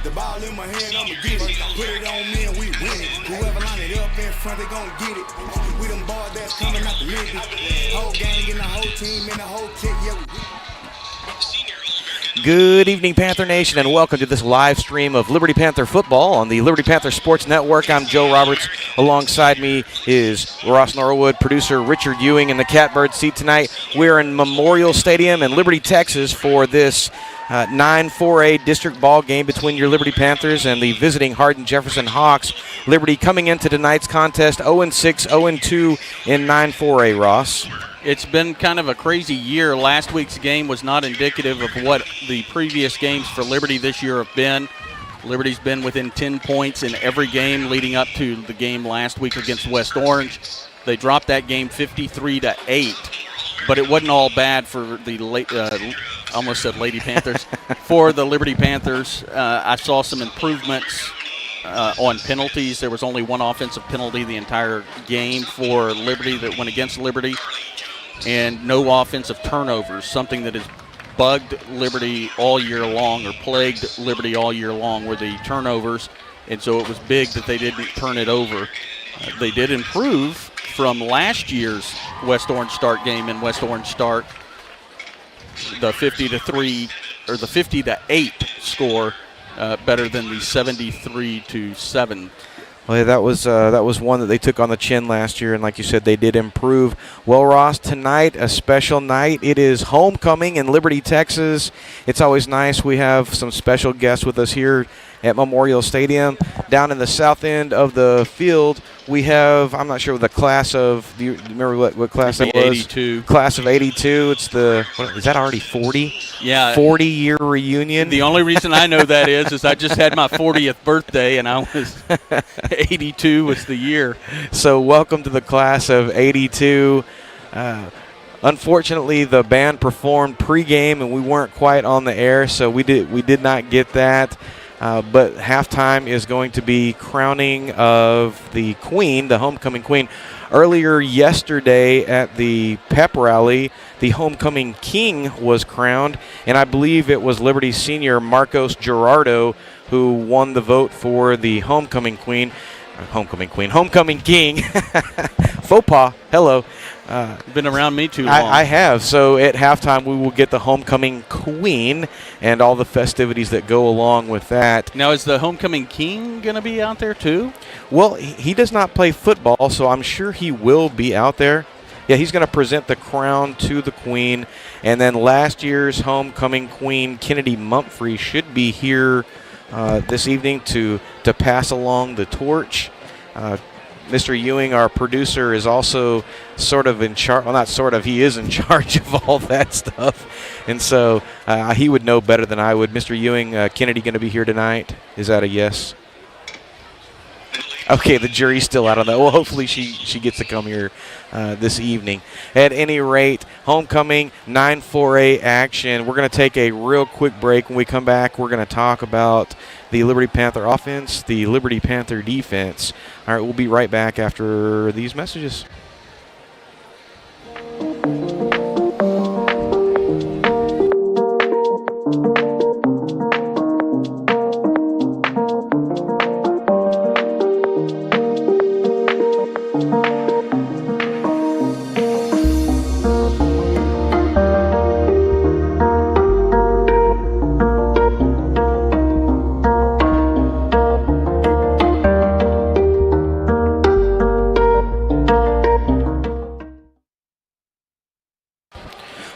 The ball in my hand, I'ma get it. Put it on me and we win it. Whoever line it up in front, they gon' get it. We them boys that's coming out the league. Whole gang and the whole team and the whole kit, yeah. Good evening, Panther Nation, and welcome to this live stream of Liberty Panther football on the Liberty Panther Sports Network. I'm Joe Roberts. Alongside me is Ross Norwood, producer Richard Ewing in the Catbird seat tonight. We're in Memorial Stadium in Liberty, Texas for this 9-4A district ball game between your Liberty Panthers and the visiting Hardin-Jefferson Hawks. Liberty coming into tonight's contest 0-6, 0-2 in 9-4A, Ross. It's been kind of a crazy year. Last week's game was not indicative of what the previous games for Liberty this year have been. Liberty's been within 10 points in every game leading up to the game last week against West Orange. They dropped that game 53-8, but it wasn't all bad for the almost said Lady Panthers. For the Liberty Panthers, I saw some improvements on penalties. There was only one offensive penalty the entire game for Liberty that went against Liberty, and no offensive turnovers, something that has bugged Liberty all year long or plagued Liberty all year long were the turnovers, and so it was big that they didn't turn it over. They did improve from last year's West Orange Start game in West Orange Start, the 50-3 or the 50-8 score, better than the 73-7. Well, that was one that they took on the chin last year, and like you said, they did improve. Well, Ross, tonight, a special night. It is homecoming in Liberty, Texas. It's always nice. We have some special guests with us here at Memorial Stadium. Down in the south end of the field, we have, I'm not sure what the class of, do you remember what class that was? 82. Class of 82. It's the, is that already 40? Yeah. 40-year reunion. The only reason I know that is I just had my 40th birthday, and I was 82 was the year. So welcome to the class of 82. Unfortunately, the band performed pregame, and we weren't quite on the air, so we did not get that. But halftime is going to be crowning of the Queen, the homecoming Queen. Earlier yesterday at the pep rally, the homecoming King was crowned, and I believe it was Liberty senior Marcos Gerardo who won the vote for the homecoming King. Faux pas. Hello. Been around me too long. I have. So at halftime, we will get the homecoming Queen and all the festivities that go along with that. Now, is the homecoming King going to be out there too? Well, he does not play football, so I'm sure he will be out there. Yeah, he's going to present the crown to the Queen. And then last year's homecoming Queen, Kennedy Mumphrey, should be here this evening to pass along the torch. Mr. Ewing, our producer, is also sort of in charge. Well, not sort of. He is in charge of all that stuff. And so he would know better than I would. Mr. Ewing, Kennedy going to be here tonight? Is that a yes? Okay, the jury's still out on that. Well, hopefully she gets to come here this evening. At any rate, homecoming 9-4A action. We're going to take a real quick break. When we come back, we're going to talk about the Liberty Panther offense, the Liberty Panther defense. All right, we'll be right back after these messages.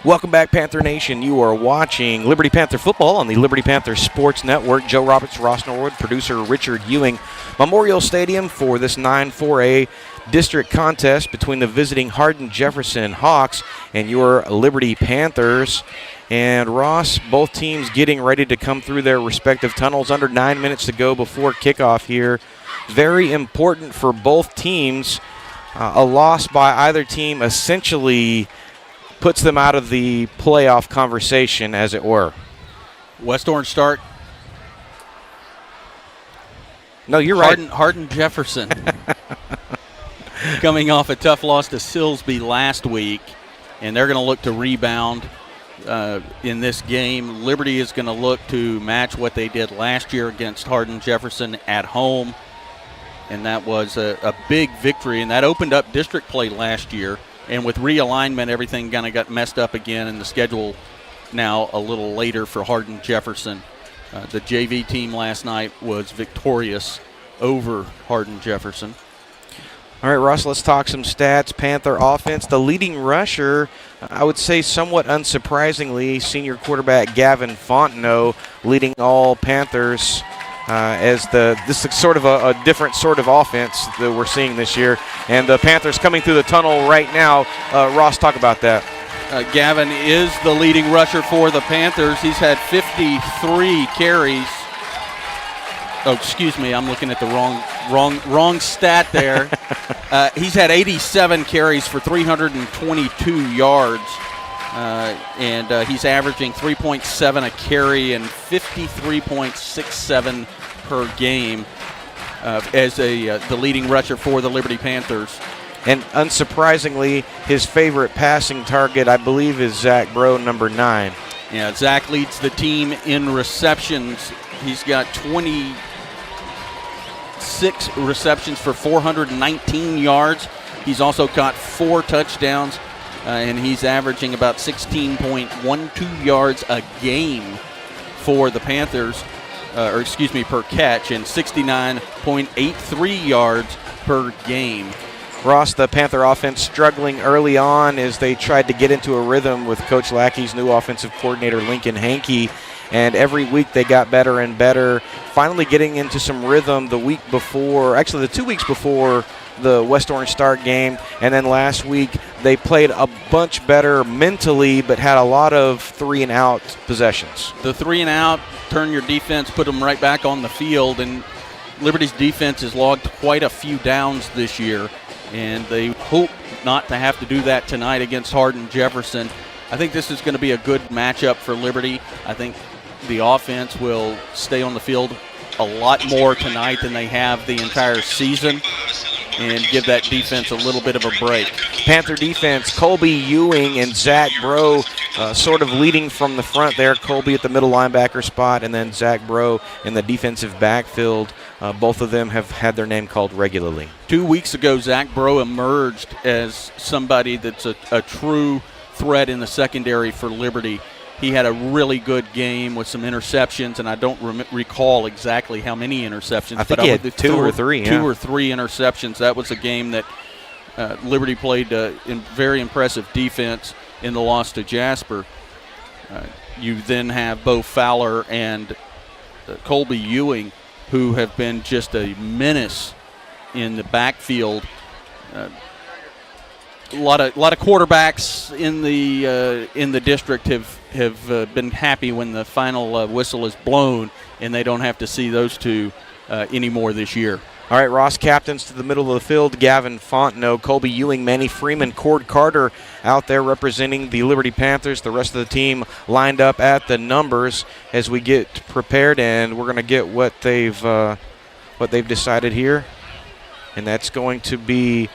Welcome back, Panther Nation. You are watching Liberty Panther football on the Liberty Panther Sports Network. Joe Roberts, Ross Norwood, producer Richard Ewing. Memorial Stadium for this 9-4A district contest between the visiting Hardin-Jefferson Hawks and your Liberty Panthers. And Ross, both teams getting ready to come through their respective tunnels. Under 9 minutes to go before kickoff here. Very important for both teams. A loss by either team essentially puts them out of the playoff conversation, as it were. West Orange Start. No, you're right. Hardin-Jefferson. coming off a tough loss to Silsbee last week, and they're going to look to rebound in this game. Liberty is going to look to match what they did last year against Hardin-Jefferson at home, and that was a big victory, and that opened up district play last year. And with realignment, everything kind of got messed up again, and the schedule now a little later for Hardin-Jefferson. The JV team last night was victorious over Hardin-Jefferson. All right, Ross, let's talk some stats. Panther offense, the leading rusher, I would say somewhat unsurprisingly, senior quarterback Gavin Fontenot leading all Panthers this is sort of a different sort of offense that we're seeing this year. And the Panthers coming through the tunnel right now. Ross, talk about that. Gavin is the leading rusher for the Panthers. He's had 53 carries. Oh, excuse me, I'm looking at the wrong stat there. He's had 87 carries for 322 yards, and he's averaging 3.7 a carry and 53.67 per game as the leading rusher for the Liberty Panthers. And unsurprisingly, his favorite passing target, I believe, is Zach Bro, number 9. Yeah, Zach leads the team in receptions. He's got 26 receptions for 419 yards. He's also caught 4 touchdowns, and he's averaging about 16.12 yards a game for the Panthers, per catch, and 69.83 yards per game. Ross, the Panther offense struggling early on as they tried to get into a rhythm with Coach Lackey's new offensive coordinator, Lincoln Hankey. And every week they got better and better, finally getting into some rhythm the 2 weeks before the West Orange Start game. And then last week they played a bunch better mentally, but had a lot of 3-and-out possessions. The 3-and-out, turn your defense, put them right back on the field. And Liberty's defense has logged quite a few downs this year, and they hope not to have to do that tonight against Hardin-Jefferson. I think this is going to be a good matchup for Liberty. I think the offense will stay on the field a lot more tonight than they have the entire season, and give that defense a little bit of a break. Panther defense, Colby Ewing and Zach Bro sort of leading from the front there. Colby at the middle linebacker spot, and then Zach Bro in the defensive backfield. Both of them have had their name called regularly. 2 weeks ago, Zach Bro emerged as somebody that's a true threat in the secondary for Liberty. He had a really good game with some interceptions, and I don't recall exactly how many interceptions. I think he had 2 or 3. Two or three interceptions. That was a game that Liberty played in very impressive defense in the loss to Jasper. You then have Bo Fowler and Colby Ewing, who have been just a menace in the backfield. A lot of quarterbacks in the district have been happy when the final whistle is blown, and they don't have to see those two anymore this year. All right, Ross, captains to the middle of the field, Gavin Fontenot, Colby Ewing, Manny Freeman, Cord Carter out there representing the Liberty Panthers. The rest of the team lined up at the numbers as we get prepared, and we're going to get what they've decided here, and that's going to be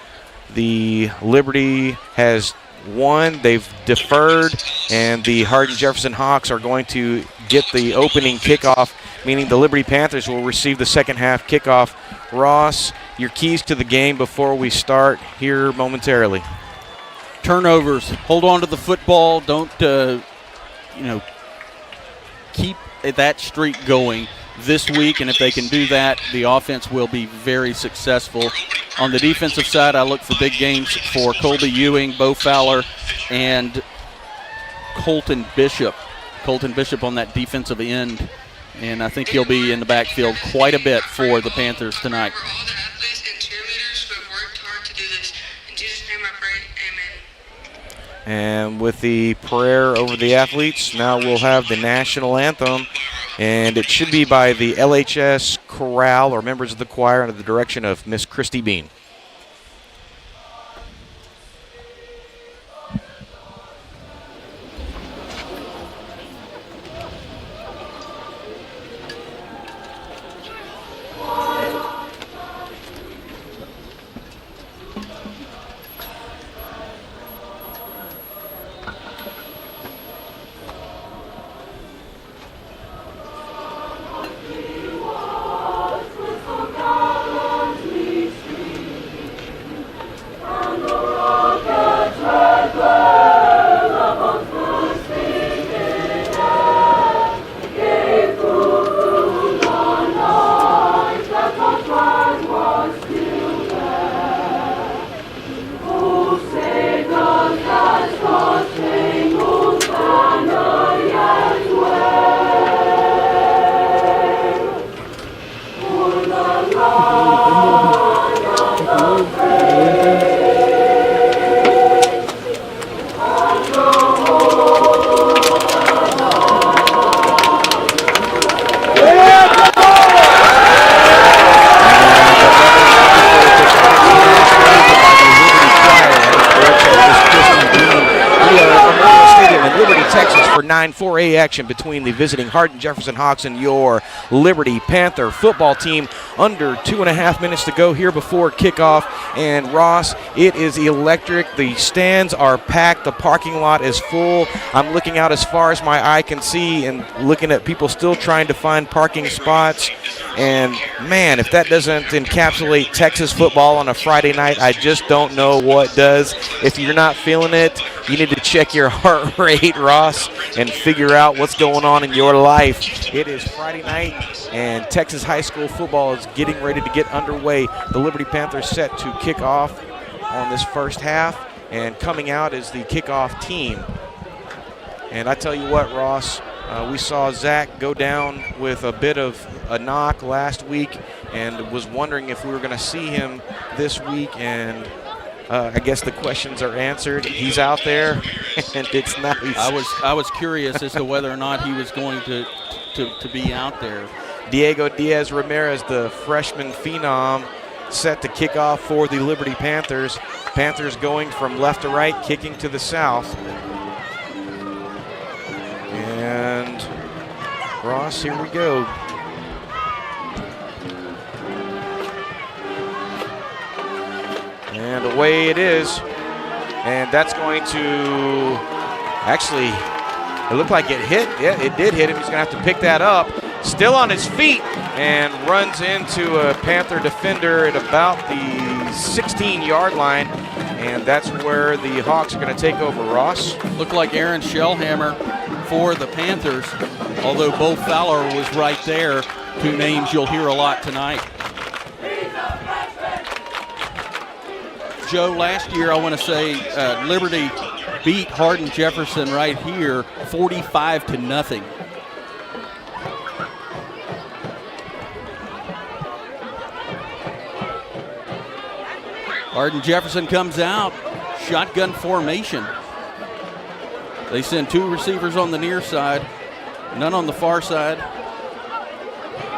the Liberty has won. They've deferred, and the Hardin-Jefferson Hawks are going to get the opening kickoff, meaning the Liberty Panthers will receive the second half kickoff. Ross, your keys to the game before we start here momentarily. Turnovers. Hold on to the football. Don't, keep that streak going this week, and if they can do that, the offense will be very successful. On the defensive side, I look for big games for Colby Ewing, Bo Fowler, and Colton Bishop. Colton Bishop on that defensive end, and I think he'll be in the backfield quite a bit for the Panthers tonight. For all the athletes and cheerleaders who have worked hard to do this. In Jesus' name I pray, amen. And with the prayer over the athletes, now we'll have the national anthem, and it should be by the LHS chorale or members of the choir under the direction of Miss Christy Bean. 4A action between the visiting Hardin-Jefferson Hawks and your Liberty Panther football team. Under 2.5 minutes to go here before kickoff. And Ross, it is electric. The stands are packed. The parking lot is full. I'm looking out as far as my eye can see and looking at people still trying to find parking spots. And man, if that doesn't encapsulate Texas football on a Friday night, I just don't know what does. If you're not feeling it, you need to check your heart rate, Ross, and figure out what's going on in your life. It is Friday night, and Texas high school football is getting ready to get underway. The Liberty Panthers set to kick off on this first half, and coming out is the kickoff team. And I tell you what, Ross, we saw Zach go down with a bit of a knock last week and was wondering if we were going to see him this week, and I guess the questions are answered. He's out there, and it's nice. I was curious as to whether or not he was going to be out there. Diego Diaz-Ramirez, the freshman phenom, set to kick off for the Liberty Panthers. Panthers going from left to right, kicking to the south. And Ross, here we go. And away it is. And that's going to, actually, it looked like it hit. Yeah, it did hit him. He's going to have to pick that up. Still on his feet and runs into a Panther defender at about the 16-yard line. And that's where the Hawks are going to take over, Ross. Looked like Aaron Shellhammer for the Panthers, although Bo Fowler was right there. Two names you'll hear a lot tonight. Joe, last year I want to say Liberty beat Hardin-Jefferson right here 45-0. Hardin-Jefferson comes out, shotgun formation. They send two receivers on the near side, none on the far side.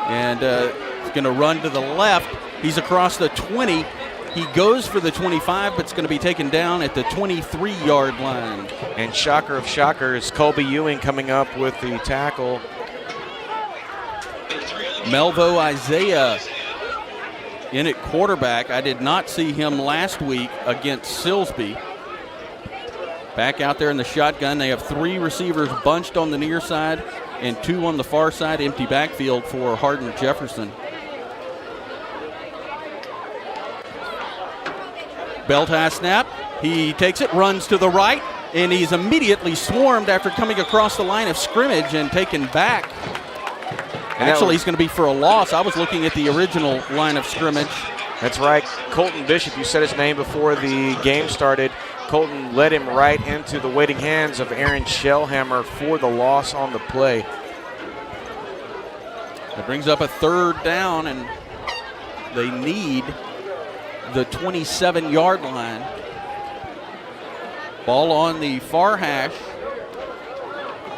And he's going to run to the left. He's across the 20. He goes for the 25, but it's going to be taken down at the 23-yard line. And shocker of shockers, Colby Ewing coming up with the tackle. Melvo Isaiah in at quarterback. I did not see him last week against Silsbee. Back out there in the shotgun. They have three receivers bunched on the near side and two on the far side. Empty backfield for Hardin-Jefferson. Belt high snap. He takes it, runs to the right, and he's immediately swarmed after coming across the line of scrimmage and taken back. Actually, he's going to be for a loss. I was looking at the original line of scrimmage. That's right. Colton Bishop, you said his name before the game started. Colton led him right into the waiting hands of Aaron Shellhammer for the loss on the play. That brings up a third down, and they need the 27-yard line. Ball on the far hash.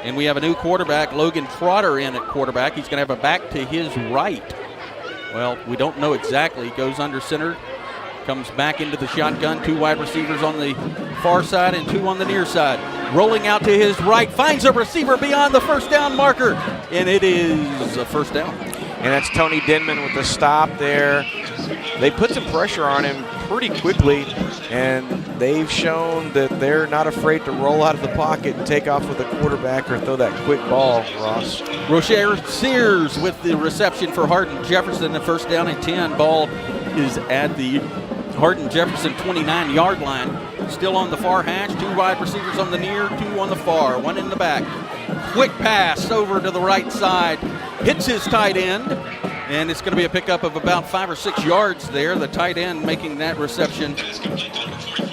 And we have a new quarterback, Logan Trotter, in at quarterback. He's going to have a back to his right. Well, we don't know exactly. Goes under center, comes back into the shotgun. Two wide receivers on the far side and two on the near side. Rolling out to his right, finds a receiver beyond the first down marker, and it is a first down. And that's Tony Denman with the stop there. They put some pressure on him pretty quickly, and they've shown that they're not afraid to roll out of the pocket and take off with a quarterback or throw that quick ball, Ross. Rocher Sears with the reception for Hardin-Jefferson. The first down and 10. Ball is at the Hardin-Jefferson 29-yard line. Still on the far hash. Two wide receivers on the near, two on the far, one in the back. Quick pass over to the right side. Hits his tight end. And it's going to be a pickup of about 5 or 6 yards there. The tight end making that reception,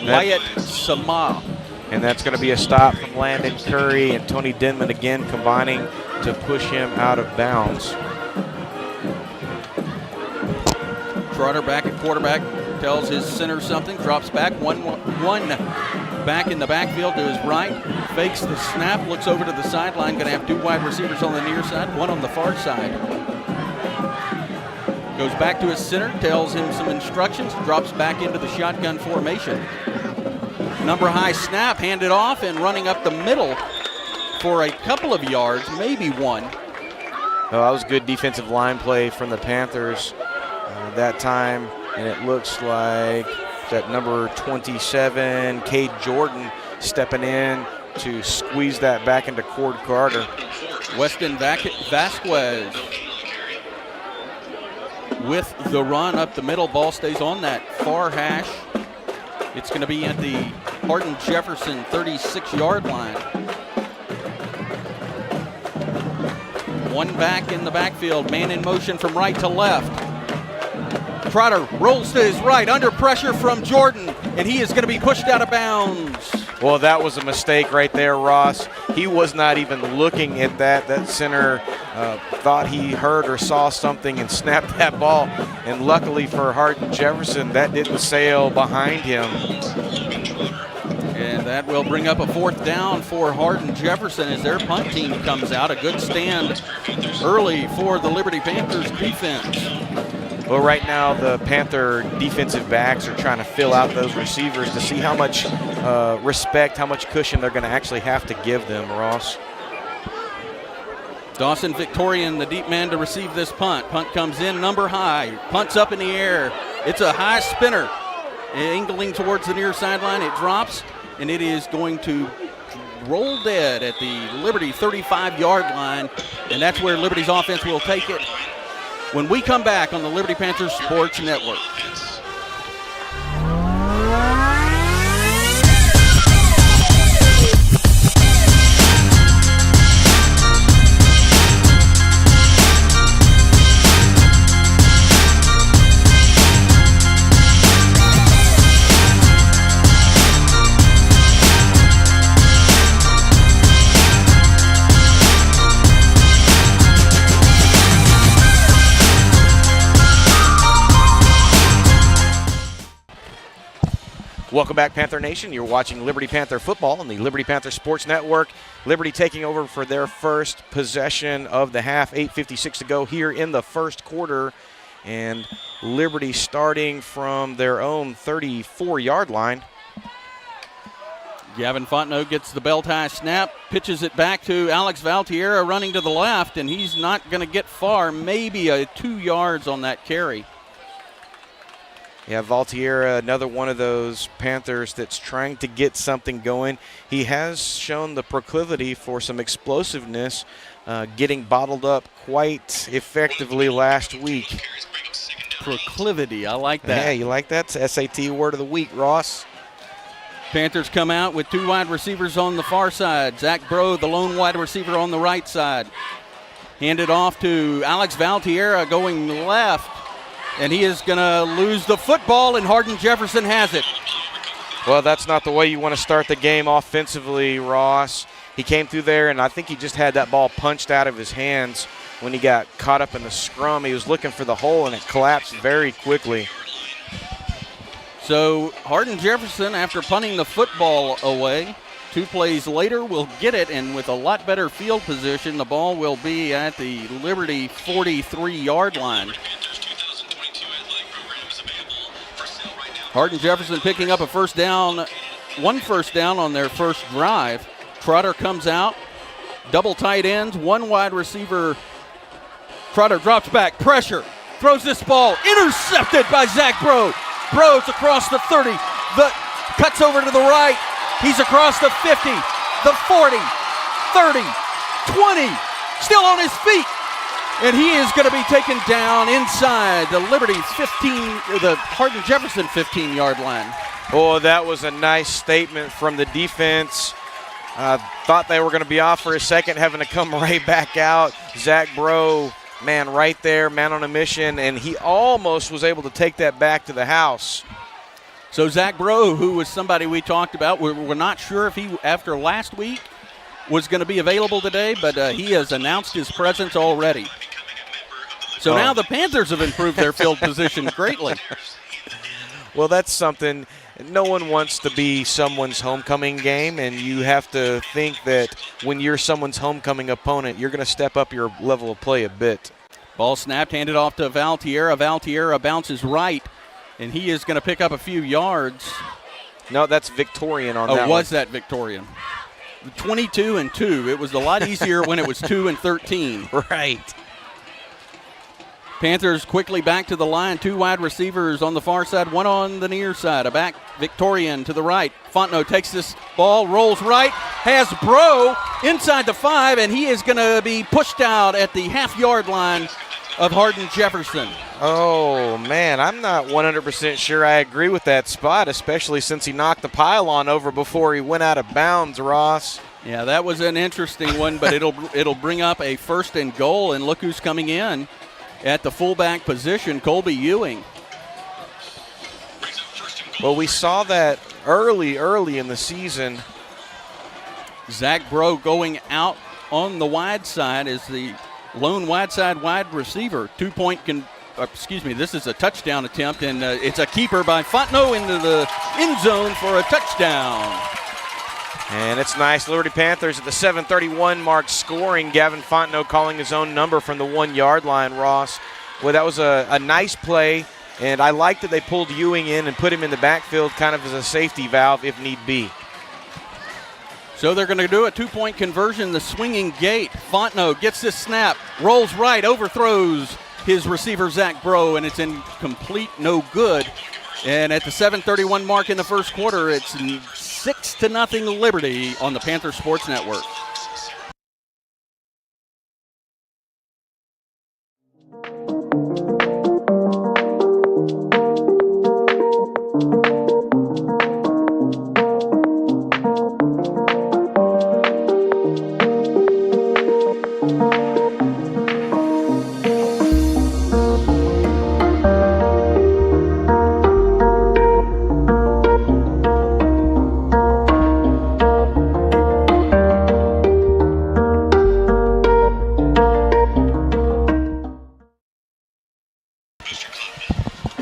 Wyatt Sama. And that's going to be a stop from Landon Curry and Tony Denman again combining to push him out of bounds. Trotter back at quarterback, tells his center something, drops back, one back in the backfield to his right, fakes the snap, looks over to the sideline, going to have two wide receivers on the near side, one on the far side. Goes back to his center, tells him some instructions, drops back into the shotgun formation. Number high snap, handed off, and running up the middle for a couple of yards, maybe one. Oh, that was good defensive line play from the Panthers that time, and it looks like that number 27, Cade Jordan, stepping in to squeeze that back into Cord Carter. Weston Vasquez with the run up the middle. Ball stays on that far hash. It's going to be at the Hardin-Jefferson 36-yard line. One back in the backfield, man in motion from right to left. Trotter rolls to his right, under pressure from Jordan, and he is going to be pushed out of bounds. Well, that was a mistake right there, Ross. He was not even looking at that. That center thought he heard or saw something and snapped that ball. And luckily for Hardin-Jefferson, that didn't sail behind him. And that will bring up a 4th down for Hardin-Jefferson as their punt team comes out. A good stand early for the Liberty Panthers defense. Well, right now the Panther defensive backs are trying to fill out those receivers to see how much respect, how much cushion they're going to actually have to give them, Ross. Dawson Victorian, the deep man to receive this punt. Punt comes in, number high. Punt's up in the air. It's a high spinner. Angling towards the near sideline. It drops, and it is going to roll dead at the Liberty 35-yard line, and that's where Liberty's offense will take it when we come back on the Liberty Panthers Sports Network. Welcome back, Panther Nation. You're watching Liberty Panther football on the Liberty Panther Sports Network. Liberty taking over for their first possession of the half. 8:56 to go here in the first quarter. And Liberty starting from their own 34-yard line. Gavin Fontenot gets the bell tie snap, pitches it back to Alex Valtierra running to the left, and he's not going to get far, maybe 2 yards on that carry. Yeah, Valtierra, another one of those Panthers that's trying to get something going. He has shown the proclivity for some explosiveness, getting bottled up quite effectively last week. Proclivity, I like that. Yeah, you like that? It's SAT word of the week, Ross. Panthers come out with 2 wide receivers on the far side. Zach Bro, the lone wide receiver on the right side. Handed off to Alex Valtierra going left. And he is going to lose the football, and Hardin-Jefferson has it. Well, that's not the way you want to start the game offensively, Ross. He came through there, and I think he just had that ball punched out of his hands when he got caught up in the scrum. He was looking for the hole, and it collapsed very quickly. So Hardin-Jefferson, after punting the football away, 2 plays later will get it, and with a lot better field position, the ball will be at the Liberty 43-yard line. Hardin-Jefferson picking up a 1st down, 1 first down on their first drive. Trotter comes out, double tight ends, 1 wide receiver. Trotter drops back, pressure, throws this ball, intercepted by Zach Bro. Bro's across the 30, cuts over to the right. He's across the 50, the 40, 30, 20, still on his feet. And he is going to be taken down inside the Liberty 15, the Hardin-Jefferson 15-yard line. Oh, that was a nice statement from the defense. Thought they were going to be off for a second, having to come right back out. Zach Bro, man, right there, man on a mission, and he almost was able to take that back to the house. So Zach Bro, who was somebody we talked about, we're not sure if he, after last week, was going to be available today, but he has announced his presence already. So now the Panthers have improved their field position greatly. Well, that's something. No one wants to be someone's homecoming game, and you have to think that when you're someone's homecoming opponent, you're going to step up your level of play a bit. Ball snapped, handed off to Valtierra. Valtierra bounces right, and he is going to pick up a few yards. No, that's Victorian on that one. Oh, was that Victorian? 22-2. It was a lot easier when it was 2-13. Right. Panthers quickly back to the line. 2 wide receivers on the far side, 1 on the near side. A back Victorian to the right. Fontenot takes this ball, rolls right, has Bro inside the 5, and he is going to be pushed out at the half-yard line of Hardin-Jefferson. Oh, man, I'm not 100% sure I agree with that spot, especially since he knocked the pylon over before he went out of bounds, Ross. Yeah, that was an interesting one, but it'll bring up a 1st and goal, and look who's coming in at the fullback position, Colby Ewing. Well, we saw that early in the season. Zach Bro going out on the wide side is the lone wide side wide receiver. 2-point this is a touchdown attempt, and it's a keeper by Fontenot into the end zone for a touchdown. And it's nice. Liberty Panthers at the 7:31 mark scoring. Gavin Fontenot calling his own number from the 1-yard line, Ross. Well, that was a nice play, and I like that they pulled Ewing in and put him in the backfield kind of as a safety valve if need be. So they're going to do a 2-point conversion, the swinging gate. Fontenot gets this snap, rolls right, overthrows his receiver, Zach Bro, and it's incomplete, no good. And at the 7:31 mark in the first quarter, it's 6-0 Liberty on the Panther Sports Network.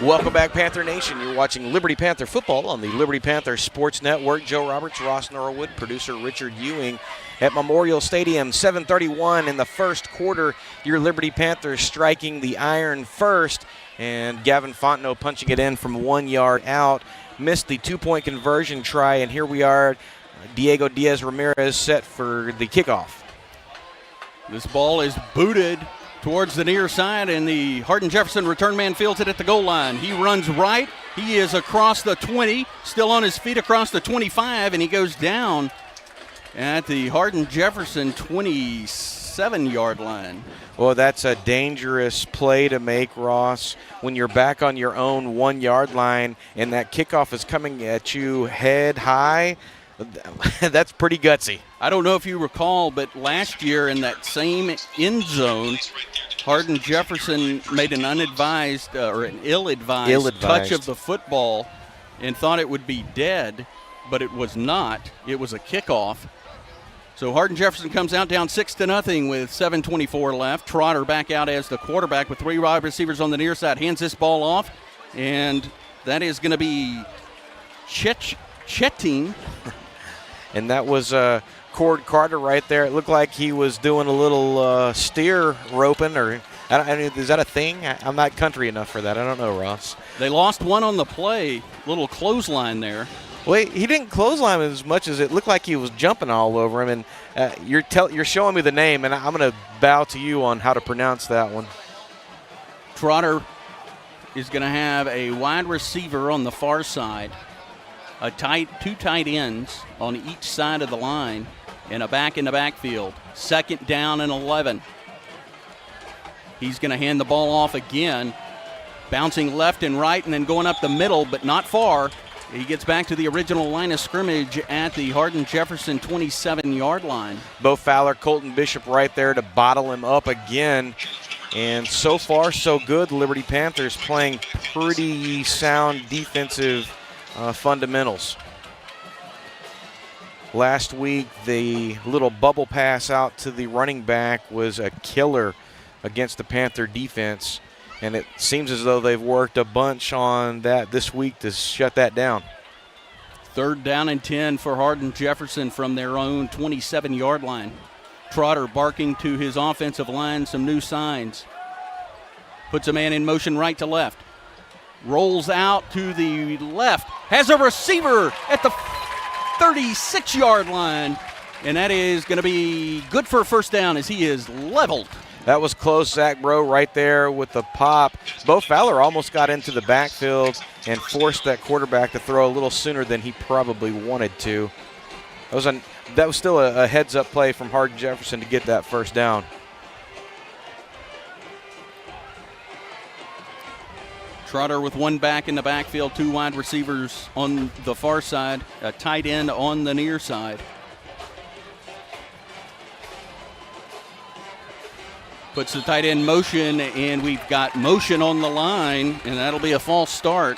Welcome back, Panther Nation. You're watching Liberty Panther football on the Liberty Panther Sports Network. Joe Roberts, Ross Norwood, producer Richard Ewing at Memorial Stadium. 7:31 in the first quarter. Your Liberty Panthers striking the iron first, and Gavin Fontenot punching it in from 1 yard out. Missed the 2-point conversion try, and here we are. Diego Diaz-Ramirez set for the kickoff. This ball is booted towards the near side, and the Hardin-Jefferson return man fields it at the goal line. He runs right. He is across the 20, still on his feet across the 25, and he goes down at the Hardin-Jefferson 27-yard line. Well, that's a dangerous play to make, Ross, when you're back on your own 1 yard line and that kickoff is coming at you head high. That's pretty gutsy. I don't know if you recall, but last year in that same end zone, Hardin-Jefferson made an unadvised or an ill-advised touch of the football and thought it would be dead, but it was not. It was a kickoff. So Hardin-Jefferson comes out down 6-0 with 7:24 left. Trotter back out as the quarterback with 3 wide receivers on the near side. Hands this ball off, and that is going to be Chetting. And that was Cord Carter right there. It looked like he was doing a little steer roping, or is that a thing? I'm not country enough for that. I don't know, Ross. They lost one on the play, little clothesline there. Well, he didn't clothesline him as much as it looked like he was jumping all over him. And you're showing me the name, and I'm going to bow to you on how to pronounce that one. Trotter is going to have a wide receiver on the far side, two tight ends on each side of the line, and a back in the backfield. 2nd down and 11. He's going to hand the ball off again, bouncing left and right and then going up the middle, but not far. He gets back to the original line of scrimmage at the Hardin-Jefferson 27-yard line. Bo Fowler, Colton Bishop right there to bottle him up again. And so far, so good. Liberty Panthers playing pretty sound defensive fundamentals. Last week, the little bubble pass out to the running back was a killer against the Panther defense, and it seems as though they've worked a bunch on that this week to shut that down. 3rd down and 10 for Hardin-Jefferson from their own 27-yard line. Trotter barking to his offensive line some new signs. Puts a man in motion right to left. Rolls out to the left. Has a receiver at the 36-yard line. And that is going to be good for a first down as he is leveled. That was close. Zach Bro right there with the pop. Bo Fowler almost got into the backfield and forced that quarterback to throw a little sooner than he probably wanted to. That was still a heads-up play from Hardin-Jefferson to get that first down. Trotter with one back in the backfield, 2 wide receivers on the far side, a tight end on the near side. Puts the tight end motion, and we've got motion on the line, and that'll be a false start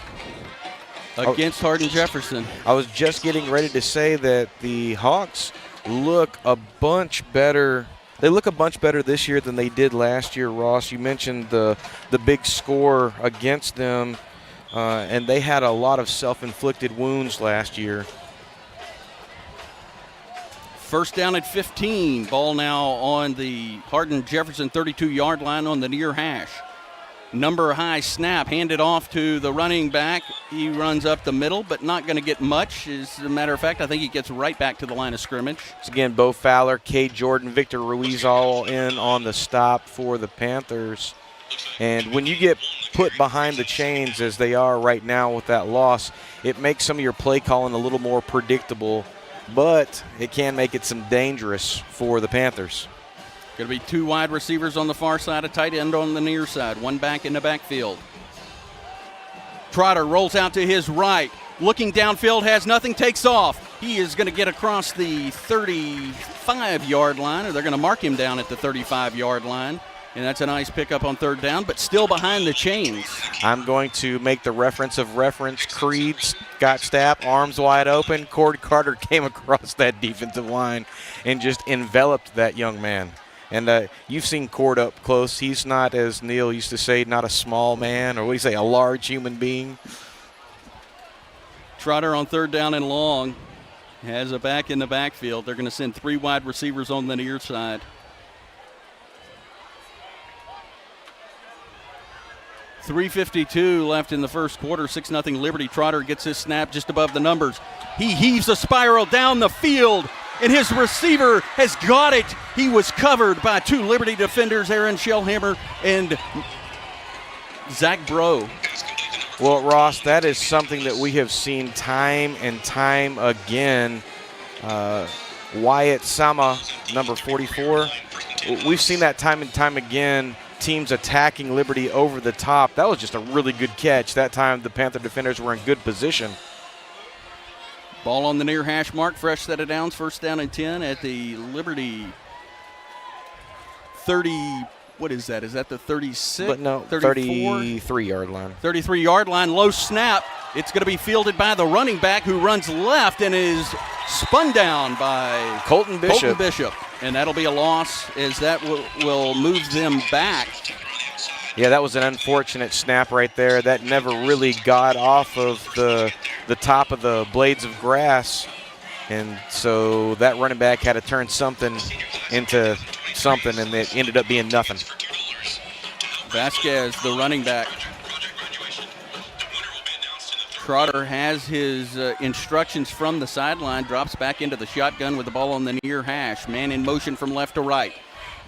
against Hardin-Jefferson. I was just getting ready to say that the Hawks look a bunch better. They look a bunch better this year than they did last year, Ross. You mentioned the big score against them, and they had a lot of self-inflicted wounds last year. First down at 15. Ball now on the Hardin-Jefferson 32-yard line on the near hash. Number high snap handed off to the running back. He runs up the middle, but not going to get much. As a matter of fact, I think he gets right back to the line of scrimmage. It's again Bo Fowler, Cade Jordan, Victor Ruiz all in on the stop for the Panthers. And when you get put behind the chains as they are right now with that loss, it makes some of your play calling a little more predictable, but it can make it some dangerous for the Panthers. Going to be 2 wide receivers on the far side, a tight end on the near side, 1 back in the backfield. Trotter rolls out to his right, looking downfield, has nothing, takes off. He is going to get across the 35-yard line, or they're going to mark him down at the 35-yard line. And that's a nice pickup on third down, but still behind the chains. I'm going to make the reference of reference. Creed got Stapp, arms wide open. Cord Carter came across that defensive line and just enveloped that young man. And you've seen Cord up close. He's not, as Neil used to say, not a small man, or what do you say, a large human being. Trotter on third down and long has a back in the backfield. They're going to send 3 wide receivers on the near side. .352 left in the first quarter, 6-0 Liberty. Trotter gets his snap just above the numbers. He heaves a spiral down the field, and his receiver has got it. He was covered by 2 Liberty defenders, Aaron Shellhammer and Zach Bro. Well, Ross, that is something that we have seen time and time again. Wyatt Sama, number 44, we've seen that time and time again. Teams attacking Liberty over the top. That was just a really good catch. That time the Panther defenders were in good position. Ball on the near hash mark, fresh set of downs, first down and 10 at the Liberty 30, what is that? Is that the 36? But no, 33-yard line. 33-yard line, low snap. It's going to be fielded by the running back who runs left and is spun down by Colton Bishop. And that'll be a loss as that will move them back. Yeah, that was an unfortunate snap right there. That never really got off of the top of the blades of grass. And so that running back had to turn something into something, and it ended up being nothing. Vasquez, the running back. Trotter has his instructions from the sideline, drops back into the shotgun with the ball on the near hash. Man in motion from left to right.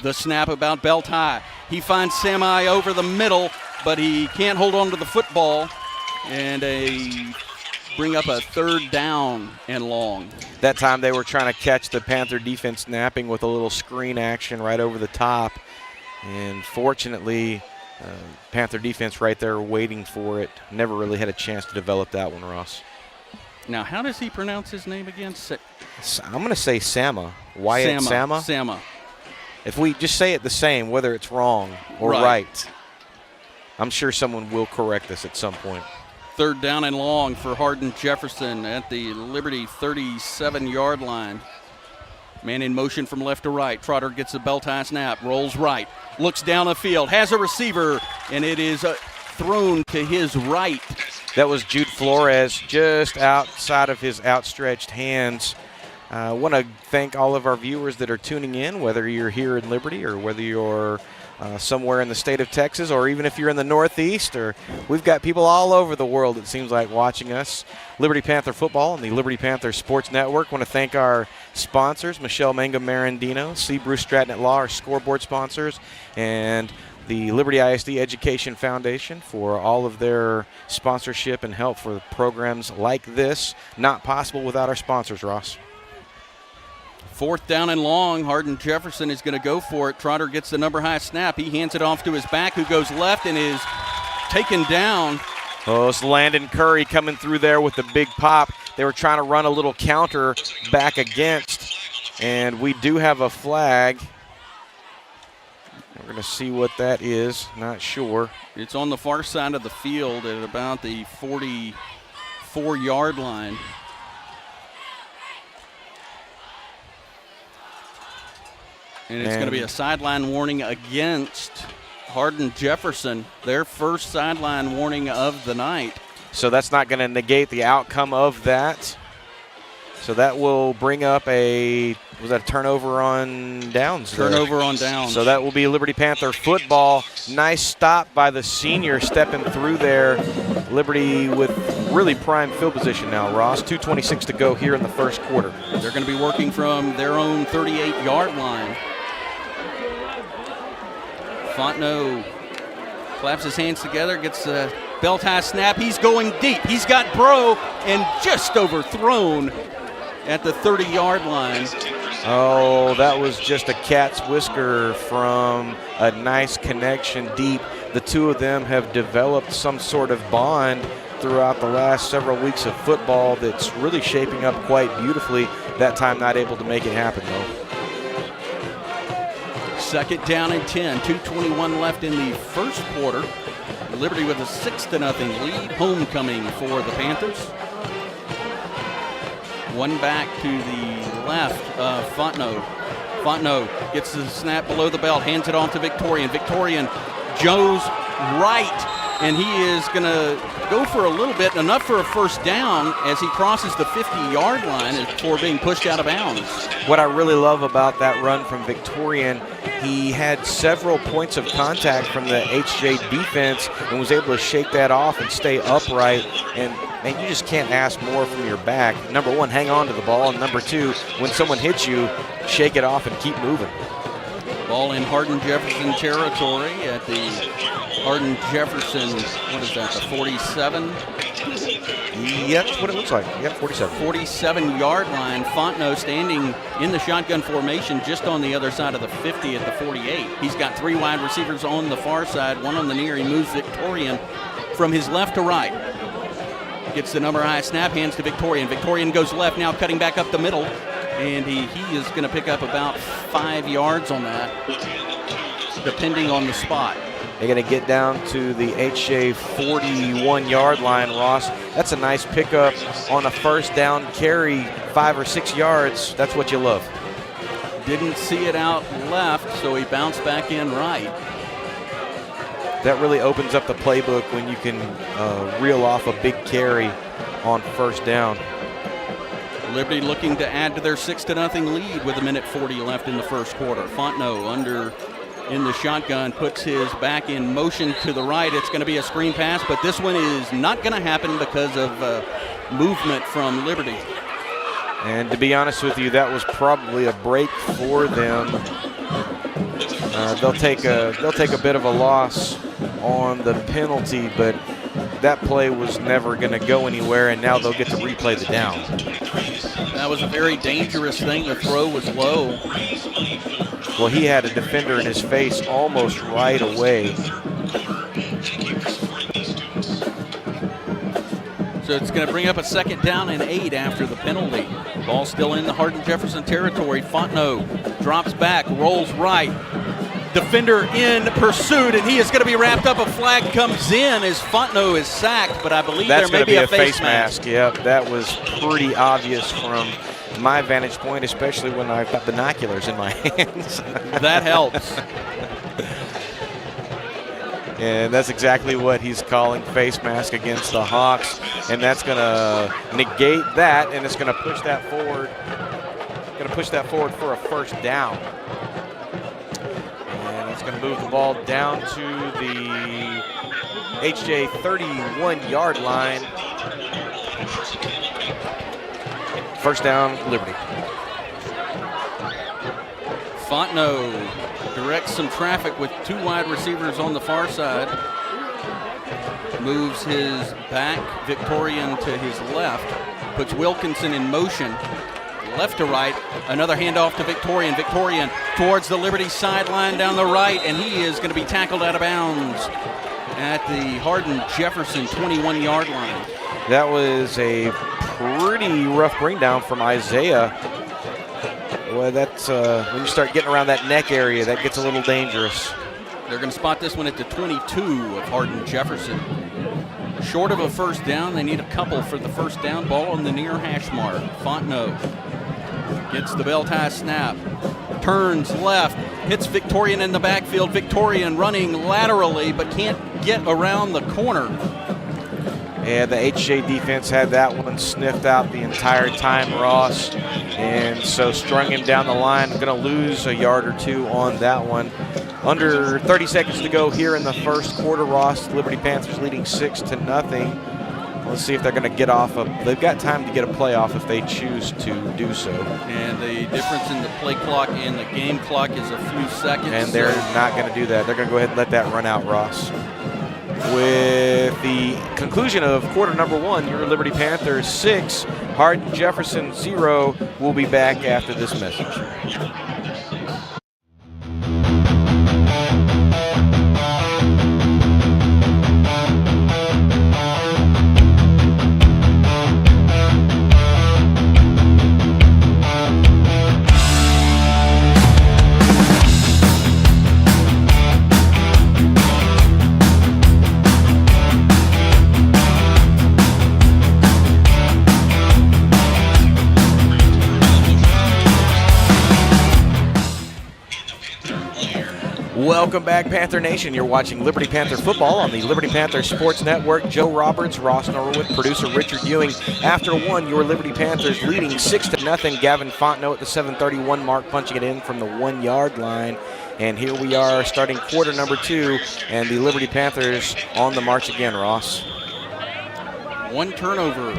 The snap about belt high. He finds Semi over the middle, but he can't hold on to the football. And bring up a third down and long. That time they were trying to catch the Panther defense snapping with a little screen action right over the top. And fortunately, Panther defense right there waiting for it. Never really had a chance to develop that one, Ross. Now, how does he pronounce his name again? I'm going to say Sama. Wyatt Sama? Sama. If we just say it the same, whether it's wrong or right, I'm sure someone will correct us at some point. Third down and long for Hardin-Jefferson at the Liberty 37-yard line. Man in motion from left to right. Trotter gets a belt-high snap, rolls right, looks down the field, has a receiver, and it is thrown to his right. That was Jude Flores just outside of his outstretched hands. I want to thank all of our viewers that are tuning in, whether you're here in Liberty or whether you're somewhere in the state of Texas, or even if you're in the Northeast, or we've got people all over the world, it seems like, watching us. Liberty Panther Football and the Liberty Panther Sports Network. Want to thank our sponsors, Michelle Manga Marandino, C. Bruce Stratton at Law, our scoreboard sponsors, and the Liberty ISD Education Foundation for all of their sponsorship and help for programs like this. Not possible without our sponsors, Ross. 4th down and long. Hardin-Jefferson is going to go for it. Trotter gets the number high snap. He hands it off to his back, who goes left and is taken down. Oh, it's Landon Curry coming through there with the big pop. They were trying to run a little counter back against, and we do have a flag. We're going to see what that is. Not sure. It's on the far side of the field at about the 44-yard line. And it's going to be a sideline warning against Hardin-Jefferson, their first sideline warning of the night. So that's not going to negate the outcome of that. So that will bring up was that a turnover on downs? Turnover on downs. So that will be Liberty Panther football. Nice stop by the senior stepping through there. Liberty with really prime field position now, Ross. 2:26 to go here in the first quarter. They're going to be working from their own 38-yard line. Fontenot claps his hands together, gets a belt high snap. He's going deep. He's got Bro and just overthrown at the 30-yard line. Oh, that was just a cat's whisker from a nice connection deep. The two of them have developed some sort of bond throughout the last several weeks of football that's really shaping up quite beautifully. That time not able to make it happen, though. 2nd down and 10, 2:21 left in the first quarter. Liberty with a 6-0 lead. Homecoming for the Panthers. One back to the left, Fontenot. Fontenot gets the snap below the belt, hands it off to Victorian. Victorian goes right, and he is going to go for a little bit, enough for a first down as he crosses the 50-yard line before being pushed out of bounds. What I really love about that run from Victorian, he had several points of contact from the HJ defense and was able to shake that off and stay upright. And you just can't ask more from your back. Number one, hang on to the ball. And number two, when someone hits you, shake it off and keep moving. Ball in Hardin-Jefferson territory at the Hardin-Jefferson, what is that, the 47? Yep, that's what it looks like. Yep, 47. 47-yard line. Fontenot standing in the shotgun formation just on the other side of the 50 at the 48. He's got 3 wide receivers on the far side, 1 on the near. He moves Victorian from his left to right. Gets the number high snap, hands to Victorian. Victorian goes left, now cutting back up the middle. And he is going to pick up about 5 yards on that, depending on the spot. They're going to get down to the HJ 41-yard line, Ross. That's a nice pickup on a first down carry, 5 or 6 yards. That's what you love. Didn't see it out left, so he bounced back in right. That really opens up the playbook when you can reel off a big carry on first down. Liberty looking to add to their 6-0 lead with 1:40 left in the first quarter. Fontenot in the shotgun, puts his back in motion to the right. It's going to be a screen pass, but this one is not going to happen because of movement from Liberty. And to be honest with you, that was probably a break for them. They'll take a bit of a loss on the penalty, but that play was never going to go anywhere, and now they'll get to replay the down. That was a very dangerous thing. The throw was low. Well, he had a defender in his face almost right away. So it's going to bring up a 2nd down and 8 after the penalty. Ball still in the Hardin-Jefferson territory. Fontenot drops back, rolls right. Defender in pursuit, and he is going to be wrapped up. A flag comes in as Fontenot is sacked, but I believe that's there may be a face mask. Yep, that was pretty obvious from my vantage point, especially when I've got binoculars in my hands. That helps. And that's exactly what he's calling, face mask against the Hawks. And that's going to negate that, and it's going to push that forward. Going to push that forward for a first down. And it's going to move the ball down to the HJ 31-yard line. First down, Liberty. Fontenot directs some traffic with 2 wide receivers on the far side. Moves his back, Victorian to his left. Puts Wilkinson in motion. Left to right, another handoff to Victorian. Victorian towards the Liberty sideline down the right, and he is going to be tackled out of bounds at the Hardin-Jefferson 21-yard line. That was a pretty rough bring down from Isaiah. Well, that's when you start getting around that neck area, that gets a little dangerous. They're going to spot this one at the 22 of Hardin-Jefferson. Short of a first down, they need a couple for the first down. Ball on the near hash mark. Fontenot gets the bell tie snap, turns left, hits Victorian in the backfield. Victorian running laterally but can't get around the corner. And the HJ defense had that one sniffed out the entire time, Ross. And so strung him down the line. Going to lose a yard or 2 on that one. Under 30 seconds to go here in the first quarter, Ross. Liberty Panthers leading 6-0. Let's see if they're going to get off of. They've got time to get a playoff if they choose to do so. And the difference in the play clock and the game clock is a few seconds. And they're not going to do that. They're going to go ahead and let that run out, Ross. With the conclusion of quarter number 1, your Liberty Panthers 6, Hardin-Jefferson 0. We'll be back after this message. Welcome back, Panther Nation. You're watching Liberty Panther football on the Liberty Panther Sports Network. Joe Roberts, Ross Norwood, producer Richard Ewing. After 1, your Liberty Panthers leading 6-0. Gavin Fontenot at the 7:31 mark, punching it in from the 1-yard line. And here we are starting quarter number 2, and the Liberty Panthers on the march again, Ross. 1 turnover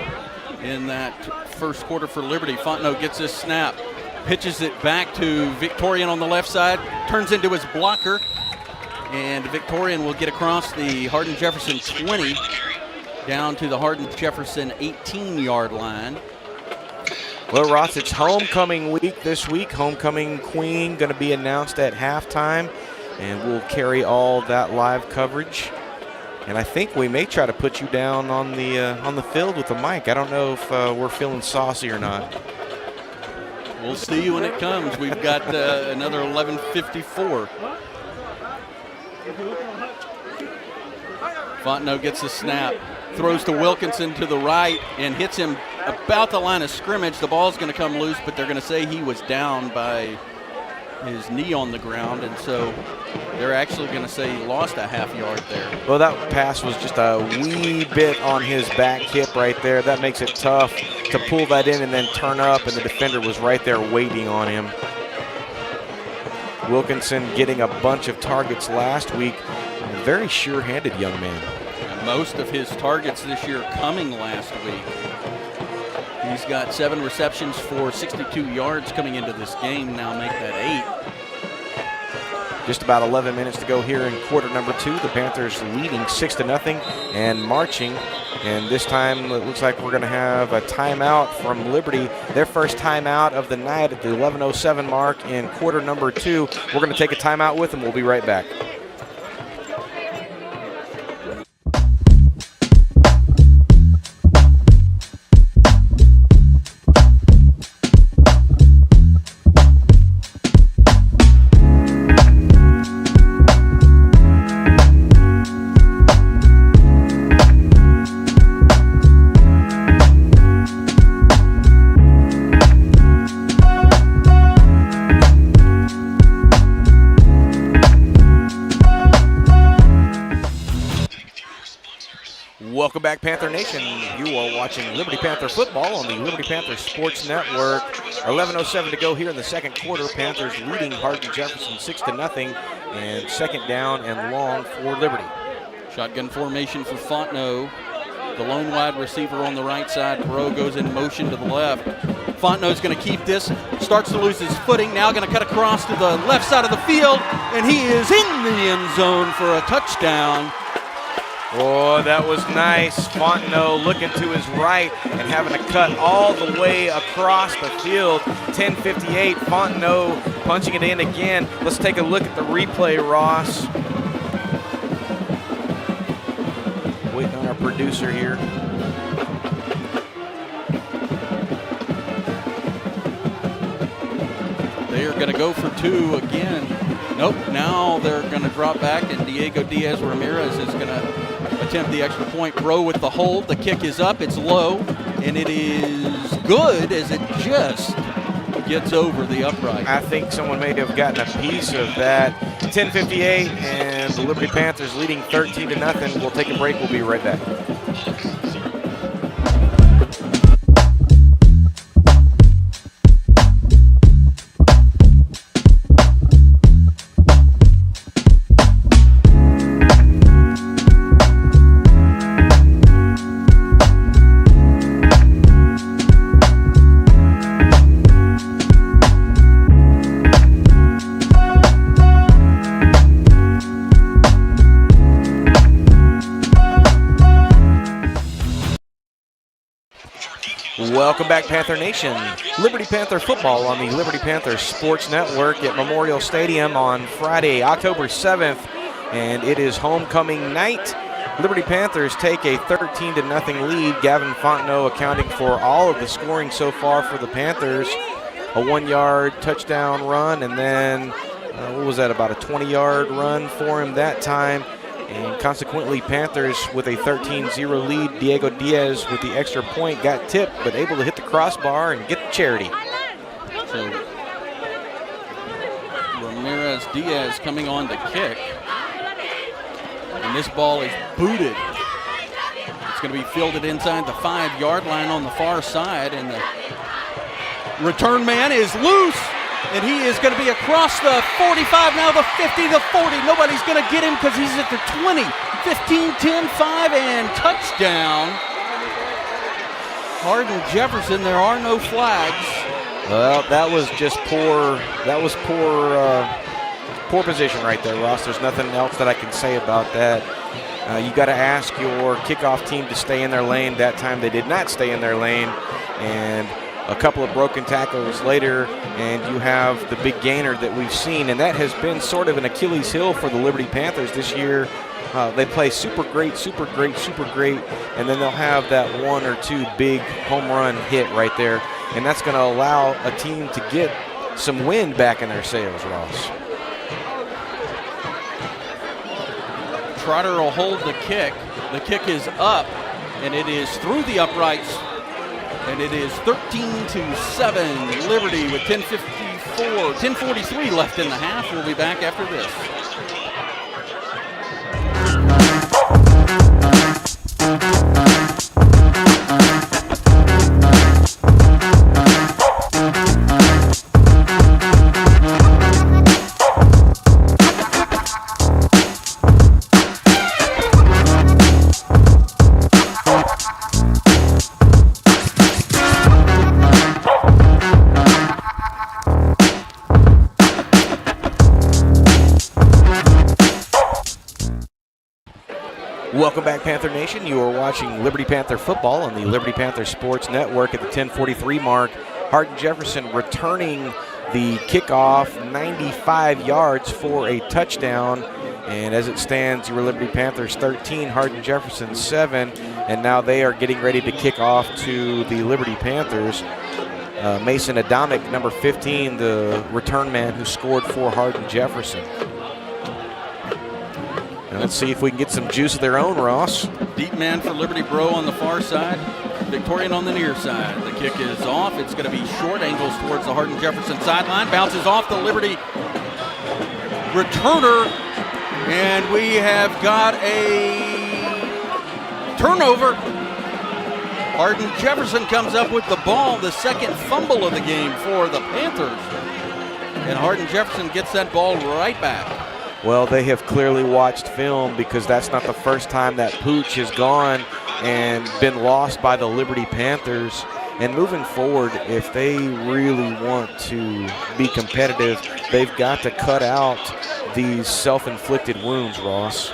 in that first quarter for Liberty. Fontenot gets this snap, pitches it back to Victorian on the left side, turns into his blocker, and Victorian will get across the Hardin-Jefferson 20 down to the Hardin-Jefferson 18-yard line. Well, Ross, it's homecoming week this week. Homecoming queen going to be announced at halftime, and we'll carry all that live coverage. And I think we may try to put you down on the field with the mic. I don't know if we're feeling saucy or not. We'll see when it comes. We've got another 11:54. Fontenot gets the snap, throws to Wilkinson to the right, and hits him about the line of scrimmage. The ball's going to come loose, but they're going to say he was down by his knee on the ground, and so they're actually going to say he lost a half yard there. Well, that pass was just a wee bit on his back hip right there. That makes it tough to pull that in and then turn up, and the defender was right there waiting on him. Wilkinson getting a bunch of targets last week. A very sure-handed young man. And most of his targets this year coming last week. He's got 7 receptions for 62 yards coming into this game. Now make that 8. Just about 11 minutes to go here in quarter number 2. The Panthers leading 6-0 and marching. And this time it looks like we're going to have a timeout from Liberty. Their first timeout of the night at the 11:07 mark in quarter number 2. We're going to take a timeout with them. We'll be right back. back, Panther Nation. You are watching Liberty Panther football on the Liberty Panther Sports Network. 11:07 to go here in the second quarter. Panthers leading Hardin-Jefferson 6-0, and second down and long for Liberty. Shotgun formation for Fontenot. The lone wide receiver on the right side. Bro goes in motion to the left. Fontenot's going to keep this, starts to lose his footing, now going to cut across to the left side of the field, and he is in the end zone for a touchdown. Oh, that was nice. Fontenot looking to his right and having to cut all the way across the field. 10:58, Fontenot punching it in again. Let's take a look at the replay, Ross. Waiting on our producer here. They are going to go for two again. Nope, now they're going to drop back, and Diego Diaz-Ramirez is going to attempt the extra point. Bro with the hold. The kick is up, it's low, and it is good as it just gets over the upright. I think someone may have gotten a piece of that. 10:58, and the Liberty Panthers leading 13-0. We'll take a break. We'll be right back. Welcome back, Panther Nation. Liberty Panther football on the Liberty Panther Sports Network at Memorial Stadium on Friday, October 7th, and it is homecoming night. Liberty Panthers take a 13-0 lead. Gavin Fontenot accounting for all of the scoring so far for the Panthers. A 1-yard touchdown run, and then, what was that, about a 20-yard run for him that time. And consequently, Panthers with a 13-0 lead. Diego Diaz with the extra point got tipped, but able to hit the crossbar and get the charity. So Ramirez Diaz coming on to kick. And this ball is booted. It's going to be fielded inside the 5-yard line on the far side, and the return man is loose. And he is going to be across the 45, now the 50, the 40. Nobody's going to get him because he's at the 20. 15, 10, 5, and touchdown. Hardin-Jefferson, there are no flags. Well, that was just poor. That was poor position right there, Ross. There's nothing else that I can say about that. You got to ask your kickoff team to stay in their lane. That time they did not stay in their lane. And a couple of broken tackles later, and you have the big gainer that we've seen, and that has been sort of an Achilles heel for the Liberty Panthers this year. They play super great, and then they'll have that one or two big home run hit right there, and that's going to allow a team to get some wind back in their sails, Ross. Trotter will hold the kick. The kick is up, and it is through the uprights. And it is 13-7, Liberty with 10:43 left in the half. We'll be back after this. Welcome back, Panther Nation. You are watching Liberty Panther football on the Liberty Panther Sports Network at the 10:43 mark. Hardin-Jefferson returning the kickoff 95 yards for a touchdown. And as it stands, your Liberty Panthers 13, Hardin-Jefferson 7. And now they are getting ready to kick off to the Liberty Panthers. Mason Adamic, number 15, the return man who scored for Hardin-Jefferson. Let's see if we can get some juice of their own, Ross. Deep man for Liberty, Bro on the far side. Victorian on the near side. The kick is off. It's going to be short, angles towards the Hardin-Jefferson sideline. Bounces off the Liberty returner. And we have got a Turnover. Hardin-Jefferson comes up with the ball, the second fumble of the game for the Panthers. And Hardin-Jefferson gets that ball right back. Well, they have clearly watched film, because that's not the first time that Pooch has gone and been lost by the Liberty Panthers. And moving forward, if they really want to be competitive, they've got to cut out these self-inflicted wounds, Ross.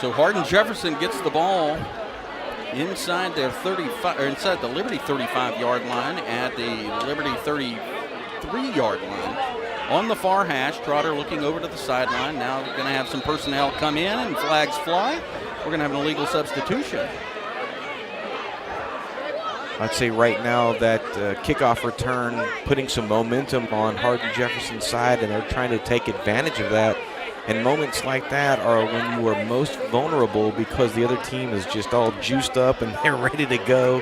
So Hardin-Jefferson gets the ball inside their 35, or inside the Liberty 35-yard line at the Liberty 33-yard line. On the far hash, Trotter looking over to the sideline. Now we're going to have some personnel come in and flags fly. We're going to have an illegal substitution. I'd say right now that kickoff return putting some momentum on Hardin-Jefferson's side, and they're trying to take advantage of that. And moments like that are when you are most vulnerable, because the other team is just all juiced up and they're ready to go.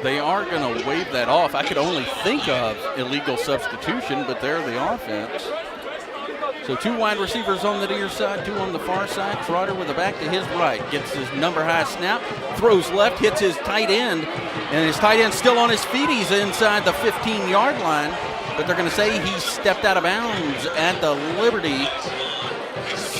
They are going to wave that off. I could only think of illegal substitution, but they're the offense. So 2 wide receivers on the near side, 2 on the far side. Trotter with the back to his right. Gets his number high snap, throws left, hits his tight end. And his tight end's still on his feet. He's inside the 15-yard line. But they're going to say he stepped out of bounds at the Liberty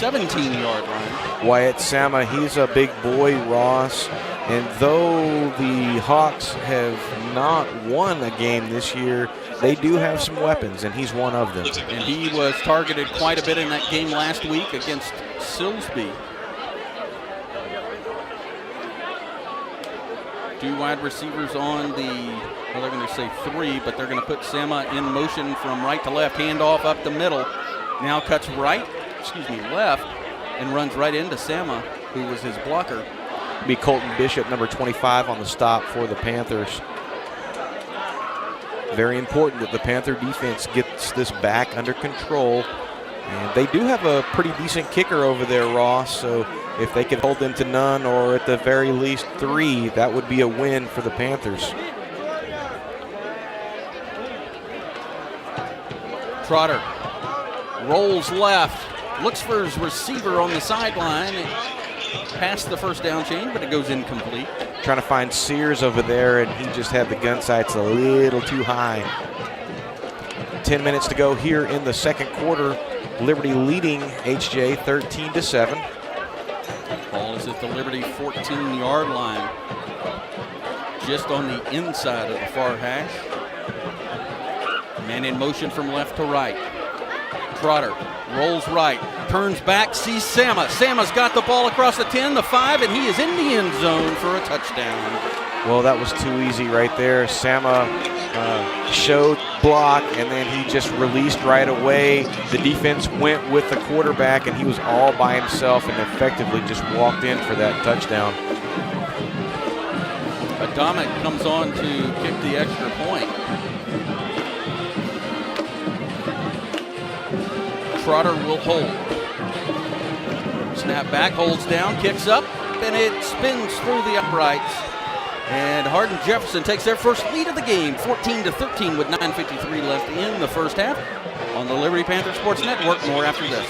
17-yard line. Wyatt Sama, he's a big boy, Ross. And though the Hawks have not won a game this year, they do have some weapons, and he's one of them. And he was targeted quite a bit in that game last week against Silsbee. 2 wide receivers on the, well, they're going to say 3, but they're going to put Sama in motion from right to left, handoff up the middle. Now cuts left, and runs right into Sama, who was his blocker. Be Colton Bishop, number 25, on the stop for the Panthers. Very important that the Panther defense gets this back under control. And they do have a pretty decent kicker over there, Ross, so if they could hold them to none, or at the very least 3, that would be a win for the Panthers. Trotter rolls left, looks for his receiver on the sideline, past the first down chain, but it goes incomplete. Trying to find Sears over there, and he just had the gun sights a little too high. 10 minutes to go here in the second quarter. Liberty leading HJ 13-7. Ball is at the Liberty 14-yard line, just on the inside of the far hash. Man in motion from left to right. Trotter rolls right, turns back, sees Sama. Sama's got the ball across the 10, the 5, and he is in the end zone for a touchdown. Well, that was too easy right there. Sama showed block, and then he just released right away. The defense went with the quarterback, and he was all by himself and effectively just walked in for that touchdown. Adamic comes on to kick the extra point. Trotter will hold. Snap back, holds down, kicks up, and it spins through the uprights. And Hardin-Jefferson takes their first lead of the game, 14-13, with 9:53 left in the first half. On the Liberty Panther Sports Network, more after this.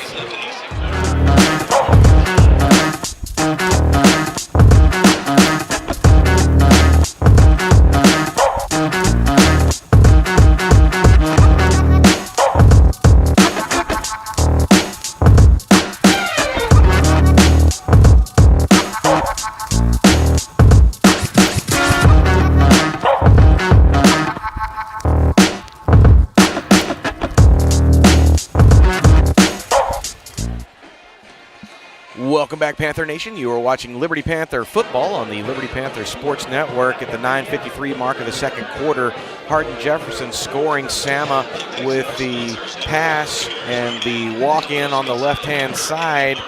Welcome back, Panther Nation. You are watching Liberty Panther football on the Liberty Panther Sports Network at the 9:53 mark of the second quarter. Hardin-Jefferson scoring. Sama with the pass and the walk-in on the left-hand side.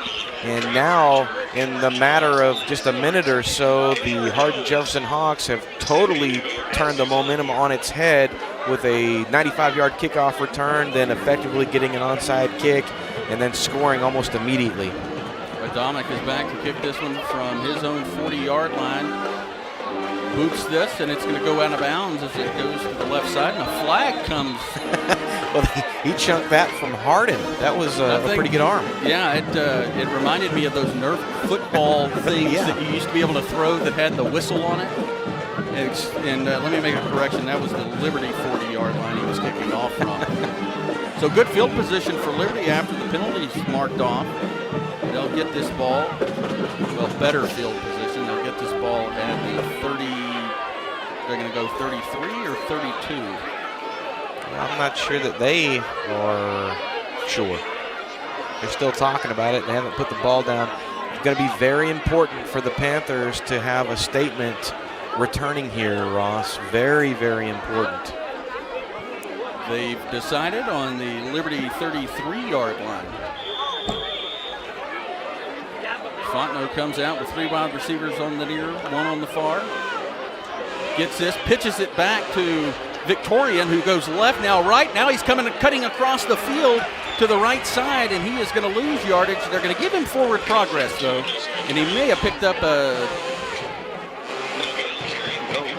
And now, in the matter of just a minute or so, the Hardin-Jefferson Hawks have totally turned the momentum on its head with a 95-yard kickoff return, then effectively getting an onside kick, and then scoring almost immediately. Adamic is back to kick this one from his own 40-yard line. boots this, and it's going to go out of bounds as it goes to the left side, and a flag comes. Well, he chunked that from Hardin. That was a pretty good arm. Yeah, it reminded me of those Nerf football things that you used to be able to throw that had the whistle on it. And let me make a correction. That was the Liberty 40-yard line he was kicking off from. So good field position for Liberty after the penalties marked off. They'll get this ball, well, better field position. They'll get this ball at the 30. They're going to go 33 or 32. I'm not sure that they are sure. They're still talking about it. They haven't put the ball down. It's going to be very important for the Panthers to have a statement returning here, Ross. Very, very important. They've decided on the Liberty 33-yard line. Fontenot comes out with 3 wide receivers on the near, 1 on the far. Gets this, pitches it back to Victorian, who goes left, now right. Now he's cutting across the field to the right side, and he is going to lose yardage. They're going to give him forward progress, though, and he may have picked up a,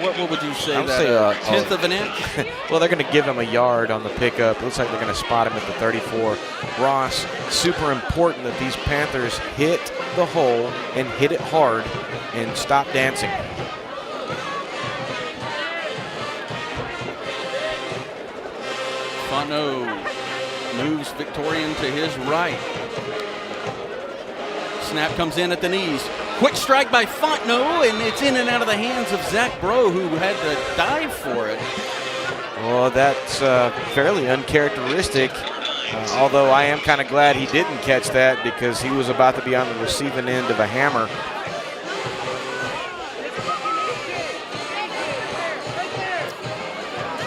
what would you say, that, 1/10 of an inch? Well, they're going to give him a yard on the pickup. Looks like they're going to spot him at the 34. Ross, super important that these Panthers hit the hole and hit it hard and stop dancing. Fontenot moves Victorian to his right. Snap comes in at the knees. Quick strike by Fontenot, and it's in and out of the hands of Zach Bro, who had to dive for it. Well, that's fairly uncharacteristic, although I am kind of glad he didn't catch that because he was about to be on the receiving end of a hammer.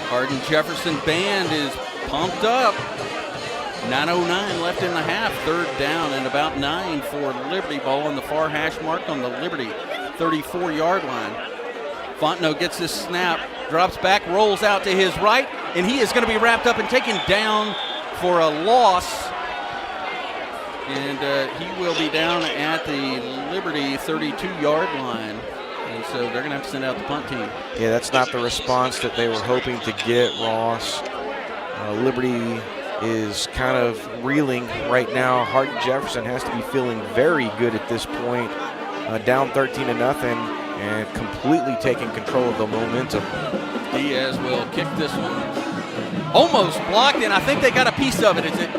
Hardin-Jefferson band is pumped up. 9:09 left in the half. 3rd down and about 9 for Liberty. Ball on the far hash mark on the Liberty 34-yard line. Fontenot gets this snap, drops back, rolls out to his right, and he is going to be wrapped up and taken down for a loss. And he will be down at the Liberty 32-yard line. And so they're going to have to send out the punt team. Yeah, that's not the response that they were hoping to get, Ross. Liberty is kind of reeling right now. Hardin-Jefferson has to be feeling very good at this point. Down 13-0 and completely taking control of the momentum. Diaz will kick this one. Almost blocked, and I think they got a piece of it as it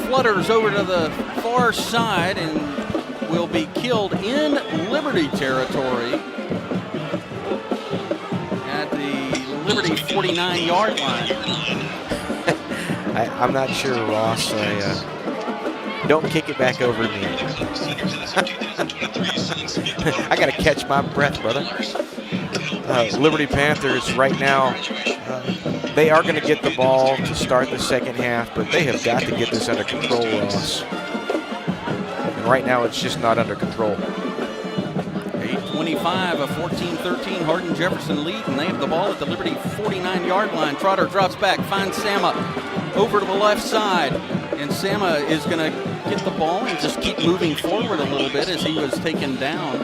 flutters over to the far side and will be killed in Liberty territory at the Liberty 49-yard line. I'm not sure, Ross. Don't kick it back over to me. I got to catch my breath, brother. Liberty Panthers right now, they are going to get the ball to start the second half, but they have got to get this under control, Ross. And right now it's just not under control. 8:25, a 14-13 Hardin-Jefferson lead, and they have the ball at the Liberty 49-yard line. Trotter drops back, finds Sama over to the left side, and Sama is going to get the ball and just keep moving forward a little bit as he was taken down.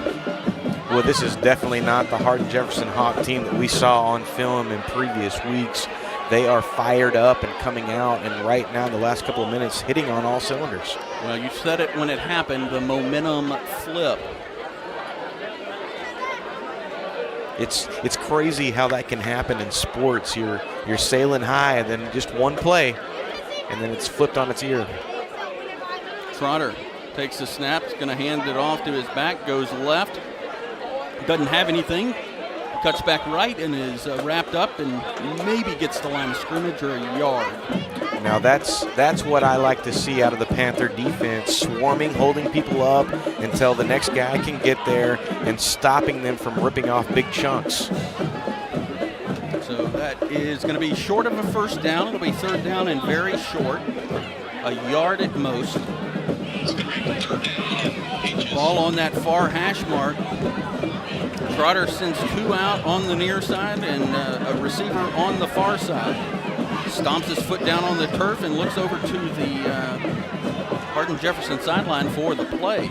Well, this is definitely not the Hardin-Jefferson Hawk team that we saw on film in previous weeks. They are fired up and coming out, and right now, the last couple of minutes, hitting on all cylinders. Well, you said it when it happened, the momentum flip. It's crazy how that can happen in sports. You're sailing high, and then just one play, and then it's flipped on its ear. Trotter takes the snap, is going to hand it off to his back, goes left, doesn't have anything, cuts back right, and is wrapped up and maybe gets the line of scrimmage or a yard. Now that's what I like to see out of the Panther defense, swarming, holding people up until the next guy can get there and stopping them from ripping off big chunks. So that is going to be short of a first down. It'll be 3rd down and very short, a yard at most. Ball on that far hash mark. Trotter sends 2 out on the near side and a receiver on the far side. Stomps his foot down on the turf and looks over to the Hardin-Jefferson sideline for the play.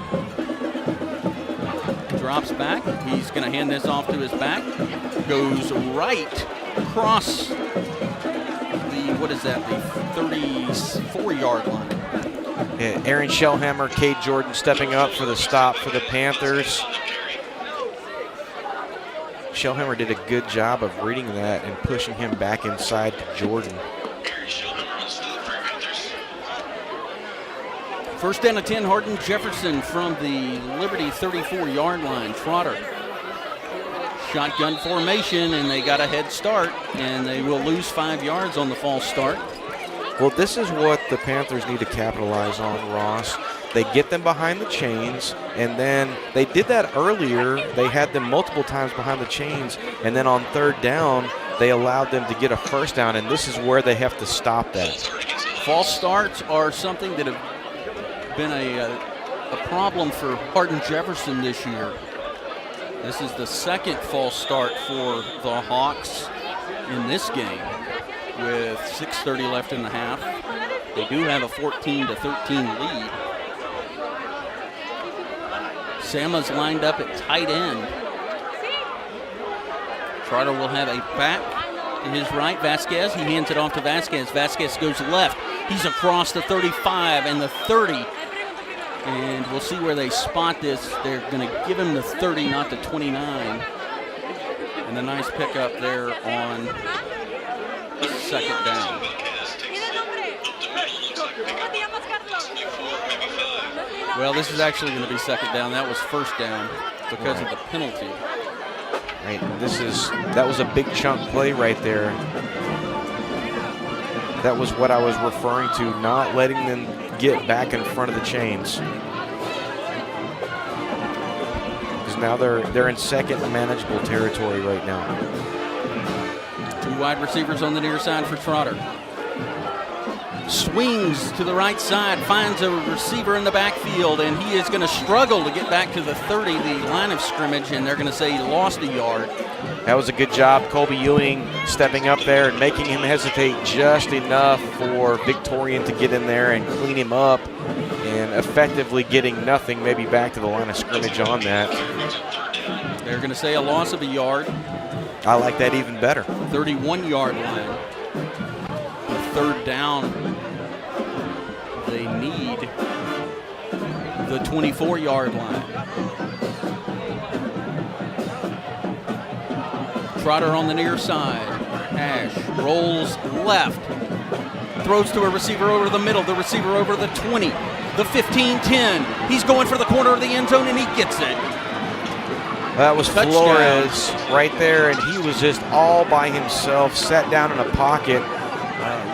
drops back. He's going to hand this off to his back. Goes right across the, the 34-yard line. Yeah, Aaron Shellhammer, Cade Jordan stepping up for the stop for the Panthers. Shellhammer did a good job of reading that and pushing him back inside to Jordan. First down and 10, Hardin-Jefferson from the Liberty 34-yard line. Trotter. Shotgun formation, and they got a head start, and they will lose 5 yards on the false start. Well, this is what the Panthers need to capitalize on, Ross. They get them behind the chains, and then they did that earlier. They had them multiple times behind the chains, and then on third down, they allowed them to get a first down, and this is where they have to stop that. False starts are something that have been a problem for Hardin-Jefferson this year. This is the second false start for the Hawks in this game with 6:30 left in the half. They do have a 14-13 lead. Sama's lined up at tight end. Trotter will have a back to his right. Vasquez, he hands it off to Vasquez. Vasquez goes left. He's across the 35 and the 30. And we'll see where they spot this. They're going to give him the 30, not the 29. And a nice pickup there on second down. Well, this is actually going to be second down. That was first down because of the penalty. Right, that was a big chunk play right there. That was what I was referring to, not letting them get back in front of the chains. Because now they're in second manageable territory right now. 2 wide receivers on the near side for Trotter. Swings to the right side, finds a receiver in the backfield, and he is going to struggle to get back to the 30, the line of scrimmage, and they're going to say he lost a yard. That was a good job. Colby Ewing stepping up there and making him hesitate just enough for Victorian to get in there and clean him up, and effectively getting nothing, maybe back to the line of scrimmage on that. They're going to say a loss of a yard. I like that even better. 31-yard line. The third down, they need the 24-yard line. Trotter on the near side. Ash rolls left. Throws to a receiver over the middle. The receiver over the 20. The 15-10. He's going for the corner of the end zone, and he gets it. That was Touchdown. Flores right there, and he was just all by himself, sat down in a pocket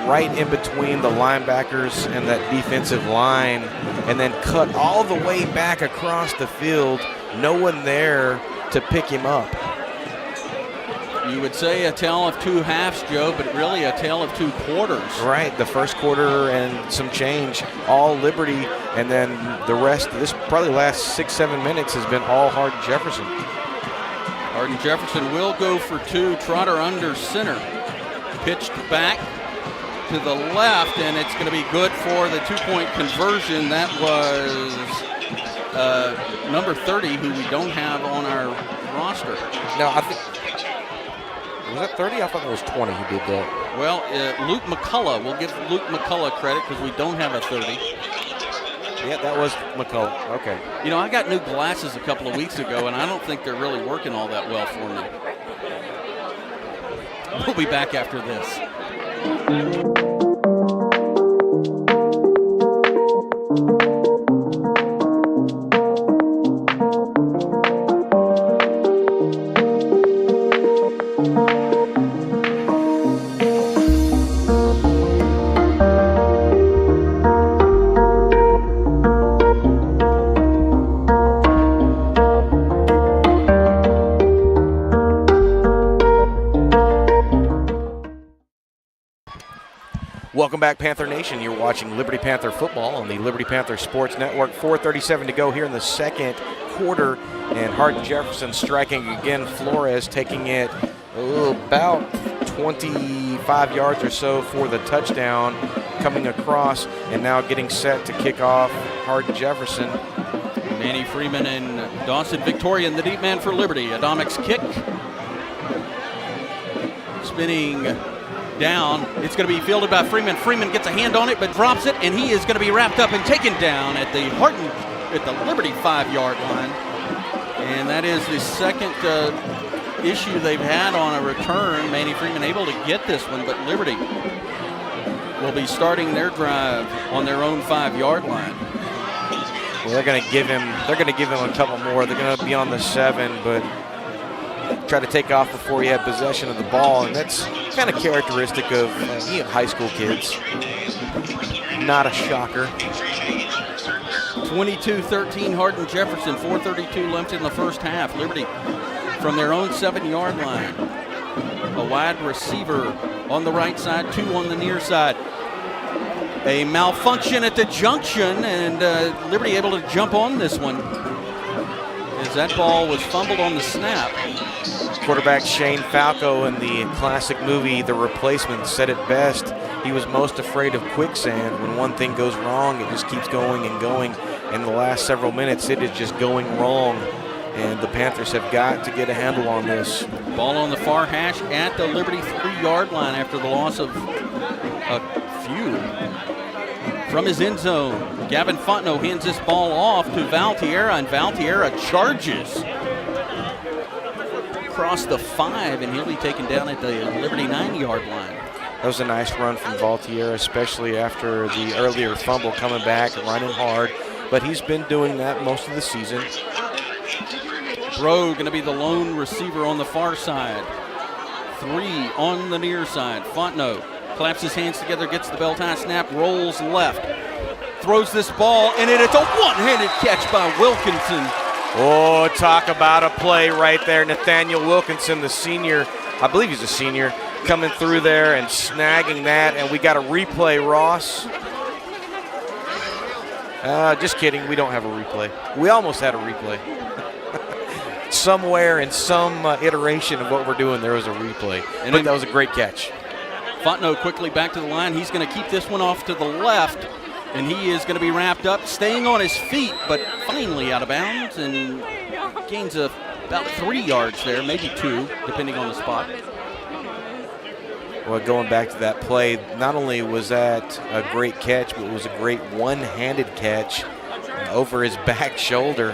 right in between the linebackers and that defensive line, and then cut all the way back across the field. No one there to pick him up. You would say a tale of two halves, Joe, but really a tale of two quarters. Right, the first quarter and some change, all Liberty, and then the rest, this probably last 6-7 minutes has been all Hardin-Jefferson. Hardin-Jefferson will go for 2. Trotter under center. Pitched back to the left, and it's going to be good for the 2-point conversion. That was number 30, who we don't have on our roster. No, I think, was that 30? I thought it was 20 who did that. Well, Luke McCullough. We'll give Luke McCullough credit because we don't have a 30. Yeah, that was McCullough. Okay. You know, I got new glasses a couple of weeks ago, and I don't think they're really working all that well for me. We'll be back after this. Welcome back, Panther Nation. You're watching Liberty Panther football on the Liberty Panther Sports Network. 4:37 to go here in the second quarter, and Hardin-Jefferson striking again. Flores taking it about 25 yards or so for the touchdown, coming across and now getting set to kick off Hardin-Jefferson. Manny Freeman and Dawson Victorian, the deep man for Liberty. Adamic's kick. Spinning down. It's going to be fielded by Freeman. Freeman gets a hand on it but drops it, and he is going to be wrapped up and taken down at the Liberty 5-yard line. And that is the second issue they've had on a return. Manny Freeman able to get this one, but Liberty will be starting their drive on their own 5-yard line. Well, they're going to give him a couple more. They're going to be on the 7, but try to take off before he had possession of the ball, and that's kind of characteristic of high school kids. Not a shocker. 22-13 Hardin-Jefferson, 4:32 left in the first half. Liberty from their own 7-yard line. A wide receiver on the right side, 2 on the near side. A malfunction at the junction, and Liberty able to jump on this one as that ball was fumbled on the snap. Quarterback Shane Falco in the classic movie The Replacement said it best. He was most afraid of quicksand. When one thing goes wrong, it just keeps going and going. In the last several minutes, it is just going wrong. And the Panthers have got to get a handle on this. Ball on the far hash at the Liberty 3-yard line after the loss of a few. From his end zone, Gavin Fontenot hands this ball off to Valtierra, and Valtierra charges across the 5, and he'll be taken down at the Liberty 9-yard line. That was a nice run from Valtierra, especially after the earlier fumble, coming back and running hard. But he's been doing that most of the season. Bro going to be the lone receiver on the far side. 3 on the near side. Fontenot claps his hands together, gets the bell tie snap, rolls left. Throws this ball, and it's a one-handed catch by Wilkinson. Oh, talk about a play right there. Nathaniel Wilkinson, the senior, I believe he's a senior, coming through there and snagging that. And we got a replay, Ross. Just kidding, we don't have a replay. We almost had a replay. Somewhere in some iteration of what we're doing, there was a replay. But that was a great catch. Fontenot quickly back to the line. He's going to keep this one off to the left, and he is going to be wrapped up, staying on his feet, but finally out of bounds, and gains about 3 yards there, maybe 2, depending on the spot. Well, going back to that play, not only was that a great catch, but it was a great one-handed catch over his back shoulder.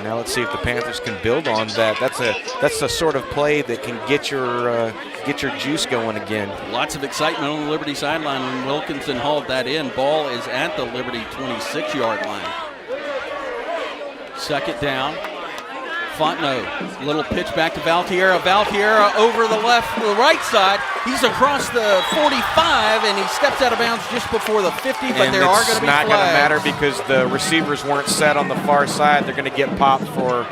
Now let's see if the Panthers can build on that. That's the sort of play that can get your juice going again. Lots of excitement on the Liberty sideline when Wilkinson hauled that in. Ball is at the Liberty 26-yard line. Second down. Fontenot, little pitch back to Valtierra. Valtierra over the right side. He's across the 45, and he steps out of bounds just before the 50, but there are going to be flags. It's not going to matter because the receivers weren't set on the far side. They're going to get popped for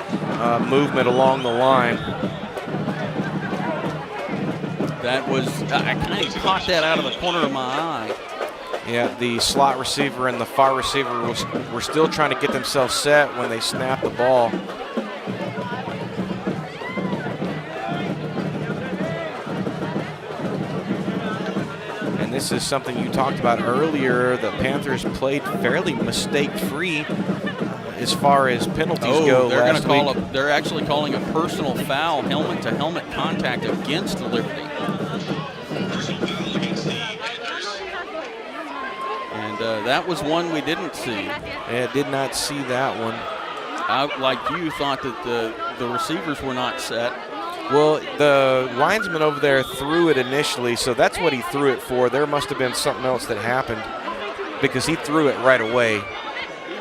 movement along the line. That was, I kind of caught that out of the corner of my eye. Yeah, the slot receiver and the far receiver were still trying to get themselves set when they snapped the ball. This is something you talked about earlier. The Panthers played fairly mistake-free as far as penalties go last week. They're actually calling a personal foul, helmet-to-helmet contact against Liberty. And that was one we didn't see. Yeah, did not see that one. I, like you, thought that the receivers were not set. Well, the linesman over there threw it initially, so that's what he threw it for. There must have been something else that happened because he threw it right away.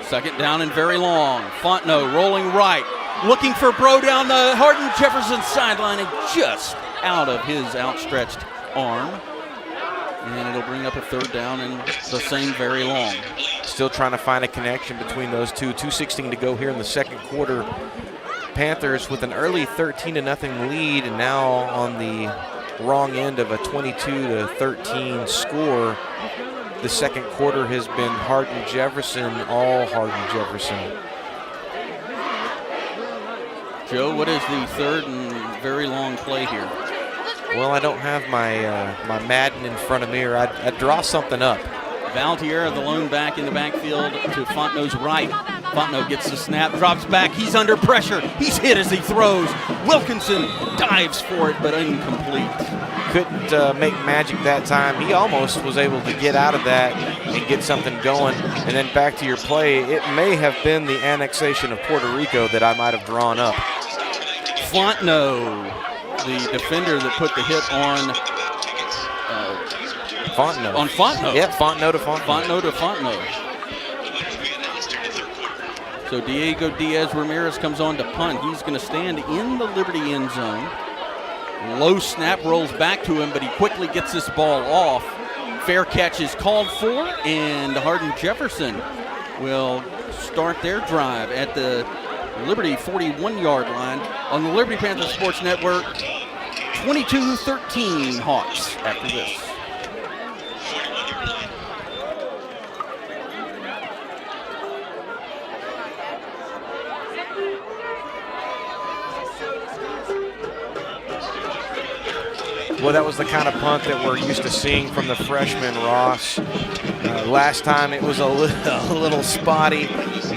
Second down and very long. Fontenot rolling right, looking for Bro down the Hardin-Jefferson sideline and just out of his outstretched arm. And it'll bring up a third down and the same very long. Still trying to find a connection between those two. 2:16 to go here in the second quarter. Panthers with an early 13-0 lead, and now on the wrong end of a 22-13 score. The second quarter has been Hardin-Jefferson, all Hardin-Jefferson. Joe, what is the third and very long play here? Well, I don't have my Madden in front of me, or I'd draw something up. Valtierra, the lone back in the backfield to Fontenot's right. Fontenot gets the snap, drops back. He's under pressure. He's hit as he throws. Wilkinson dives for it, but incomplete. Couldn't make magic that time. He almost was able to get out of that and get something going. And then back to your play, it may have been the annexation of Puerto Rico that I might have drawn up. Fontenot, the defender that put the hit on Fontenot. On Fontenot. Yeah, Fontenot to Fontenot. Fontenot to Fontenot. So Diego Diaz-Ramirez comes on to punt. He's going to stand in the Liberty end zone. Low snap rolls back to him, but he quickly gets this ball off. Fair catch is called for, and Hardin-Jefferson will start their drive at the Liberty 41-yard line on the Liberty Panther Sports Network. 22-13 Hawks after this. Well, that was the kind of punt that we're used to seeing from the freshman, Ross. Last time it was a little spotty.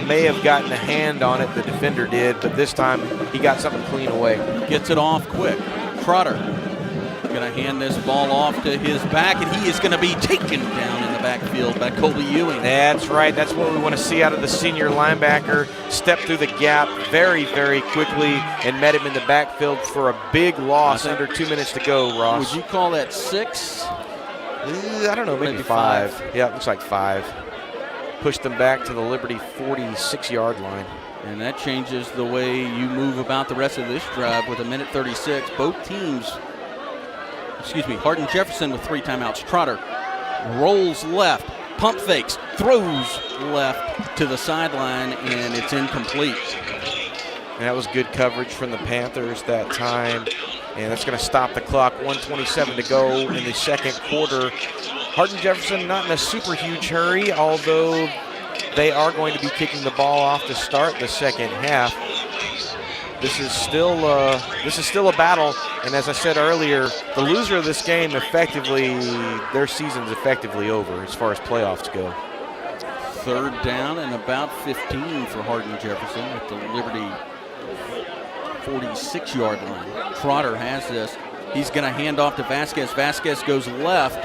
May have gotten a hand on it, the defender did, but this time he got something clean away. Gets it off quick. Trotter going to hand this ball off to his back, and he is going to be taken down in the backfield by Colby Ewing. That's right. That's what we want to see out of the senior linebacker. Step through the gap very, very quickly and met him in the backfield for a big loss. Under 2 minutes to go, Ross. Would you call that 6? I don't know, maybe 5. Yeah, it looks like 5. Pushed them back to the Liberty 46-yard line. And that changes the way you move about the rest of this drive with 1:36. Both teams, Hardin-Jefferson with 3 timeouts. Trotter rolls left, pump fakes, throws left to the sideline, and it's incomplete. And that was good coverage from the Panthers that time. And that's going to stop the clock. 1:27 to go in the second quarter. Hardin-Jefferson not in a super huge hurry, although they are going to be kicking the ball off to start the second half. This is still a battle, and as I said earlier, the loser of this game their season's effectively over as far as playoffs go. Third down and about 15 for Hardin-Jefferson at the Liberty 46-yard line. Trotter has this. He's going to hand off to Vasquez. Vasquez goes left,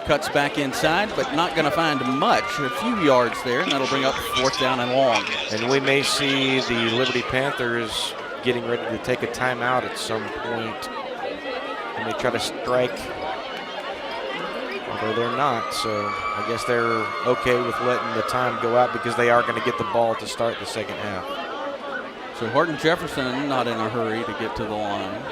cuts back inside, but not going to find much. A few yards there, and that'll bring up 4th down and long. And we may see the Liberty Panthers getting ready to take a timeout at some point. And they try to strike, although they're not. So I guess they're okay with letting the time go out because they are going to get the ball to start the second half. So Hardin-Jefferson not in a hurry to get to the line.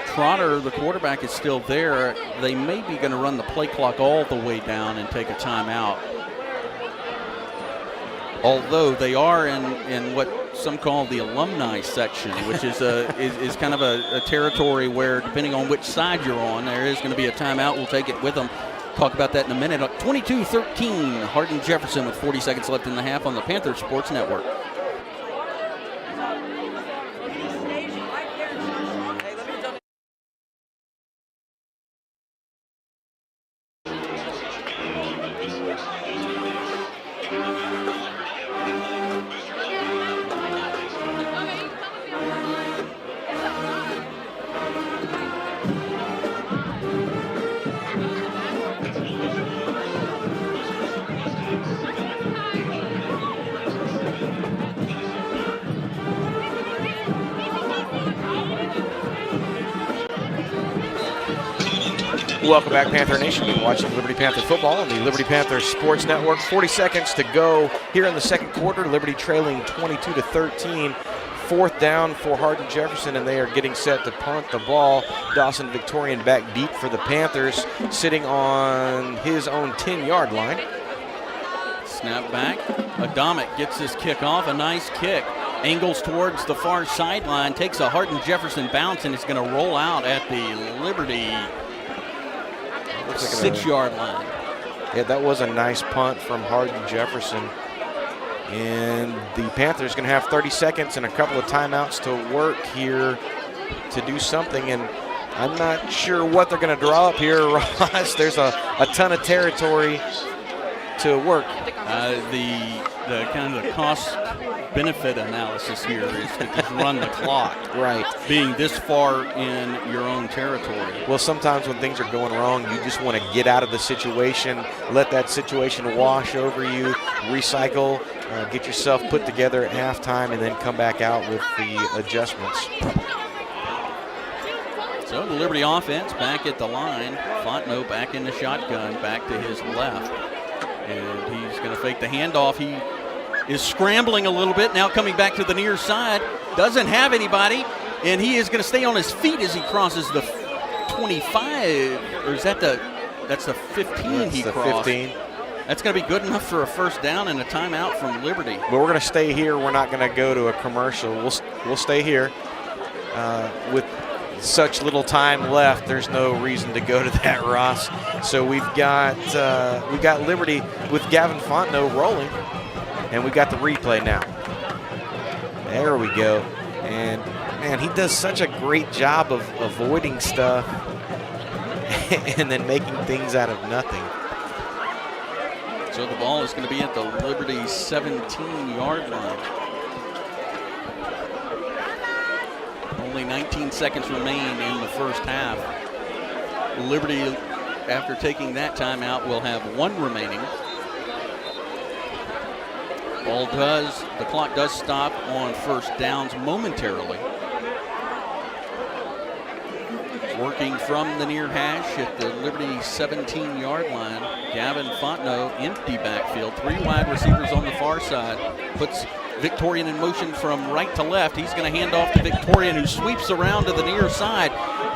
Trotter, the quarterback, is still there. They may be going to run the play clock all the way down and take a timeout. Although they are in what some call the alumni section, which is is kind of a territory where, depending on which side you're on, there is going to be a timeout. We'll take it with them. Talk about that in a minute. 22-13, Hardin-Jefferson with 40 seconds left in the half on the Panther Sports Network. Welcome back, Panther Nation. You're watching Liberty Panther football on the Liberty Panther Sports Network. 40 seconds to go here in the second quarter. Liberty trailing 22-13. 4th down for Hardin-Jefferson, and they are getting set to punt the ball. Dawson Victorian back deep for the Panthers, sitting on his own 10-yard line. Snap back. Adamic gets this kick off. A nice kick. Angles towards the far sideline. Takes a Hardin-Jefferson bounce, and it's going to roll out at the Liberty 6-yard line. Yeah, that was a nice punt from Hardin-Jefferson. And the Panthers going to have 30 seconds and a couple of timeouts to work here to do something. And I'm not sure what they're going to draw up here, Ross. There's a ton of territory to work. The kind of the cost-benefit analysis here is to just run the clock. Right. Being this far in your own territory. Well, sometimes when things are going wrong, you just want to get out of the situation, let that situation wash over you, recycle, get yourself put together at halftime, and then come back out with the adjustments. So the Liberty offense back at the line. Fontenot back in the shotgun, back to his left. And he's going to fake the handoff. He is scrambling a little bit, now coming back to the near side. Doesn't have anybody, and he is going to stay on his feet as he crosses the 25. Or is that that's the 15 That's he the crossed. 15. That's going to be good enough for a first down and a timeout from Liberty. But we're going to stay here. We're not going to go to a commercial. We'll stay here with such little time left. There's no reason to go to that, Ross. So we've got Liberty with Gavin Fontenot rolling, and we've got the replay now. There we go. And man, he does such a great job of avoiding stuff and then making things out of nothing. So the ball is going to be at the Liberty 17-yard line. Only 19 seconds remain in the first half. Liberty, after taking that timeout, will have one remaining. The clock does stop on first downs momentarily. Working from the near hash at the Liberty 17-yard line, Gavin Fontenot, empty backfield. 3 wide receivers on the far side. Puts Victorian in motion from right to left. He's going to hand off to Victorian, who sweeps around to the near side.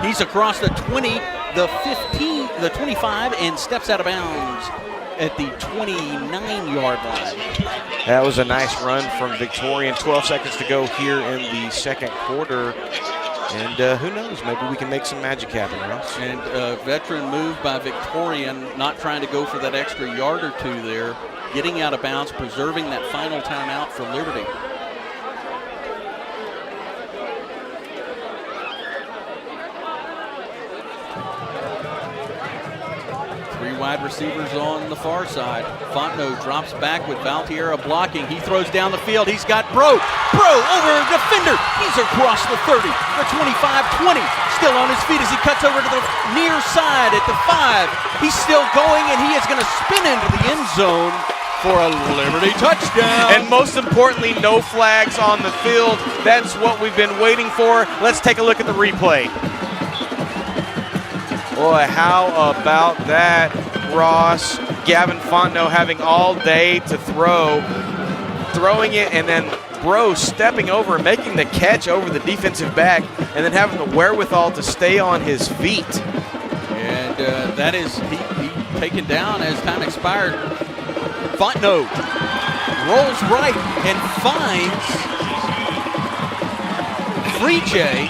He's across the 20, the 15, the 25, and steps out of bounds at the 29-yard line. That was a nice run from Victorian. 12 seconds to go here in the second quarter. And who knows, maybe we can make some magic happen, Ross. And a veteran move by Victorian, not trying to go for that extra yard or two there, getting out of bounds, preserving that final timeout for Liberty. Three wide receivers on the far side. Fontenot drops back with Valtierra blocking. He throws down the field. He's got Bro over a defender. He's across the 30, the 25, 20. Still on his feet as he cuts over to the near side at the 5. He's still going, and he is going to spin into the end zone for a Liberty touchdown. And most importantly, no flags on the field. That's what we've been waiting for. Let's take a look at the replay. Boy, how about that, Ross? Gavin Fontenot having all day to throwing it, and then Bro stepping over and making the catch over the defensive back, and then having the wherewithal to stay on his feet. And that is he taken down as time expired. Fontenot rolls right and finds Free J,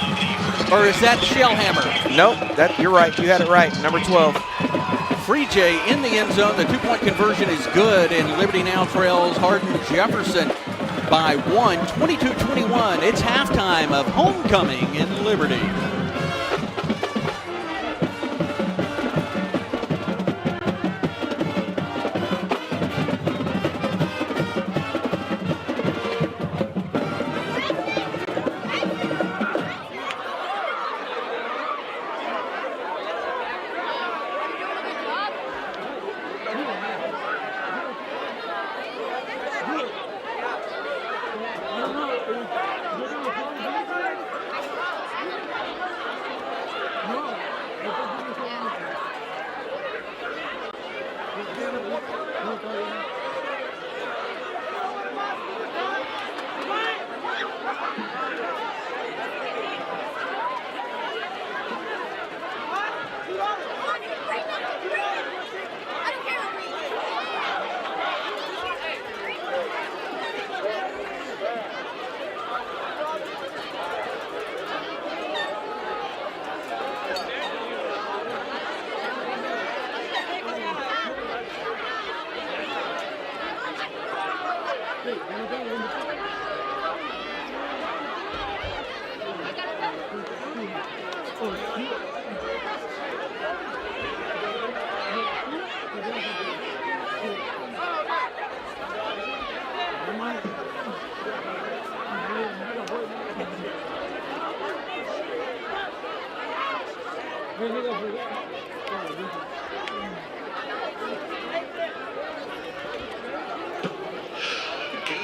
or is that Shellhammer? Nope, you're right. You had it right. Number 12. Free J in the end zone. The 2-point conversion is good, and Liberty now trails Hardin-Jefferson by 1, 22-21. It's halftime of Homecoming in Liberty.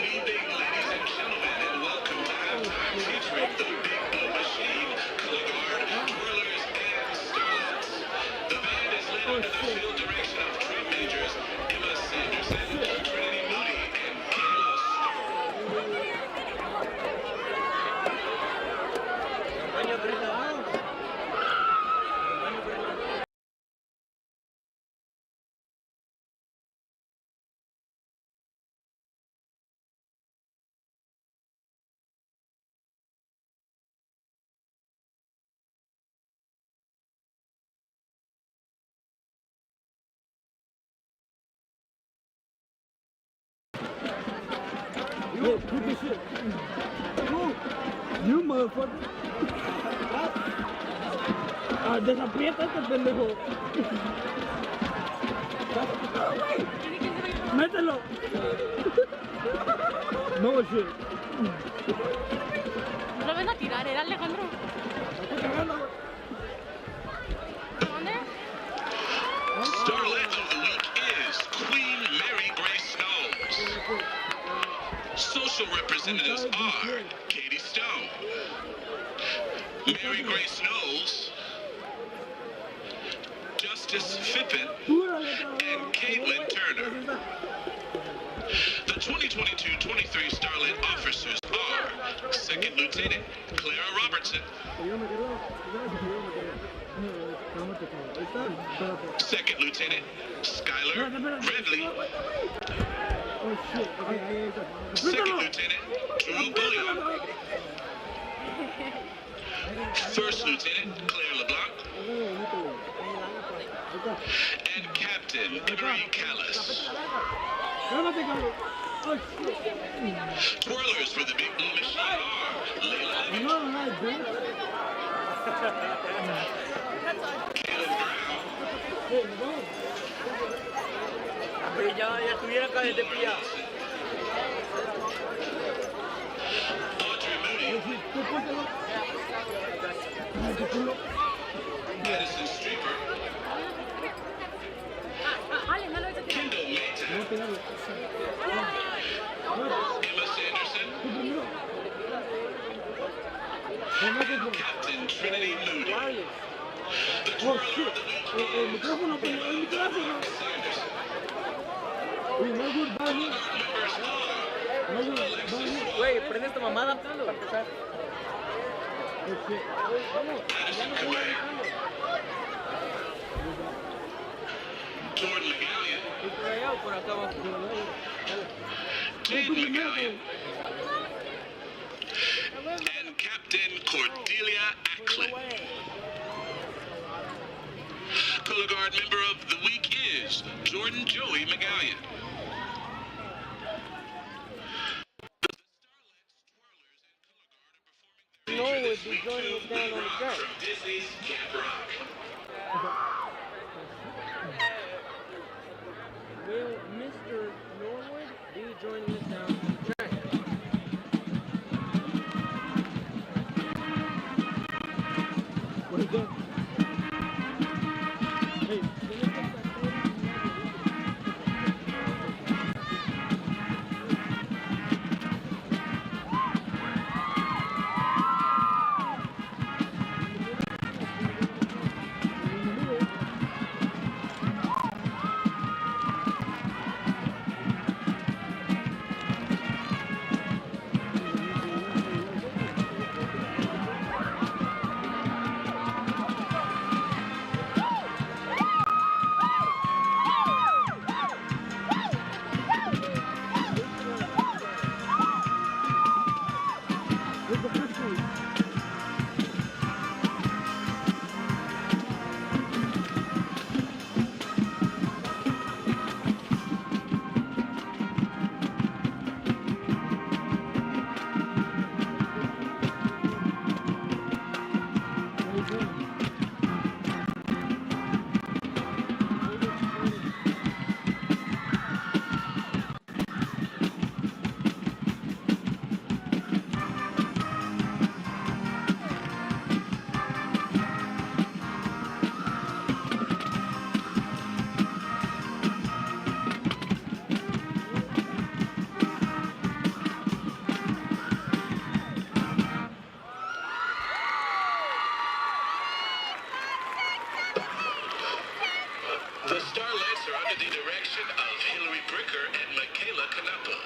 evening, ladies and gentlemen, and welcome to halftime featuring the Big Blue Machine, color guard, twirlers, and starlets. The band is led under the field direction of drum majors Emma Sanderson, Trinity Moody, and Kayla Yo, put this shit. You motherfucker. Desaprieta este pendejo. Mételo. No shit. No lo ven a tirar, era Alejandro. ¿Dónde? Starlet of the week is Queen Mary Grace Knowles. Social representatives are Katie Stone, Mary Grace Knowles, Justice Fippen, and Caitlin Turner. The 2022-23 Starlet officers are Second Lieutenant Clara Robertson, Second Lieutenant Skylar Redley, Second Lieutenant Drew Bullion, First Lieutenant Claire LeBlanc, and Captain Emery Callis. Twirlers for the Big Blue Machine are Layla Caleb Brown, Ya estuviera acá desde pillado. Audrey Moody, Madison Streeper, Kendall Mayton, Emma Sanderson, Captain Trinity Moody. The twirler of the week is Sanderson. Members are Alexis Güey, prende esta mamada para empezar. Madison Kuwait, Jordan McGallion, Por allá o por acá abajo. Jade McGallion, and Captain Cordelia Acklin. Color Guard member of the week is Jordan Joey McGallion. The Starlets, Twirlers, and Color Guard are performing their feature this week to Blue Rock from Disney's Camp Rock. Will Mr. Norwood be joining us down the track? What is that? Hey, The Starlets are under the direction of Hillary Bricker and Michaela Canapa.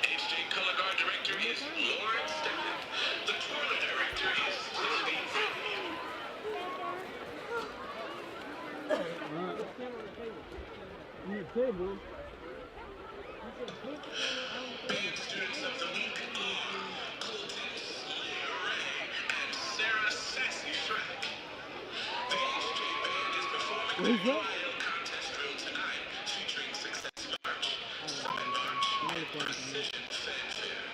HJ Color Guard Director is Lauren Steffen. The Twirler Director is Tiffany Freddie. On the table. Band students of the week are Colton Slayer Ray and Sarah Sassy Shrek. The HJ Band is performing the wild contest drill tonight, featuring Success March, Summit March, and Precision Fanfare.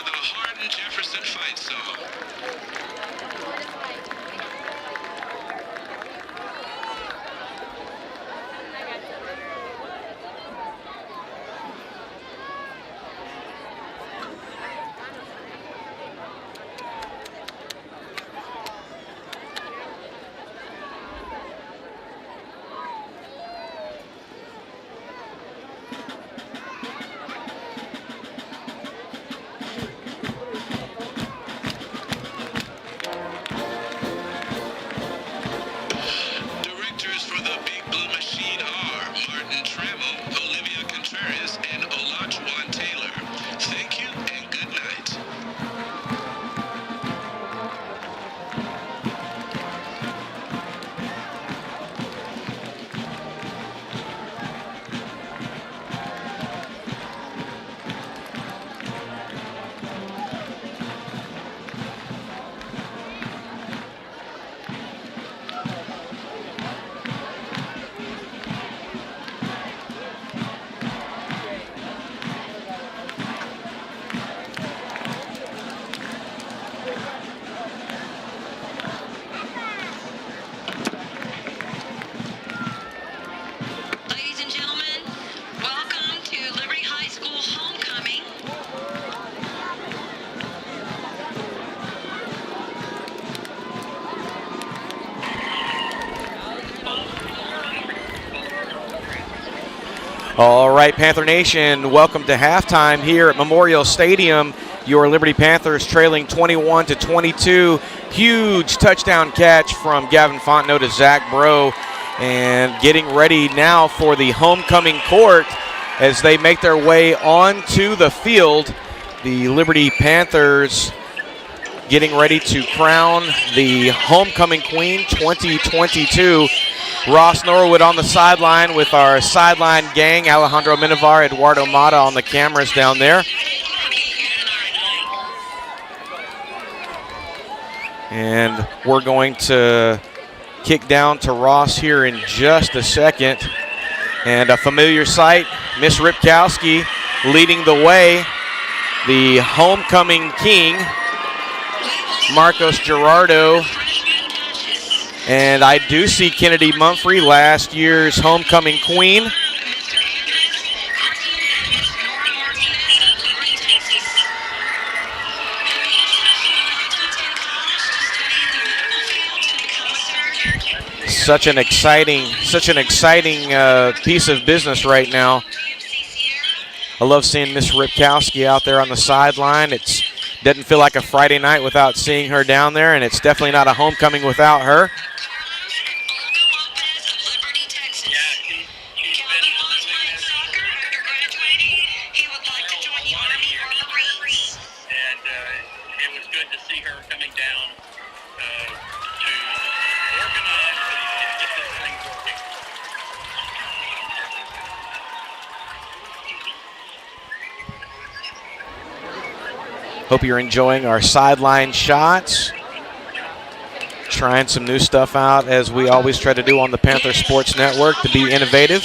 for the Hardin-Jefferson fight song. Directors for the Big Blue Machine are Martin Trammell, Olivia Contreras, and Olajuwon Taylor. Thank you and good night. Ladies and gentlemen, welcome to Liberty High School Homecoming. All right, Panther Nation, welcome to halftime here at Memorial Stadium. Your Liberty Panthers trailing 21-22. Huge touchdown catch from Gavin Fontenot to Zach Bro. And getting ready now for the homecoming court as they make their way onto the field. The Liberty Panthers getting ready to crown the homecoming queen 2022. Ross Norwood on the sideline with our sideline gang, Alejandro Minivar, Eduardo Mata on the cameras down there. And we're going to kick down to Ross here in just a second. And a familiar sight, Miss Ripkowski leading the way. The homecoming king, Marcos Gerardo. And I do see Kennedy Mumphrey, last year's homecoming queen. Such an exciting piece of business right now. I love seeing Miss Ripkowski out there on the sideline. It doesn't feel like a Friday night without seeing her down there, and it's definitely not a homecoming without her. Hope you're enjoying our sideline shots. Trying some new stuff out, as we always try to do on the Panther Sports Network, to be innovative.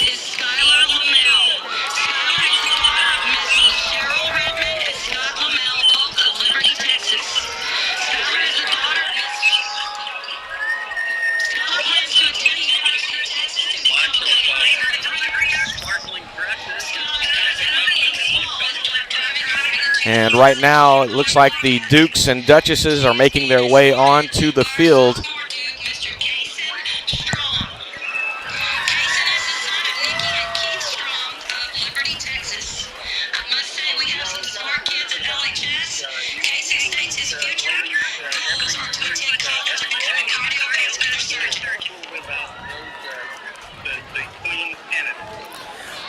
And right now, it looks like the Dukes and Duchesses are making their way onto the field.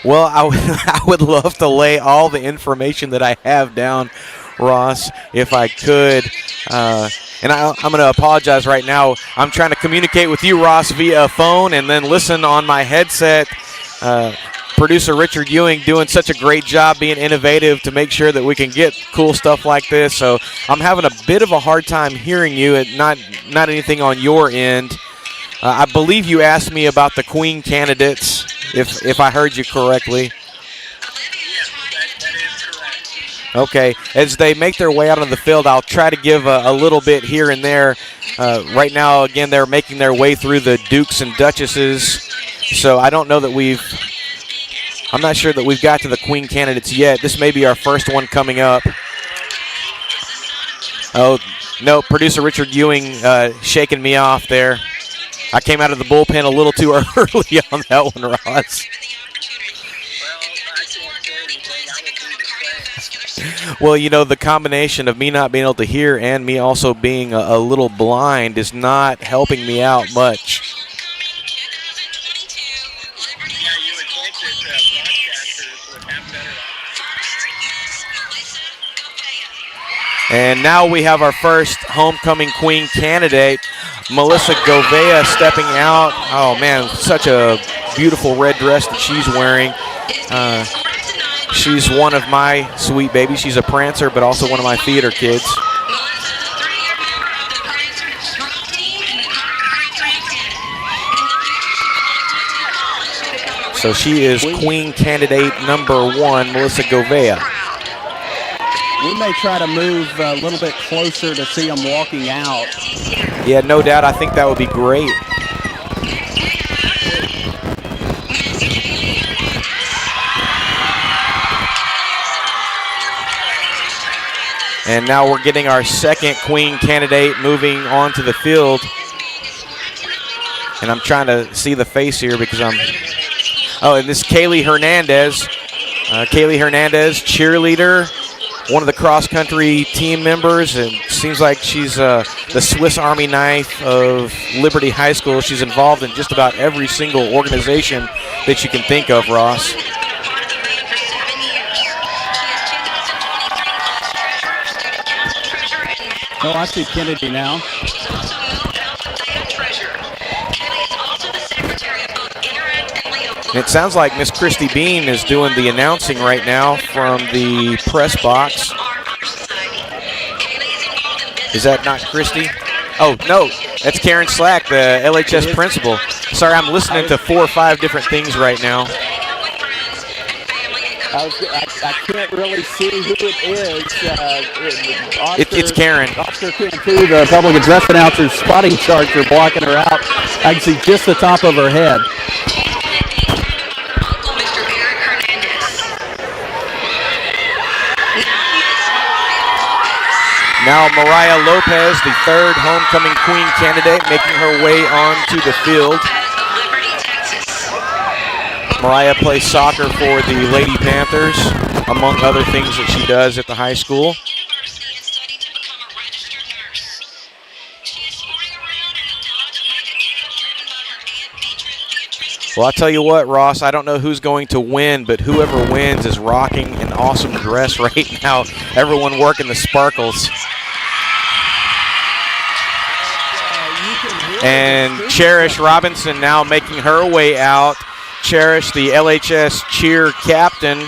Well, I would love to lay all the information that I have down, Ross, if I could. And I'm going to apologize right now. I'm trying to communicate with you, Ross, via phone and then listen on my headset. Producer Richard Ewing doing such a great job being innovative to make sure that we can get cool stuff like this. So I'm having a bit of a hard time hearing you, not anything on your end. I believe you asked me about the Queen candidates, if I heard you correctly. Okay, as they make their way out on the field, I'll try to give a little bit here and there. Right now, again, they're making their way through the Dukes and Duchesses, so I don't know that I'm not sure that we've got to the Queen candidates yet. This may be our first one coming up. Oh, no, producer Richard Ewing shaking me off there. I came out of the bullpen a little too early on that one, Ross. Well, you know, the combination of me not being able to hear and me also being a little blind is not helping me out much. And now we have our first homecoming queen candidate, Melissa Govea, stepping out. Oh, man, such a beautiful red dress that she's wearing. She's one of my sweet babies. She's a prancer, but also one of my theater kids. So she is queen candidate number 1, Melissa Govea. We may try to move a little bit closer to see them walking out. Yeah, no doubt. I think that would be great. And now we're getting our second queen candidate moving onto the field. And I'm trying to see the face here because oh, and this is Kaylee Hernandez. Kaylee Hernandez, cheerleader, one of the cross-country team members, and seems like she's the Swiss Army knife of Liberty High School. She's involved in just about every single organization that you can think of, Ross. Oh, I see Kennedy now. And it sounds like Miss Christy Bean is doing the announcing right now from the press box. Is that not Christy? Oh, no, that's Karen Slack, the LHS principal. Sorry, I'm listening to 4 or 5 different things right now. I can't really see who it is. It's Karen. Oscar Cantu, the public address announcer's spotting charts are blocking her out. I can see just the top of her head. Now Mariah Lopez, the 3rd homecoming queen candidate, making her way onto the field. Mariah plays soccer for the Lady Panthers, among other things that she does at the high school. Well, I'll tell you what, Ross, I don't know who's going to win, but whoever wins is rocking an awesome dress right now. Everyone working the sparkles. And Cherish Robinson now making her way out. Cherish, the LHS cheer captain,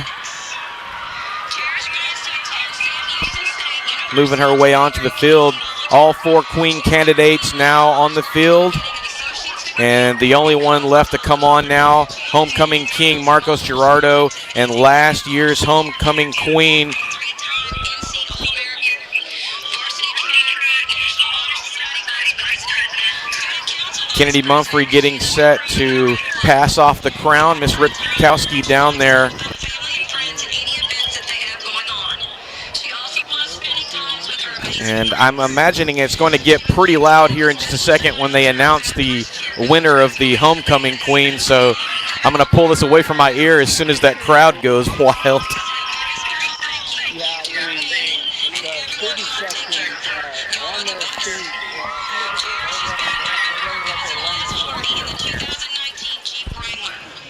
moving her way onto the field. All 4 queen candidates now on the field. And the only one left to come on now, homecoming king Marcos Gerardo and last year's homecoming queen Kennedy Mumphrey getting set to pass off the crown. Miss Rutkowski down there. And I'm imagining it's going to get pretty loud here in just a second when they announce the winner of the homecoming queen. So I'm going to pull this away from my ear as soon as that crowd goes wild.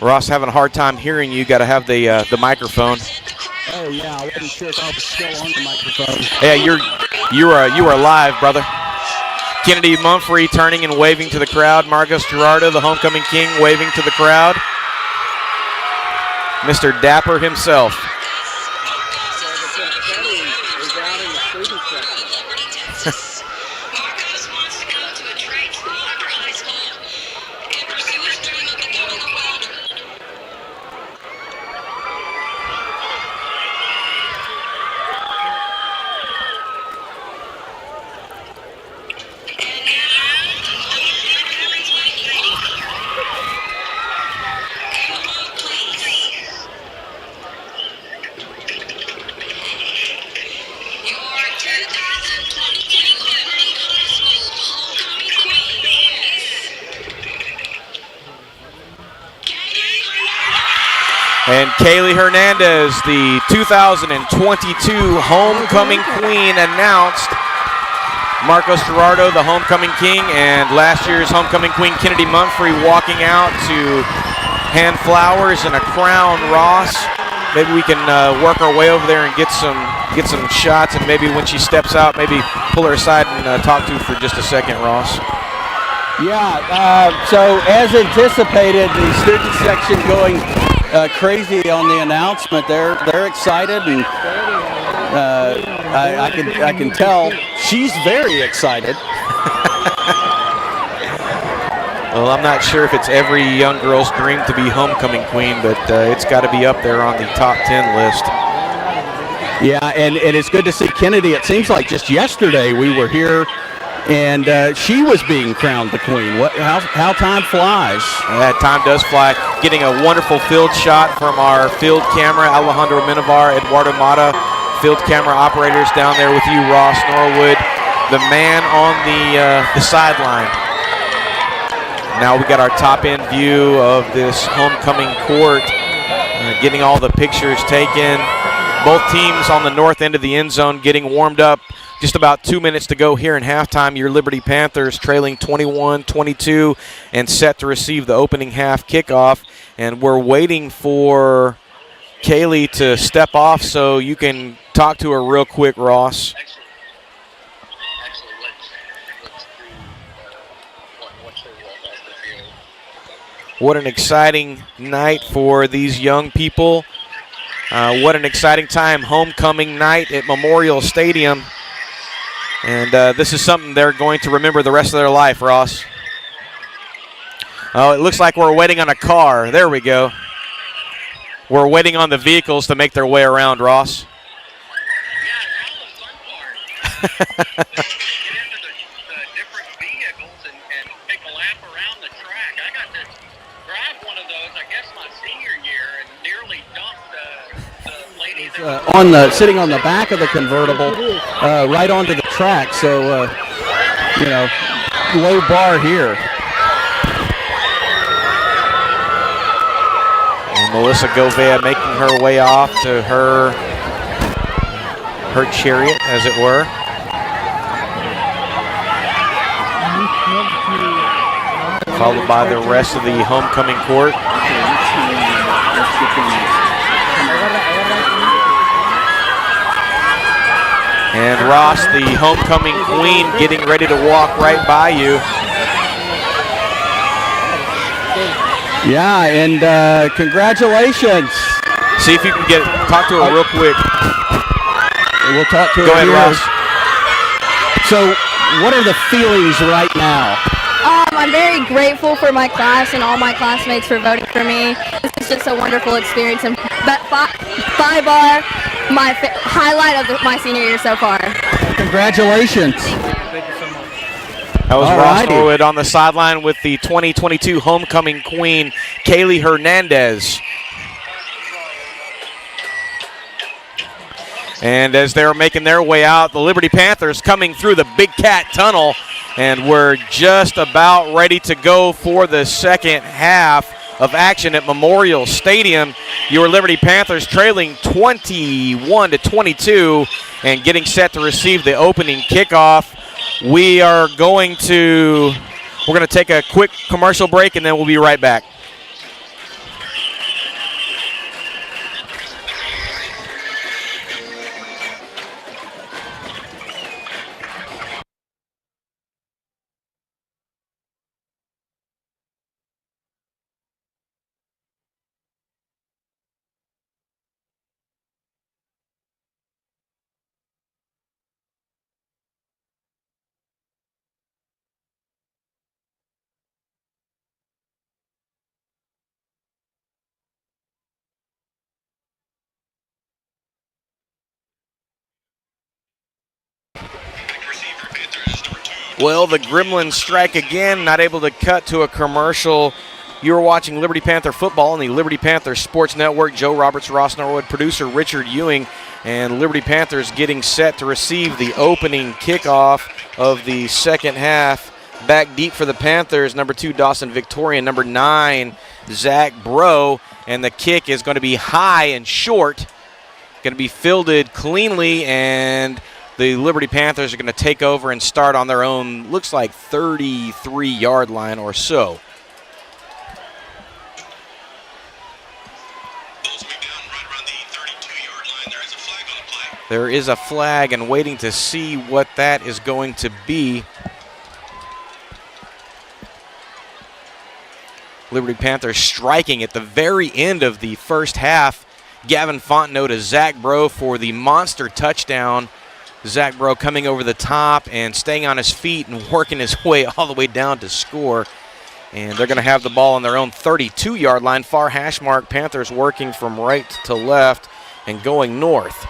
Ross, having a hard time hearing you. Got to have the microphone. Oh yeah, I wasn't sure if I was still on the microphone. Yeah, you are live, brother. Kennedy Mumphrey turning and waving to the crowd. Marcos Gerardo, the homecoming king, waving to the crowd. Mr. Dapper himself. And Kaylee Hernandez, the 2022 Homecoming Queen, announced. Marcos Gerardo, the Homecoming King, and last year's Homecoming Queen, Kennedy Mumphrey, walking out to hand flowers and a crown. Ross, maybe we can work our way over there and get some shots, and maybe when she steps out, maybe pull her aside and talk to her for just a second, Ross. Yeah, so as anticipated, the student section going crazy on the announcement. They're excited, and I can tell she's very excited. Well, I'm not sure if it's every young girl's dream to be homecoming queen, but it's got to be up there on the top 10 list. Yeah, and it's good to see Kennedy. It seems like just yesterday we were here, and she was being crowned the queen. How time flies. That time does fly. Getting a wonderful field shot from our field camera, Alejandro Minovar, Eduardo Mata, field camera operators down there with you, Ross Norwood, the man on the sideline. Now we got our top-end view of this homecoming court, getting all the pictures taken. Both teams on the north end of the end zone getting warmed up. Just about 2 minutes to go here in halftime. Your Liberty Panthers trailing 21-22 and set to receive the opening half kickoff. And we're waiting for Kaylee to step off so you can talk to her real quick, Ross. Actually, let's do what's her walk off the field. What an exciting night for these young people. What an exciting time, homecoming night at Memorial Stadium. And this is something they're going to remember the rest of their life, Ross. Oh, it looks like we're waiting on a car. There we go. We're waiting on the vehicles to make their way around, Ross. Yeah, that was the fun part. Get into the different vehicles and take a lap around the track. I got to drive one of those, I guess, my senior year, and nearly dumped the lady that Sitting on the back of the convertible, right onto the track. So, low bar here. And Melissa Govea making her way off to her chariot, as it were. Followed by the rest of the homecoming court. And Ross, the homecoming queen, getting ready to walk right by you. Yeah, and congratulations. See if you can talk to her real quick. We'll talk to her. Go ahead, here. Ross. So, what are the feelings right now? I'm very grateful for my class and all my classmates for voting for me. This is just a wonderful experience, and by bar, my highlight of my senior year so far. Congratulations. That was Ross Alrighty. Norwood on the sideline with the 2022 homecoming queen, Kaylee Hernandez. And as they're making their way out, the Liberty Panthers coming through the Big Cat Tunnel, and we're just about ready to go for the second half of action at Memorial Stadium. Your Liberty Panthers trailing 21-22 and getting set to receive the opening kickoff. We're going to take a quick commercial break, and then we'll be right back. Well, the Gremlins strike again, not able to cut to a commercial. You're watching Liberty Panther football on the Liberty Panther Sports Network. Joe Roberts, Ross Norwood, producer Richard Ewing, and Liberty Panthers getting set to receive the opening kickoff of the second half Back deep for the Panthers, number 2, Dawson Victorian, number 9, Zach Bro, and the kick is going to be high and short. Going to be fielded cleanly, and the Liberty Panthers are going to take over and start on their own, looks like 33-yard line or so. There is a flag, and waiting to see what that is going to be. Liberty Panthers striking at the very end of the first half. Gavin Fontenot to Zach Bro for the monster touchdown. Zach Bro coming over the top and staying on his feet and working his way all the way down to score. And they're going to have the ball on their own 32-yard line. Far hash mark, Panthers working from right to left and going north.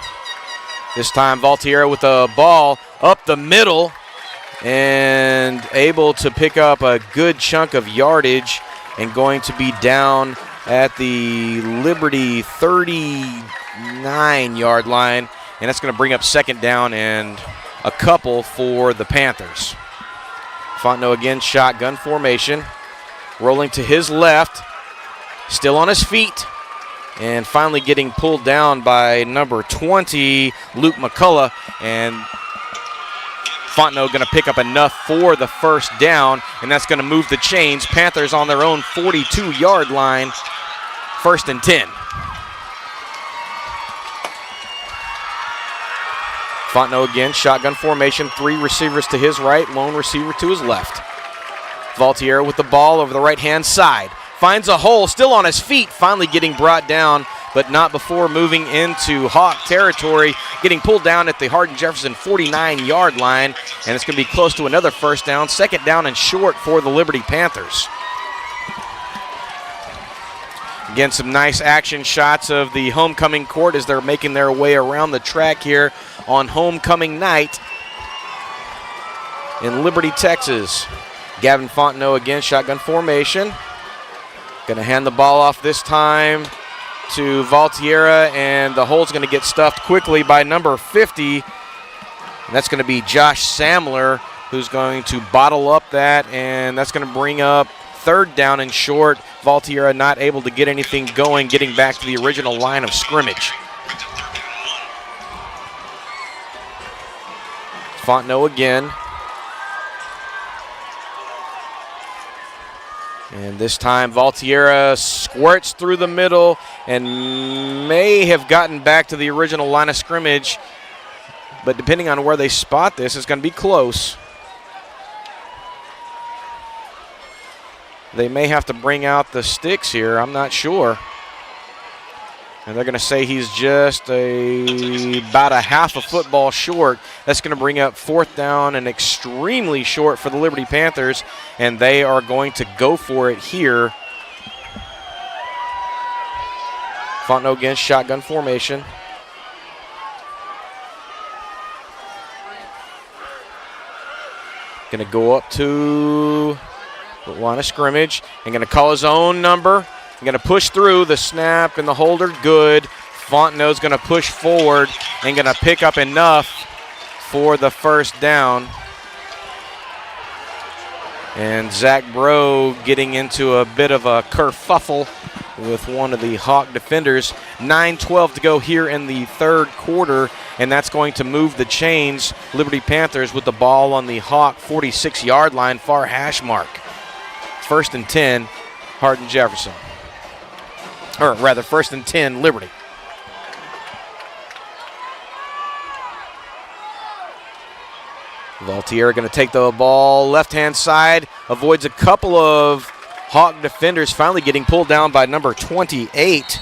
This time Valtiera with the ball up the middle and able to pick up a good chunk of yardage and going to be down at the Liberty 39-yard line. And that's going to bring up second down and a couple for the Panthers. Fontenot again, shotgun formation. Rolling to his left. Still on his feet. And finally getting pulled down by number 20, Luke McCullough. And Fontenot going to pick up enough for the first down. And that's going to move the chains. Panthers on their own 42-yard line. 1st and 10. Fontenot again, shotgun formation, 3 receivers to his right, lone receiver to his left. Valtiera with the ball over the right-hand side. Finds a hole, still on his feet, finally getting brought down, but not before moving into Hawk territory, getting pulled down at the Hardin-Jefferson 49-yard line, and it's going to be close to another first down, second down and short for the Liberty Panthers. Again, some nice action shots of the homecoming court as they're making their way around the track here on homecoming night in Liberty, Texas. Gavin Fontenot again, shotgun formation. Going to hand the ball off this time to Valtiera, and the hole's going to get stuffed quickly by number 50. And that's going to be Josh Samler, who's going to bottle up that, and that's going to bring up third down and short. Valtiera not able to get anything going, getting back to the original line of scrimmage. Fontenot again. And this time Valtiera squirts through the middle and may have gotten back to the original line of scrimmage, but depending on where they spot this, it's going to be close. They may have to bring out the sticks here. I'm not sure. And they're going to say he's just about a half a football short. That's going to bring up fourth down and extremely short for the Liberty Panthers. And they are going to go for it here. Fontenot again, shotgun formation. Going to go up to the line of scrimmage and going to call his own number. Going to push through the snap and the holder good. Fontenot's going to push forward and going to pick up enough for the first down. And Zach Bro getting into a bit of a kerfuffle with one of the Hawk defenders. 9:12 to go here in the third quarter, and that's going to move the chains. Liberty Panthers with the ball on the Hawk 46-yard line, far hash mark. 1st and 10, Hardin-Jefferson. Or rather, 1st and 10, Liberty. Valtiera going to take the ball left-hand side, avoids a couple of Hawk defenders, finally getting pulled down by number 28,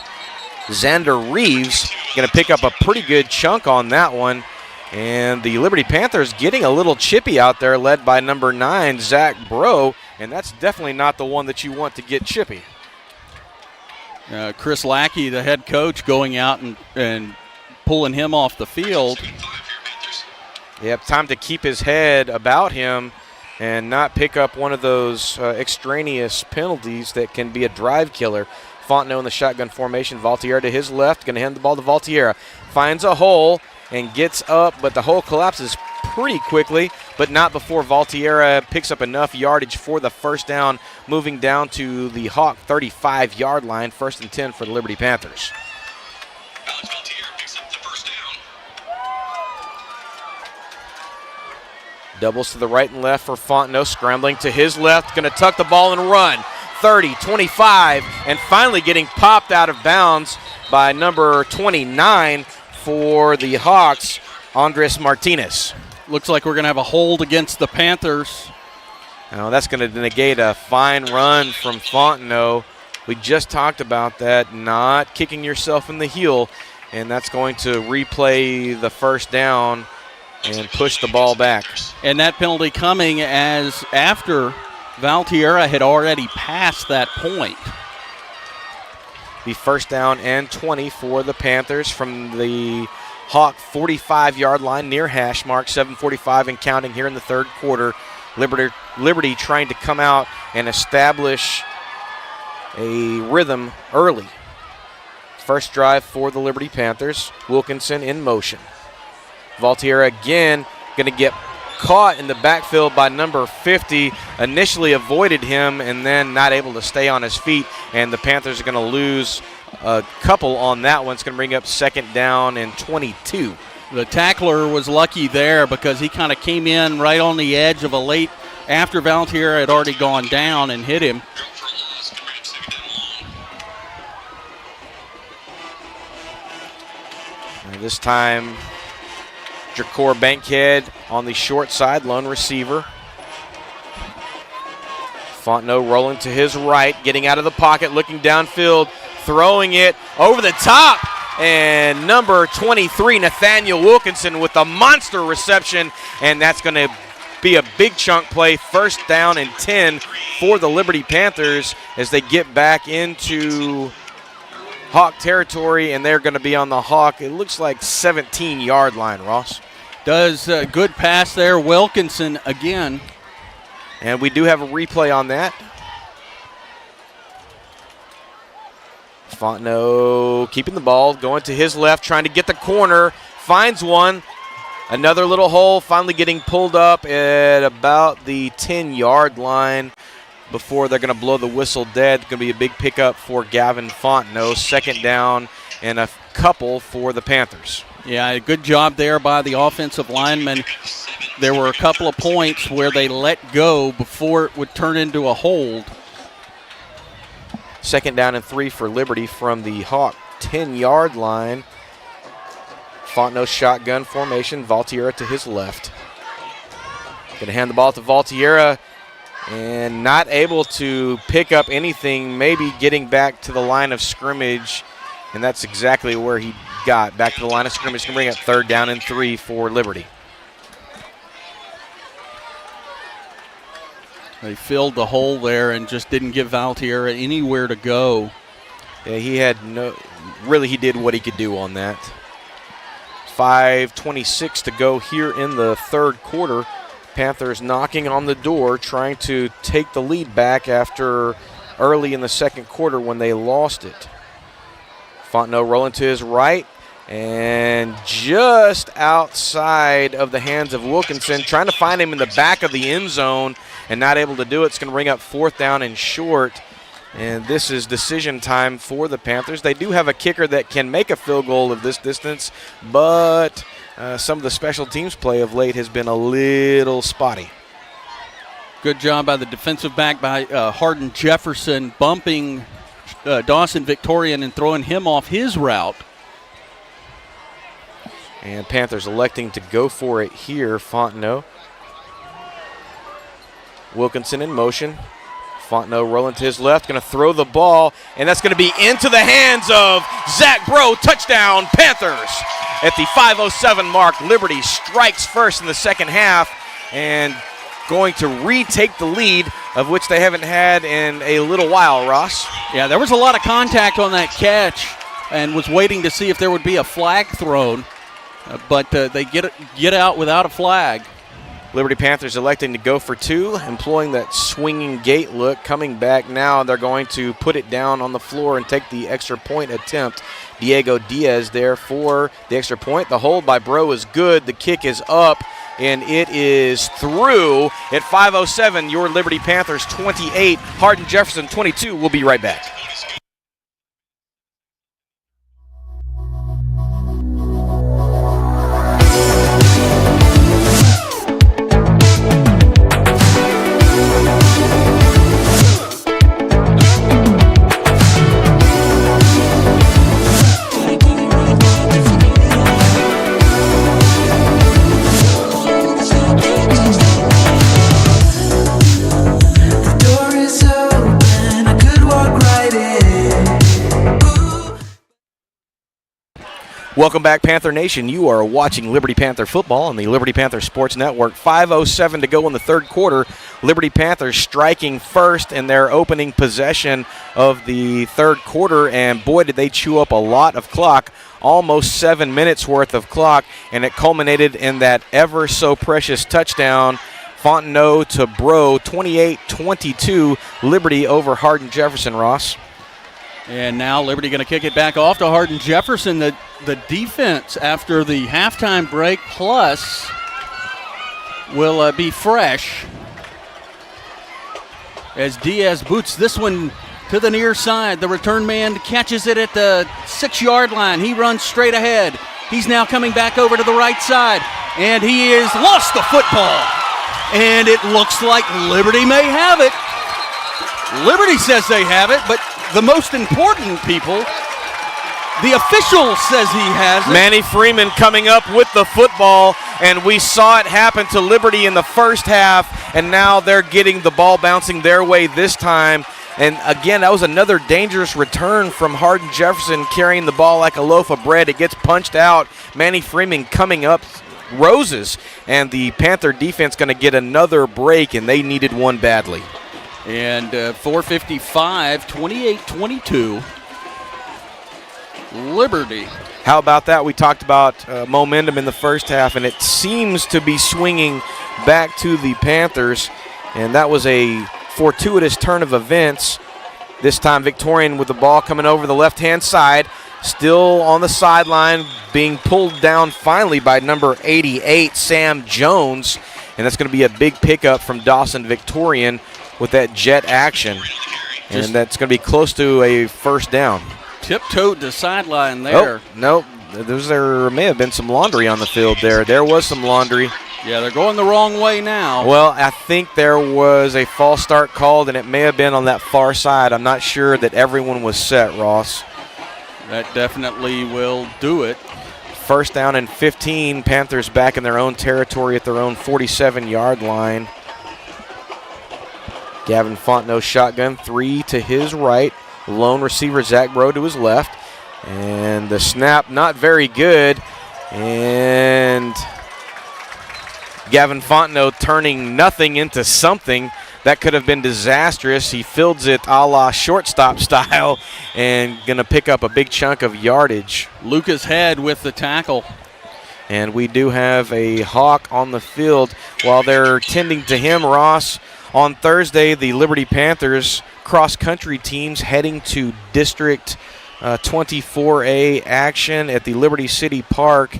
Xander Reeves. Going to pick up a pretty good chunk on that one. And the Liberty Panthers getting a little chippy out there, led by number 9, Zach Bro. And that's definitely not the one that you want to get chippy. Chris Lackey, the head coach, going out and pulling him off the field. Yep, time to keep his head about him and not pick up one of those extraneous penalties that can be a drive killer. Fontenot in the shotgun formation. Valtiera to his left, going to hand the ball to Valtiera. Finds a hole and gets up, but the hole collapses pretty quickly. but not before Valtierra picks up enough yardage for the first down, moving down to the Hawk 35-yard line, 1st and 10 for the Liberty Panthers. Alex Valtier picks up the first down. Doubles to the right and left for Fontenot, scrambling to his left, going to tuck the ball and run. 30, 25, and finally getting popped out of bounds by number 29 for the Hawks, Andres Martinez. Looks like we're going to have a hold against the Panthers. Now that's going to negate a fine run from Fontenot. We just talked about that, not kicking yourself in the heel, and that's going to replay the first down and push the ball back. And that penalty coming as after Valtierra had already passed that point. Be first down and 20 for the Panthers from the Hawk 45-yard line near hash mark, 7:45 and counting here in the third quarter. Liberty trying to come out and establish a rhythm early. First drive for the Liberty Panthers. Wilkinson in motion. Valtierra again going to get caught in the backfield by number 50. Initially avoided him and then not able to stay on his feet. And the Panthers are going to lose a couple on that one. It's going to bring up 2nd down and 22. The tackler was lucky there because he kind of came in right on the edge of a late after Valtierra had already gone down and hit him. And this time, Jacor Bankhead on the short side, lone receiver. Fontenot rolling to his right, getting out of the pocket, looking downfield, throwing it over the top. And number 23, Nathaniel Wilkinson, with a monster reception. And that's going to be a big chunk play. First down and 10 for the Liberty Panthers as they get back into Hawk territory. And they're going to be on the Hawk, it looks like 17-yard line, Ross. Does a good pass there. Wilkinson again. And we do have a replay on that. Fontenot keeping the ball, going to his left, trying to get the corner, finds one. Another little hole, finally getting pulled up at about the 10-yard line before they're going to blow the whistle dead. It's going to be a big pickup for Gavin Fontenot. 2nd down and a couple for the Panthers. Yeah, good job there by the offensive lineman. There were a couple of points where they let go before it would turn into a hold. 2nd down and 3 for Liberty from the Hawk 10-yard line. Fontenot shotgun formation, Valtierra to his left. Going to hand the ball to Valtierra and not able to pick up anything, maybe getting back to the line of scrimmage, and that's exactly where he got, back to the line of scrimmage. Going to bring up 3rd down and 3 for Liberty. They filled the hole there and just didn't give Valtierra anywhere to go. Yeah, he had he did what he could do on that. 5:26 to go here in the third quarter. Panthers knocking on the door, trying to take the lead back after early in the second quarter when they lost it. Fontenot rolling to his right and just outside of the hands of Wilkinson, trying to find him in the back of the end zone and not able to do it. It's going to bring up 4th down and short. And this is decision time for the Panthers. They do have a kicker that can make a field goal of this distance, but some of the special teams play of late has been a little spotty. Good job by the defensive back by Hardin-Jefferson, bumping Dawson Victorian and throwing him off his route. And Panthers electing to go for it here. Fontenot. Wilkinson in motion. Fontenot rolling to his left, going to throw the ball, and that's going to be into the hands of Zach Bro. Touchdown, Panthers. At the 5:07 mark, Liberty strikes first in the second half and going to retake the lead, of which they haven't had in a little while, Ross. Yeah, there was a lot of contact on that catch and was waiting to see if there would be a flag thrown, but they get out without a flag. Liberty Panthers electing to go for 2, employing that swinging gate look. Coming back now, they're going to put it down on the floor and take the extra point attempt. Diego Diaz there for the extra point. The hold by Bro is good. The kick is up. and it is through at 5:07. Your Liberty Panthers 28, Hardin-Jefferson 22. We'll be right back. Welcome back, Panther Nation. You are watching Liberty Panther football on the Liberty Panther Sports Network. 5:07 to go in the third quarter. Liberty Panthers striking first in their opening possession of the third quarter, and boy, did they chew up a lot of clock, almost 7 minutes worth of clock, and it culminated in that ever so precious touchdown. Fontenot to Bro, 28-22, Liberty over Hardin-Jefferson, Ross. And now Liberty going to kick it back off to Hardin-Jefferson. The defense after the halftime break plus will be fresh as Diaz boots this one to the near side. The return man catches it at the 6-yard line. He runs straight ahead. He's now coming back over to the right side, and he has lost the football. And it looks like Liberty may have it. Liberty says they have it, but the most important people, the official says he has it. Manny Freeman coming up with the football, and we saw it happen to Liberty in the first half, and now they're getting the ball bouncing their way this time. And again, that was another dangerous return from Hardin-Jefferson, carrying the ball like a loaf of bread. It gets punched out. Manny Freeman coming up roses, and the Panther defense going to get another break, and they needed one badly. And 4:55, 28-22, Liberty. How about that? We talked about momentum in the first half, and it seems to be swinging back to the Panthers, and that was a fortuitous turn of events. This time Victorian with the ball coming over the left-hand side, still on the sideline, being pulled down finally by number 88, Sam Jones, and that's going to be a big pickup from Dawson Victorian with that jet action, and that's going to be close to a first down. Tiptoed the sideline there. Oh, no, there may have been some laundry on the field there. There was some laundry. Yeah, they're going the wrong way now. Well, I think there was a false start called, and it may have been on that far side. I'm not sure that everyone was set, Ross. That definitely will do it. First down and 15. Panthers back in their own territory at their own 47-yard line. Gavin Fontenot shotgun, 3 to his right. Lone receiver Zach Bro to his left. And the snap not very good. And Gavin Fontenot turning nothing into something. That could have been disastrous. He fields it a la shortstop style and going to pick up a big chunk of yardage. Lucas Head with the tackle. And we do have a Hawk on the field while they're tending to him, Ross. On Thursday, the Liberty Panthers cross-country teams heading to District 24A action at the Liberty City Park.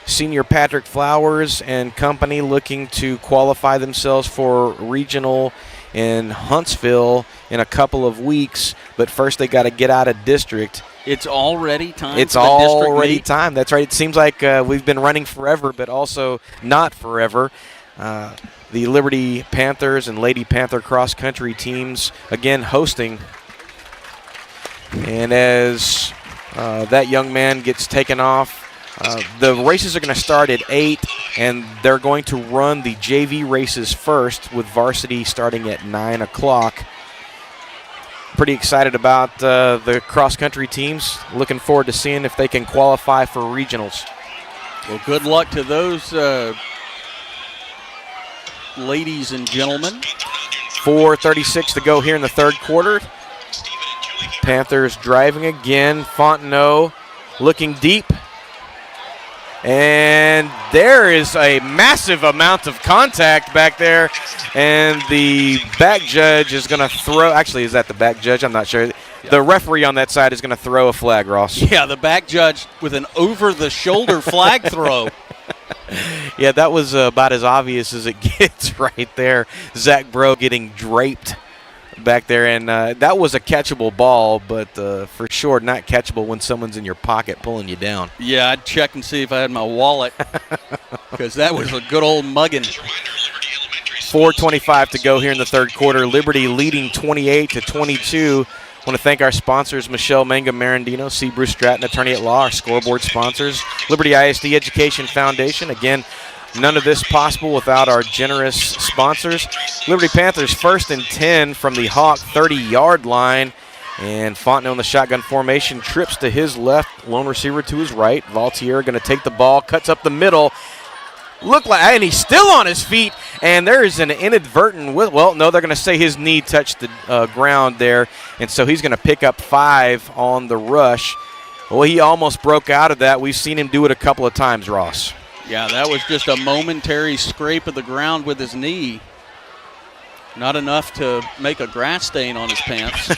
Senior Patrick Flowers and company looking to qualify themselves for regional in Huntsville in a couple of weeks. But first they got to get out of district. It's already time. It's for the district already meet. time. That's right. It seems like we've been running forever, but also not forever. The Liberty Panthers and Lady Panther cross-country teams, again, hosting. And as that young man gets taken off, the races are going to start at 8, and they're going to run the JV races first, with varsity starting at 9 o'clock. Pretty excited about the cross-country teams. Looking forward to seeing if they can qualify for regionals. Well, good luck to those ladies and gentlemen. 4:36 to go here in the third quarter. Panthers driving again. Fontenot looking deep. And there is a massive amount of contact back there. And the back judge is going to throw. Actually, is that the back judge? I'm not sure. Yeah. The referee on that side is going to throw a flag, Ross. Yeah, the back judge with an over-the-shoulder flag throw. Yeah, that was about as obvious as it gets right there. Zach Bro getting draped back there, and that was a catchable ball, but for sure not catchable when someone's in your pocket pulling you down. Yeah, I'd check and see if I had my wallet because that was a good old mugging. 4:25 to go here in the third quarter. Liberty leading 28-22. I want to thank our sponsors, Michelle Manga Marandino, C. Bruce Stratton, attorney at law, our scoreboard sponsors, Liberty ISD Education Foundation. Again, none of this possible without our generous sponsors. Liberty Panthers 1st and 10 from the Hawk 30-yard line. And Fontenot in the shotgun formation trips to his left, lone receiver to his right. Valtier going to take the ball, cuts up the middle. And he's still on his feet, and there is an inadvertent, well, no, they're going to say his knee touched the ground there, and so he's going to pick up 5 on the rush. Well, he almost broke out of that. We've seen him do it a couple of times, Ross. Yeah, that was just a momentary scrape of the ground with his knee. Not enough to make a grass stain on his pants.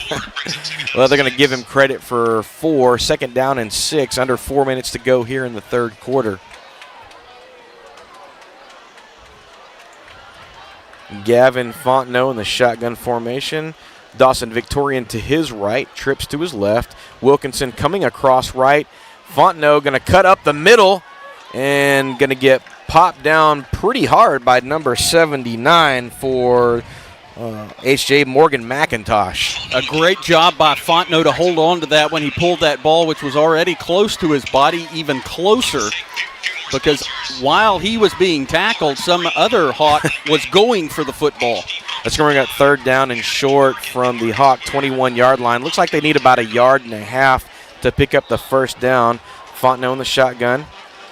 Well, they're going to give him credit for 4, 2nd down and 6, under 4 minutes to go here in the third quarter. Gavin Fontenot in the shotgun formation. Dawson Victorian to his right, trips to his left. Wilkinson coming across right. Fontenot going to cut up the middle and going to get popped down pretty hard by number 79 for HJ Morgan McIntosh. A great job by Fontenot to hold on to that when he pulled that ball, which was already close to his body, even closer. Because while he was being tackled, some other Hawk was going for the football. That's going to bring up 3rd down and short from the Hawk 21-yard line. Looks like they need about 1.5 yards to pick up the 1st down. Fontenot in the shotgun.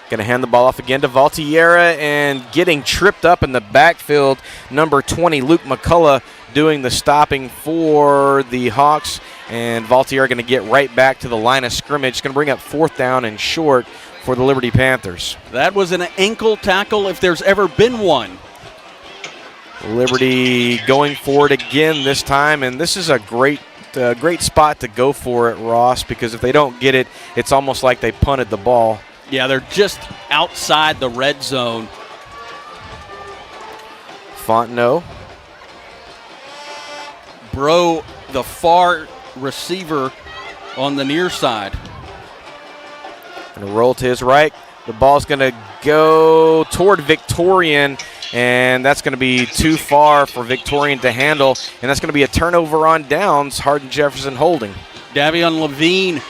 Going to hand the ball off again to Valtiera, and getting tripped up in the backfield, number 20, Luke McCullough, doing the stopping for the Hawks. And Valtiera going to get right back to the line of scrimmage. Going to bring up 4th down and short for the Liberty Panthers. That was an ankle tackle if there's ever been one. Liberty going for it again this time, and this is a great spot to go for it, Ross, because if they don't get it, it's almost like they punted the ball. Yeah, they're just outside the red zone. Fontenot. Bro, the far receiver on the near side. Going to roll to his right. The ball's going to go toward Victorian, and that's going to be too far for Victorian to handle, and that's going to be a turnover on downs. Hardin-Jefferson holding. Davion Levine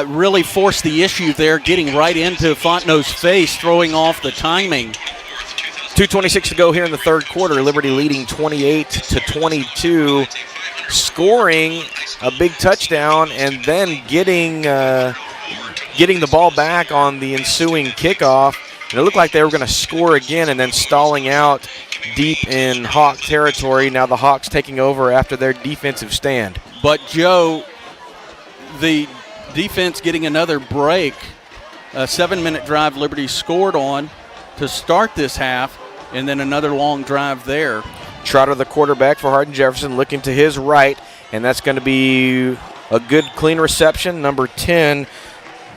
really forced the issue there, getting right into Fontenot's face, throwing off the timing. 2:26 to go here in the third quarter. Liberty leading 28-22, scoring a big touchdown and then getting the ball back on the ensuing kickoff. And it looked like they were going to score again and then stalling out deep in Hawk territory. Now the Hawks taking over after their defensive stand. But, Joe, the defense getting another break. A 7-minute drive Liberty scored on to start this half, and then another long drive there. Trotter, the quarterback for Hardin-Jefferson, looking to his right, and that's going to be a good, clean reception. Number 10,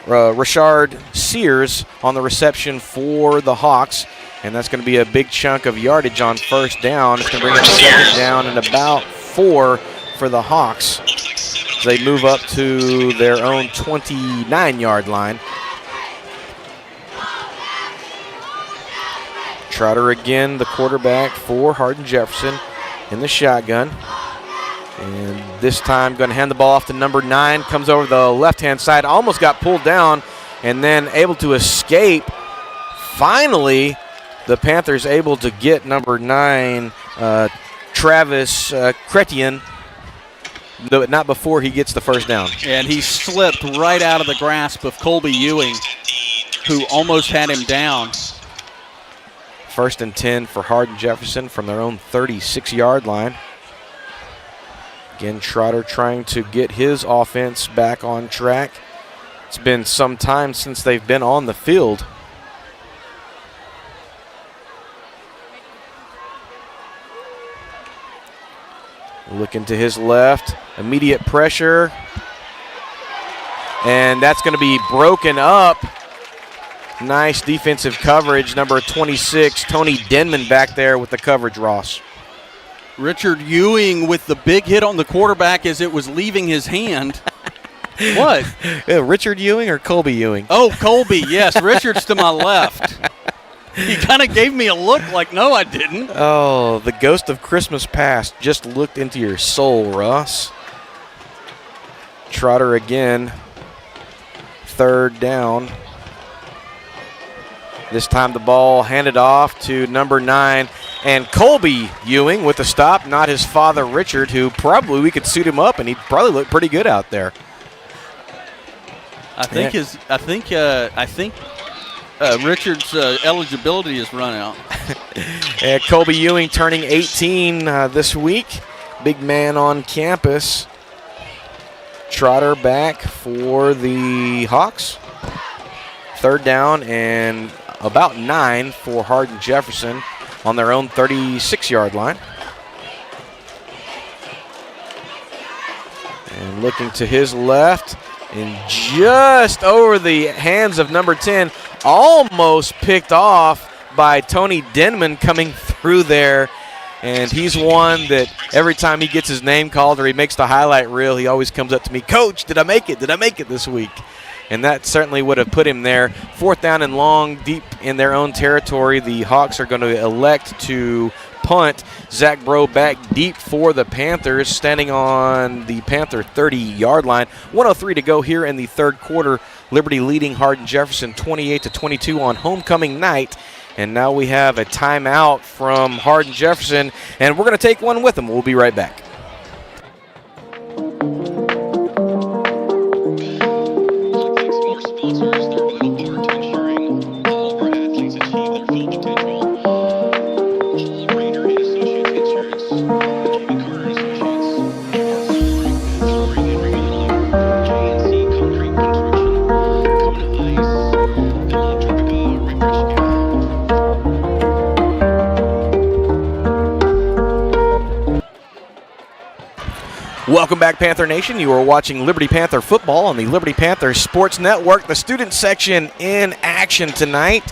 Rashard Sears on the reception for the Hawks, and that's going to be a big chunk of yardage on 1st down. It's going to bring up 2nd down and about 4 for the Hawks. So they move up to their own 29-yard line. Trotter again, the quarterback for Hardin-Jefferson in the shotgun. And this time going to hand the ball off to number 9. Comes over the left-hand side, almost got pulled down, and then able to escape. Finally, the Panthers able to get number 9, Travis Chrétien, but not before he gets the 1st down. And he slipped right out of the grasp of Colby Ewing, who almost had him down. 1st and 10 for Hardin-Jefferson from their own 36-yard line. Again, Trotter trying to get his offense back on track. It's been some time since they've been on the field. Looking to his left, immediate pressure. And that's going to be broken up. Nice defensive coverage. Number 26, Tony Denman back there with the coverage, Ross. Richard Ewing with the big hit on the quarterback as it was leaving his hand. What? Richard Ewing or Colby Ewing? Oh, Colby, yes. Richard's to my left. He kind of gave me a look like, no, I didn't. Oh, the ghost of Christmas past just looked into your soul, Ross. Trotter again. 3rd down. This time the ball handed off to number 9. And Colby Ewing with the stop, not his father Richard, who probably we could suit him up and he'd probably look pretty good out there. I think Richard's eligibility is run out. And Colby Ewing turning 18 this week. Big man on campus. Trotter back for the Hawks. 3rd down and about 9 for Hardin-Jefferson on their own 36-yard line. And looking to his left and just over the hands of number 10, almost picked off by Tony Denman coming through there. And he's one that every time he gets his name called or he makes the highlight reel, he always comes up to me, Coach, did I make it? Did I make it this week? And that certainly would have put him there. 4th down and long, deep in their own territory. The Hawks are going to elect to punt. Zach Bro back deep for the Panthers, standing on the Panther 30-yard line. 1:03 to go here in the 3rd quarter. Liberty leading Hardin-Jefferson 28-22 on homecoming night. And now we have a timeout from Hardin-Jefferson, and we're going to take one with them. We'll be right back. Thanks to our sponsors, they're vital part to ensuring all of our athletes achieve their full potential. Paul Rayner and Associates Insurance, Jamie Carter and Associates, Flooring and Remodeling, J&C Concrete Construction, Kona Ice, Tropica Refreshing. Welcome back, Panther Nation. You are watching Liberty Panther football on the Liberty Panther Sports Network. The student section in action tonight.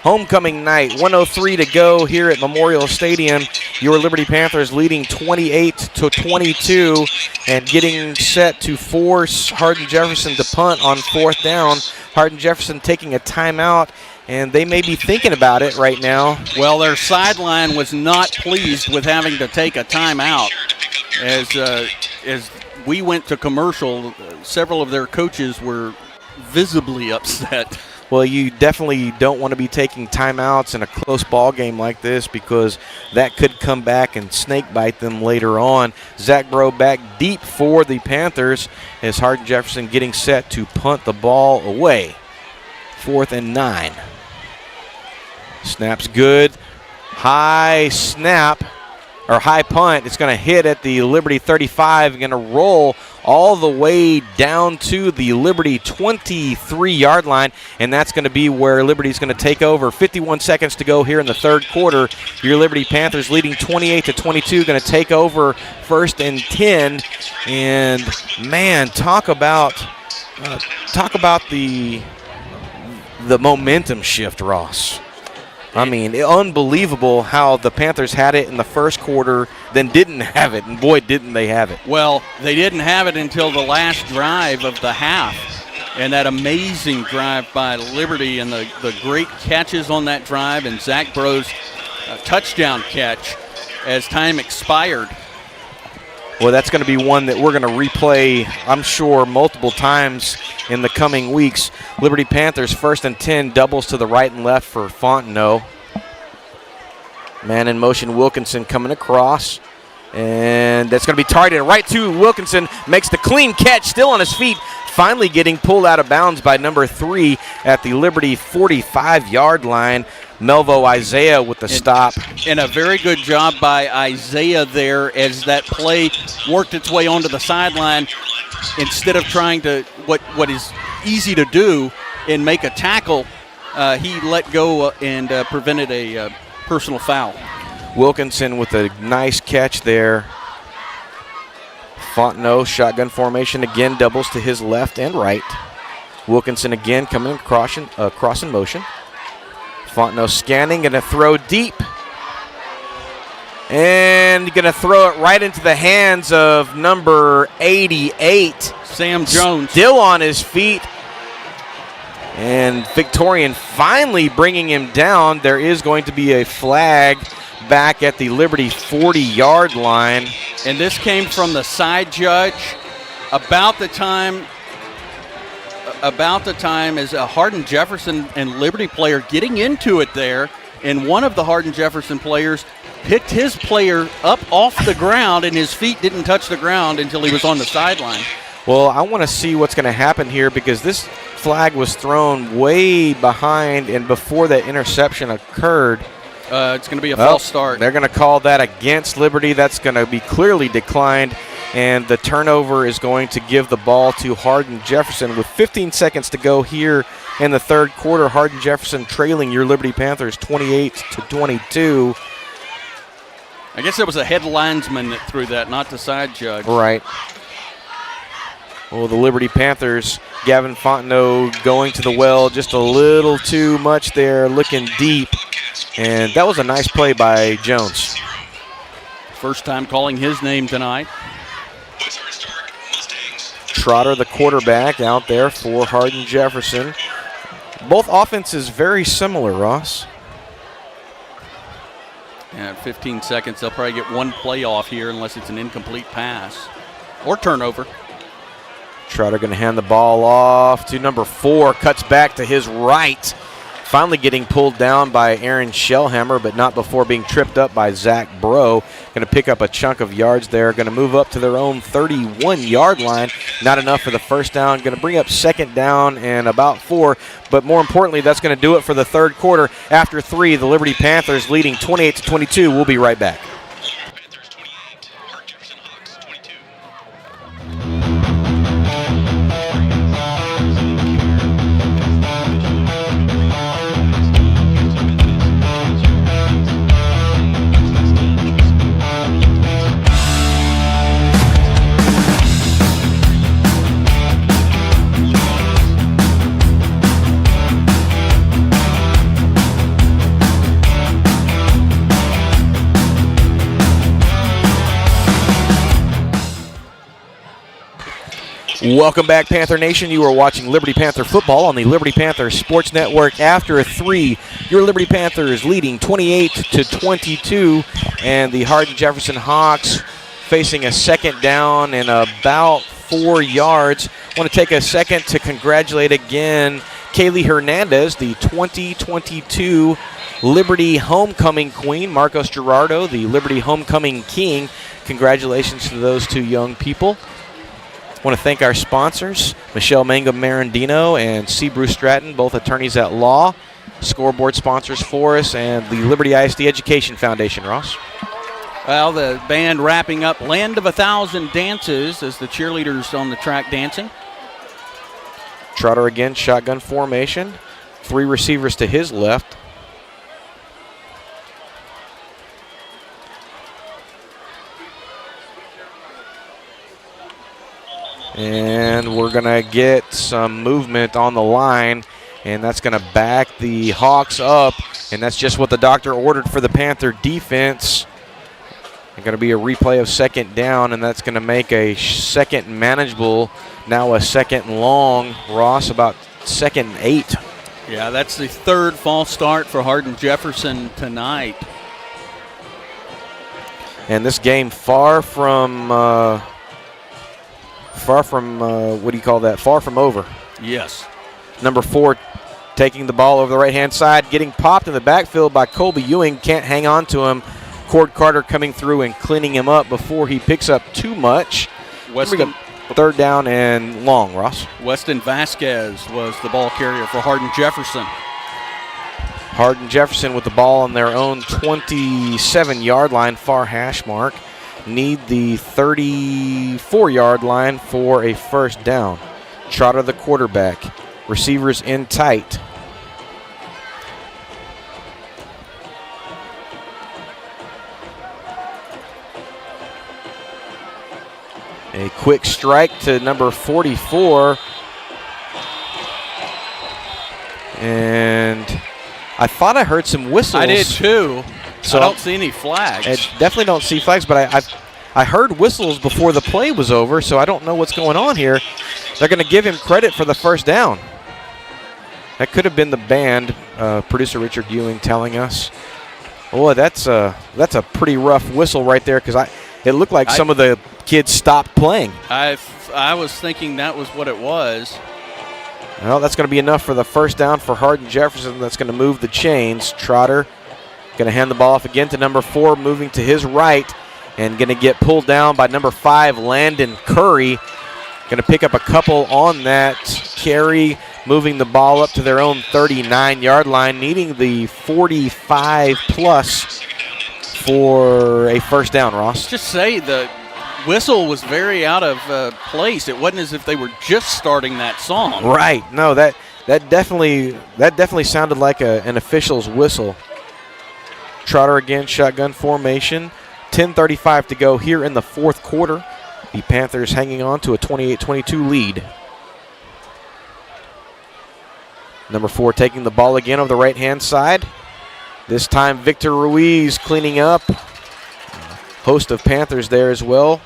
Homecoming night, 1:03 to go here at Memorial Stadium. Your Liberty Panthers leading 28-22 and getting set to force Hardin-Jefferson to punt on 4th down. Hardin-Jefferson taking a timeout, and they may be thinking about it right now. Well, their sideline was not pleased with having to take a timeout. As we went to commercial, several of their coaches were visibly upset. Well, you definitely don't want to be taking timeouts in a close ball game like this because that could come back and snake bite them later on. Zach Bro back deep for the Panthers as Hardin-Jefferson getting set to punt the ball away. 4th and 9. Snap's good. High snap. Or high punt. It's going to hit at the Liberty 35, going to roll all the way down to the Liberty 23-yard line, and that's going to be where Liberty's going to take over. 51 seconds to go here in the 3rd quarter. Your Liberty Panthers leading 28-22, going to take over 1st and 10. And man, talk about the momentum shift, Ross. I mean, unbelievable how the Panthers had it in the 1st quarter, then didn't have it, and boy, didn't they have it. Well, they didn't have it until the last drive of the half, and that amazing drive by Liberty and the great catches on that drive and Zach Bro's touchdown catch as time expired. Well, that's going to be one that we're going to replay, I'm sure, multiple times in the coming weeks. Liberty Panthers 1st and 10, doubles to the right and left for Fontenot. Man in motion, Wilkinson coming across. And that's going to be targeted right to Wilkinson. Makes the clean catch, still on his feet. Finally getting pulled out of bounds by number 3 at the Liberty 45-yard line. Melvo Isaiah with the stop. And a very good job by Isaiah there as that play worked its way onto the sideline. Instead of trying to, what is easy to do and make a tackle, he let go and prevented a personal foul. Wilkinson with a nice catch there. Fontenot, shotgun formation again, doubles to his left and right. Wilkinson again coming across in motion. Fontenot scanning, going to throw deep. And going to throw it right into the hands of number 88. Sam Jones. Still on his feet. And Victorian finally bringing him down. There is going to be a flag back at the Liberty 40-yard line. And this came from the side judge about the time as a Hardin-Jefferson and Liberty player getting into it there, and one of the Hardin-Jefferson players picked his player up off the ground, and his feet didn't touch the ground until he was on the sideline. Well, I want to see what's going to happen here because this flag was thrown way behind and before that interception occurred. It's going to be a false start. They're going to call that against Liberty. That's going to be clearly declined, and the turnover is going to give the ball to Hardin-Jefferson with 15 seconds to go here in the third quarter. Hardin-Jefferson trailing your Liberty Panthers 28-22. I guess it was a head linesman that threw that, not the side judge. Right. Well, the Liberty Panthers, Gavin Fontenot going to the well just a little too much there, looking deep. And that was a nice play by Jones. First time calling his name tonight. Trotter, the quarterback, out there for Hardin-Jefferson. Both offenses very similar, Ross. And 15 seconds, they'll probably get one play off here unless it's an incomplete pass or turnover. Trotter going to hand the ball off to number 4, cuts back to his right. Finally getting pulled down by Aaron Shellhammer, but not before being tripped up by Zach Bro. Going to pick up a chunk of yards there. Going to move up to their own 31-yard line. Not enough for the first down. Going to bring up second down and about 4. But more importantly, that's going to do it for the third quarter. After 3, the Liberty Panthers leading 28-22. We'll be right back. Panthers 28, Hardin-Jefferson Hawks 22. Welcome back, Panther Nation. You are watching Liberty Panther football on the Liberty Panther Sports Network. After 3, your Liberty Panthers leading 28-22, and the Hardin-Jefferson Hawks facing a second down and about 4 yards. I want to take a second to congratulate again Kaylee Hernandez, the 2022 Liberty Homecoming Queen, Marcos Gerardo, the Liberty Homecoming King. Congratulations to those two young people. I want to thank our sponsors, Michelle Mangum Marandino and C. Bruce Stratton, both attorneys at law, scoreboard sponsors for us, and the Liberty ISD Education Foundation, Ross. Well, the band wrapping up Land of 1,000 Dances as the cheerleaders on the track dancing. Trotter again, shotgun formation. 3 receivers to his left. And we're going to get some movement on the line, and that's going to back the Hawks up, and that's just what the doctor ordered for the Panther defense. It's going to be a replay of second down, and that's going to make a second manageable, now a second long. Ross, about second and 8. Yeah, that's the third false start for Hardin-Jefferson tonight. And this game far from what do you call that? Far from over. Yes. Number 4 taking the ball over the right-hand side, getting popped in the backfield by Colby Ewing. Can't hang on to him. Cord Carter coming through and cleaning him up before he picks up too much. Weston, third down and long, Ross. Weston Vasquez was the ball carrier for Hardin-Jefferson. Hardin-Jefferson with the ball on their own 27-yard line, far hash mark. Need the 34-yard line for a first down. Trotter the quarterback. Receivers in tight. A quick strike to number 44. And I thought I heard some whistles. I did too. So I don't see any flags. I definitely don't see flags, but I heard whistles before the play was over, so I don't know what's going on here. They're going to give him credit for the first down. That could have been the band, producer Richard Ewing telling us. Boy, that's a pretty rough whistle right there, because it looked like some of the kids stopped playing. I was thinking that was what it was. Well, that's going to be enough for the first down for Hardin-Jefferson. That's going to move the chains. Trotter going to hand the ball off again to number 4, moving to his right, and going to get pulled down by number 5, Landon Curry. Going to pick up a couple on that carry, moving the ball up to their own 39-yard line, needing the 45-plus for a first down, Ross. Just say the whistle was very out of place. It wasn't as if they were just starting that song. Right. No, that definitely sounded like an official's whistle. Trotter again, shotgun formation. 10:35 to go here in the fourth quarter. The Panthers hanging on to a 28-22 lead. Number 4 taking the ball again on the right-hand side. This time Victor Ruiz cleaning up. Host of Panthers there as well.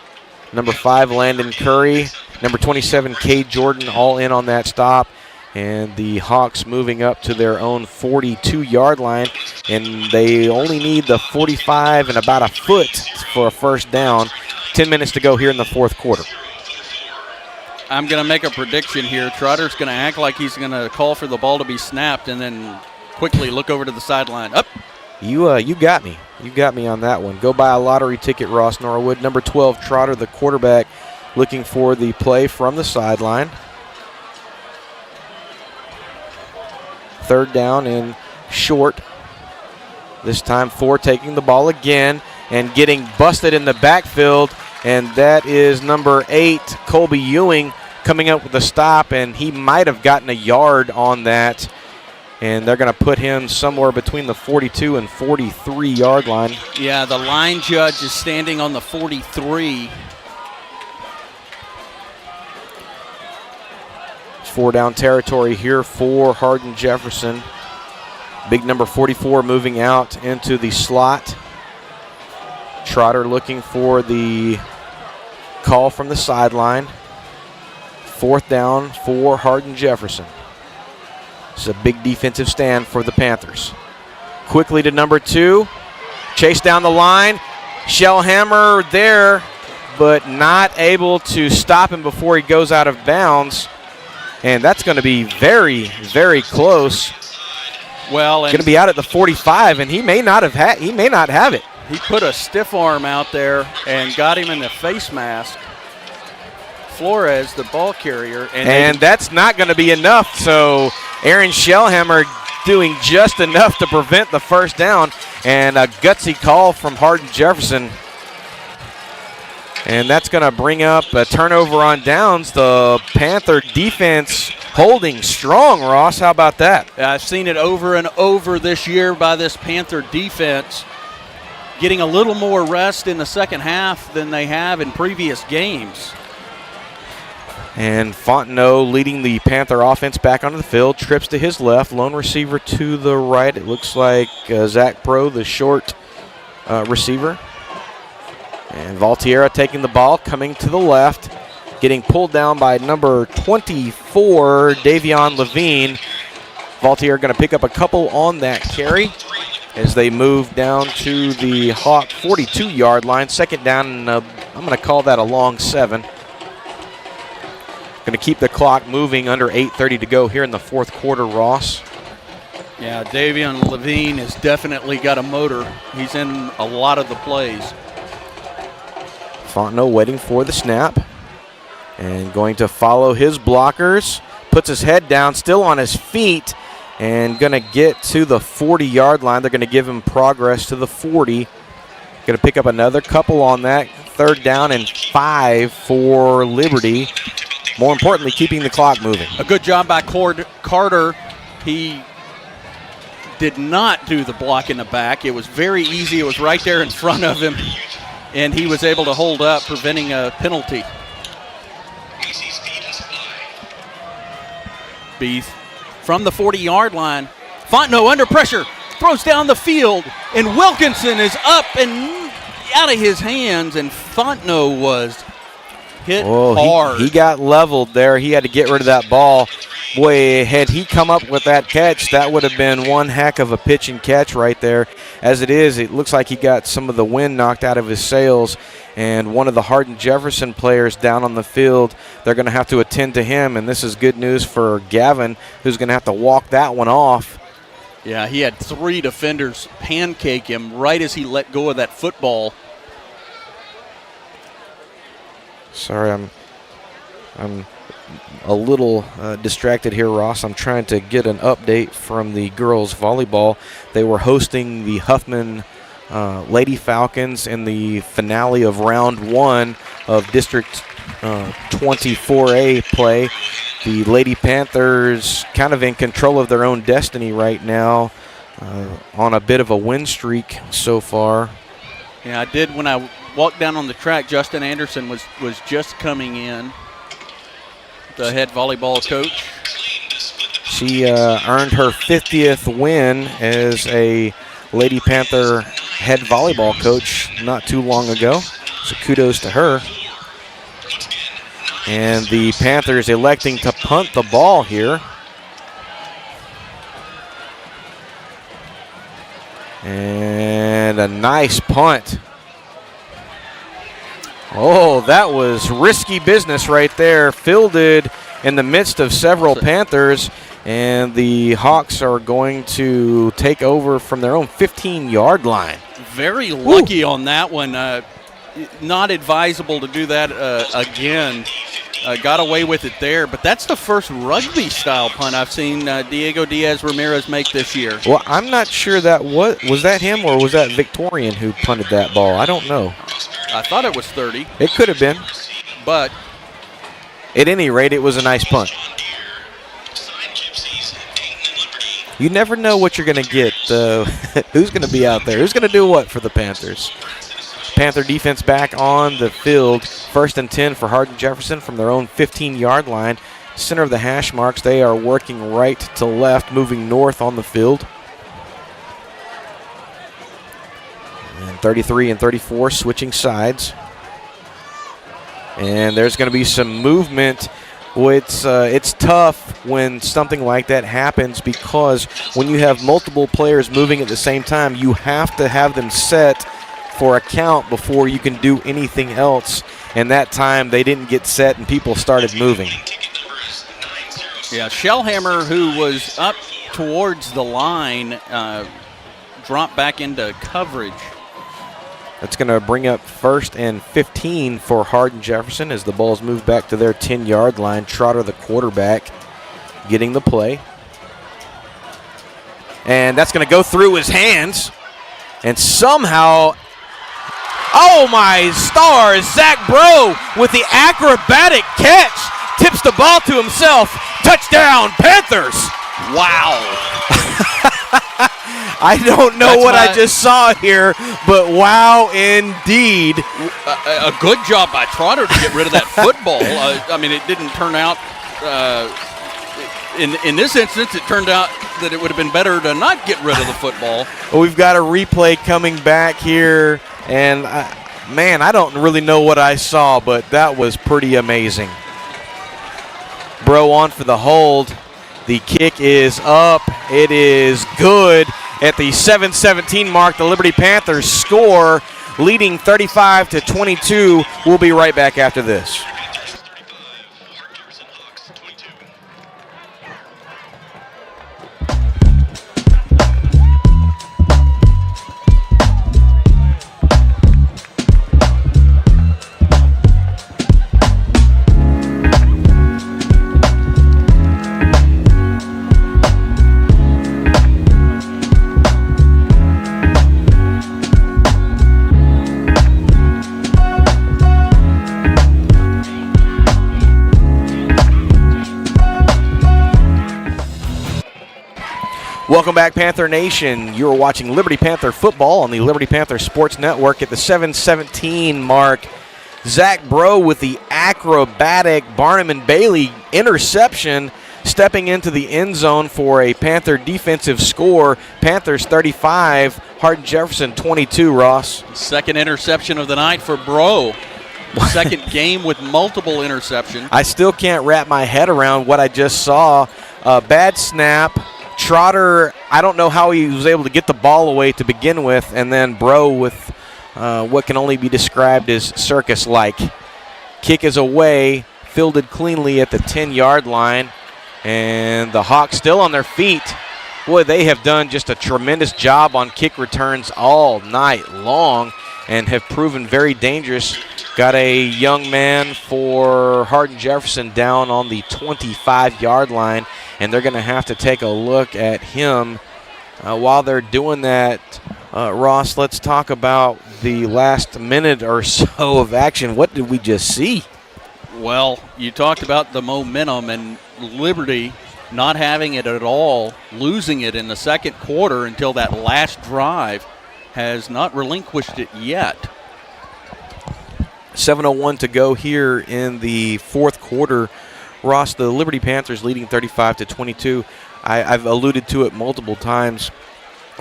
Number 5, Landon Curry. Number 27, Cade Jordan, all in on that stop. And the Hawks moving up to their own 42-yard line. And they only need the 45 and about a foot for a first down. 10 minutes to go here in the fourth quarter. I'm going to make a prediction here. Trotter's going to act like he's going to call for the ball to be snapped and then quickly look over to the sideline. Up. You got me. You got me on that one. Go buy a lottery ticket, Ross Norwood. Number 12, Trotter, the quarterback, looking for the play from the sideline. Third down and short. This time 4 taking the ball again and getting busted in the backfield. And that is number 8, Colby Ewing, coming up with a stop, and he might have gotten a yard on that. And they're going to put him somewhere between the 42 and 43-yard line. Yeah, the line judge is standing on the 43. 4-down territory here for Hardin-Jefferson. Big number 44 moving out into the slot. Trotter looking for the call from the sideline. 4th down for Hardin-Jefferson. It's a big defensive stand for the Panthers. Quickly to number 2. Chase down the line. Shellhammer there, but not able to stop him before he goes out of bounds. And that's going to be very, very close. Well, going to be out at the 45, and he may not have it. He put a stiff arm out there and got him in the face mask. Flores, the ball carrier. And that's not going to be enough. So Aaron Shellhammer doing just enough to prevent the first down. And a gutsy call from Hardin-Jefferson. And that's going to bring up a turnover on downs. The Panther defense holding strong, Ross. How about that? I've seen it over and over this year by this Panther defense, getting a little more rest in the second half than they have in previous games. And Fontenot leading the Panther offense back onto the field. Trips to his left. Lone receiver to the right. It looks like Zach Pro, the short receiver. And Valtierra taking the ball, coming to the left. Getting pulled down by number 24, Davion Levine. Valtierra going to pick up a couple on that carry as they move down to the Hawk 42-yard line. 2nd down, and I'm going to call that a long 7. Going to keep the clock moving, under 8:30 to go here in the fourth quarter, Ross. Yeah, Davion Levine has definitely got a motor. He's in a lot of the plays. Fontenot waiting for the snap and going to follow his blockers. Puts his head down, still on his feet, and going to get to the 40-yard line. They're going to give him progress to the 40. Going to pick up another couple on that. 3rd down and 5 for Liberty. More importantly, keeping the clock moving. A good job by Carter. He did not do the block in the back. It was very easy. It was right there in front of him, and he was able to hold up, preventing a penalty. Be from the 40-yard line. Fontenot under pressure, throws down the field, and Wilkinson is up and out of his hands, and Fontenot was hit hard. He got leveled there. He had to get rid of that ball. Boy, had he come up with that catch, that would have been one heck of a pitch and catch right there. As it is, it looks like he got some of the wind knocked out of his sails, and one of the Hardin-Jefferson players down on the field, they're going to have to attend to him, and this is good news for Gavin, who's going to have to walk that one off. Yeah, he had 3 defenders pancake him right as he let go of that football. Sorry, I'm a little distracted here, Ross. I'm trying to get an update from the girls volleyball. They were hosting the Huffman Lady Falcons in the finale of round 1 of District 24A play. The Lady Panthers kind of in control of their own destiny right now, on a bit of a win streak so far. Yeah, I did when I walked down on the track. Justin Anderson was just coming in, the head volleyball coach. She earned her 50th win as a Lady Panther head volleyball coach not too long ago, so kudos to her. And the Panthers electing to punt the ball here. And a nice punt. Oh, that was risky business right there. Fielded in the midst of several Panthers, and the Hawks are going to take over from their own 15-yard line. Very lucky on that one. Not advisable to do that again. Got away with it there, but that's the first rugby-style punt I've seen Diego Diaz-Ramirez make this year. Well, I'm not sure that was that him or was that Victorian who punted that ball? I don't know. I thought it was 30. It could have been. But at any rate, it was a nice punt. You never know what you're going to get. Who's going to be out there? Who's going to do what for the Panthers? Panther defense back on the field. 1st and 10 for Hardin-Jefferson from their own 15-yard line. Center of the hash marks. They are working right to left, moving north on the field. And 33 and 34 switching sides. And there's going to be some movement. It's tough when something like that happens, because when you have multiple players moving at the same time, you have to have them set for a count before you can do anything else. And that time they didn't get set and people started moving. Yeah, Shellhammer, who was up towards the line, dropped back into coverage. That's going to bring up 1st and 15 for Hardin-Jefferson as the ball's moved back to their 10-yard line. Trotter, the quarterback, getting the play. And that's going to go through his hands. And somehow, oh my stars, Zach Bro with the acrobatic catch. Tips the ball to himself. Touchdown, Panthers. Wow. I don't know what I just saw here, but wow indeed. A good job by Trotter to get rid of that football. I mean, it didn't turn out, in this instance, it turned out that it would have been better to not get rid of the football. Well, we've got a replay coming back here, and man, I don't really know what I saw, but that was pretty amazing. Bro on for the hold. The kick is up. It is good. At the 7:17 mark, the Liberty Panthers score, leading 35-22. We'll be right back after this. Welcome back, Panther Nation. You are watching Liberty Panther football on the Liberty Panther Sports Network. At the 7:17 mark, Zach Bro with the acrobatic Barnum and Bailey interception stepping into the end zone for a Panther defensive score. Panthers 35, Hardin-Jefferson 22, Ross. Second interception of the night for Bro. Second game with multiple interceptions. I still can't wrap my head around what I just saw. Bad snap. Trotter, I don't know how he was able to get the ball away to begin with, and then Bro with what can only be described as circus-like. Kick is away, fielded cleanly at the 10-yard line, and the Hawks still on their feet. Boy, they have done just a tremendous job on kick returns all night long and have proven very dangerous. Got a young man for Hardin-Jefferson down on the 25-yard line, and they're going to have to take a look at him. While they're doing that, Ross, let's talk about the last minute or so of action. What did we just see? Well, you talked about the momentum and Liberty not having it at all, losing it in the second quarter until that last drive, has not relinquished it yet. 7:01 to go here in the fourth quarter. Ross, the Liberty Panthers leading 35-22. I've alluded to it multiple times.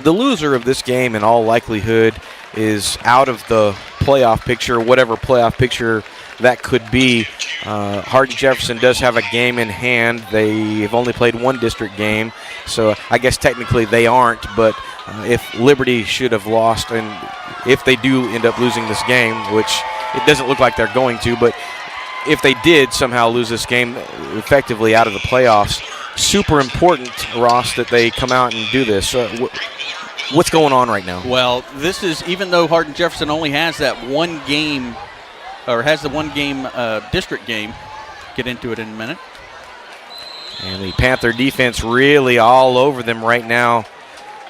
The loser of this game, in all likelihood, is out of the playoff picture, whatever playoff picture that could be. Hardin-Jefferson does have a game in hand. They have only played one district game, so I guess technically they aren't, but if Liberty should have lost, and if they do end up losing this game, which it doesn't look like they're going to, but if they did somehow lose this game, effectively out of the playoffs, super important, Ross, that they come out and do this. What's going on right now? Well, this is, even though Hardin-Jefferson only has that one game, or has the one game district game, get into it in a minute. And the Panther defense really all over them right now,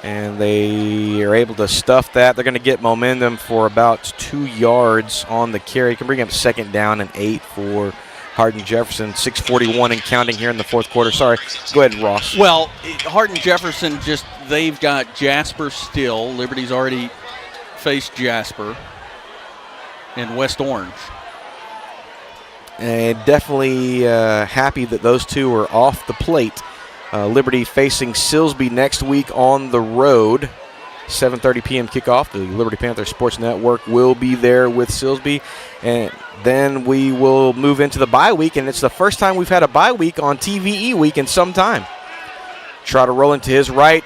and they are able to stuff that. They're going to get momentum for about 2 yards on the carry. Can bring up second down and 8 for Hardin-Jefferson. 6:41 and counting here in the fourth quarter. Sorry, go ahead, Ross. Well, Hardin-Jefferson they've got Jasper still. Liberty's already faced Jasper in West Orange. And definitely happy that those two are off the plate. Liberty facing Silsbee next week on the road. 7:30 p.m. kickoff. The Liberty Panther Sports Network will be there with Silsbee. And then we will move into the bye week, and it's the first time we've had a bye week on TVE week in some time. Trotter rolling to his right.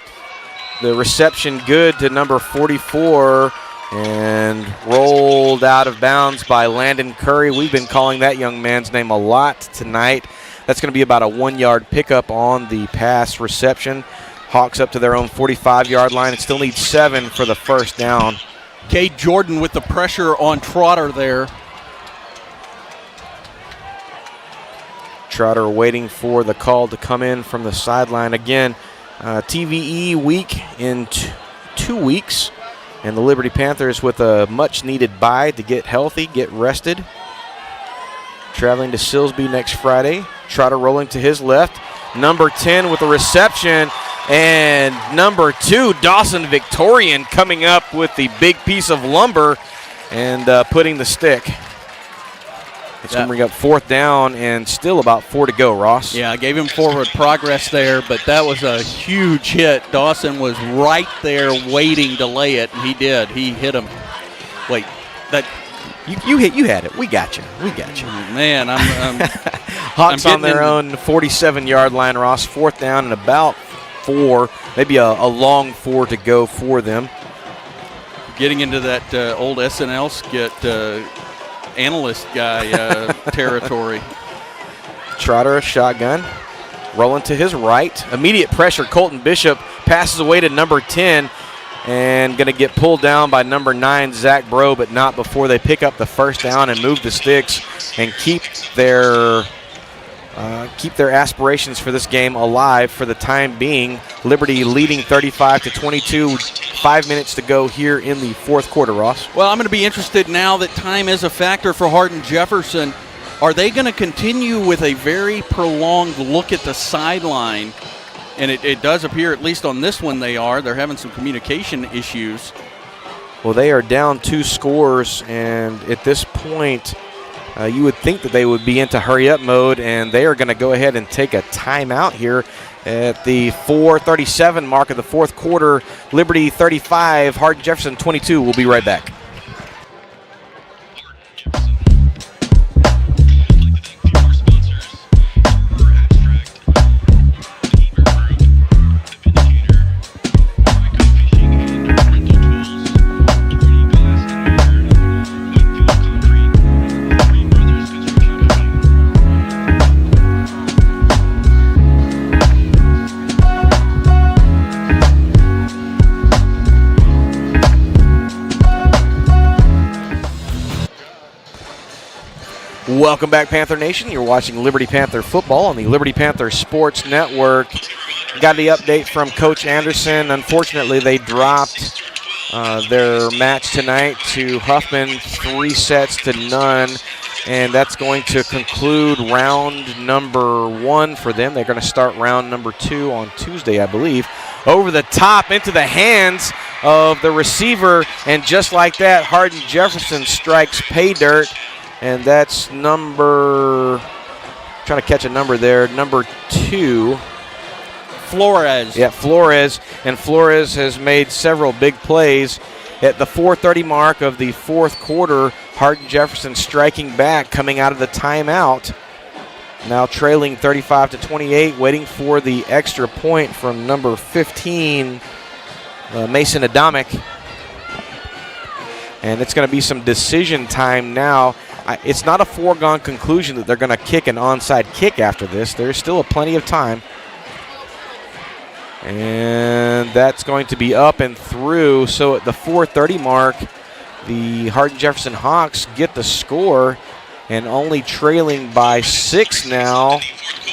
The reception good to number 44, and rolled out of bounds by Landon Curry. We've been calling that young man's name a lot tonight. That's going to be about a 1-yard pickup on the pass reception. Hawks up to their own 45-yard line and still need 7 for the first down. Cade Jordan with the pressure on Trotter there. Trotter waiting for the call to come in from the sideline. Again, TVE week in 2 weeks. And the Liberty Panthers with a much-needed bye to get healthy, get rested. Traveling to Silsbee next Friday. Trotter rolling to his left. Number 10 with the reception. And number 2, Dawson Victorian, coming up with the big piece of lumber and putting the stick. It's going to bring up fourth down and still about 4 to go, Ross. Yeah, I gave him forward progress there, but that was a huge hit. Dawson was right there waiting to lay it, and he did. He hit him. Wait, that... You had it. We got you. Man, I'm Hawks on their own 47-yard line, Ross. Fourth down and about 4, maybe a long 4 to go for them. Getting into that old SNL skit analyst guy territory. Trotter, a shotgun, rolling to his right. Immediate pressure. Colton Bishop passes away to number 10. And going to get pulled down by number 9, Zach Bro, but not before they pick up the first down and move the sticks and keep their aspirations for this game alive for the time being. Liberty leading 35-22, 5 minutes to go here in the fourth quarter, Ross. Well, I'm going to be interested now that time is a factor for Hardin-Jefferson. Are they going to continue with a very prolonged look at the sideline? And it does appear, at least on this one, they're having some communication issues. Well, they are down 2 scores, and at this point, You would think that they would be into hurry-up mode, and they are going to go ahead and take a timeout here at the 4:37 mark of the fourth quarter. Liberty 35, Hardin-Jefferson 22. We'll be right back. Welcome back, Panther Nation. You're watching Liberty Panther football on the Liberty Panther Sports Network. Got the update from Coach Anderson. Unfortunately, they dropped their match tonight to Huffman 3-0, and that's going to conclude round number 1 for them. They're going to start round number 2 on Tuesday, I believe. Over the top into the hands of the receiver, and just like that, Hardin-Jefferson strikes pay dirt. And that's trying to catch a number there, number 2. Flores. Yeah, Flores. And Flores has made several big plays. At the 4:30 mark of the fourth quarter, Hardin-Jefferson striking back, coming out of the timeout. Now trailing 35-28, waiting for the extra point from number 15, Mason Adamic. And it's going to be some decision time now. It's not a foregone conclusion that they're going to kick an onside kick after this. There's still plenty of time. And that's going to be up and through. So at the 4:30 mark, the Hardin-Jefferson Hawks get the score and only trailing by 6 now.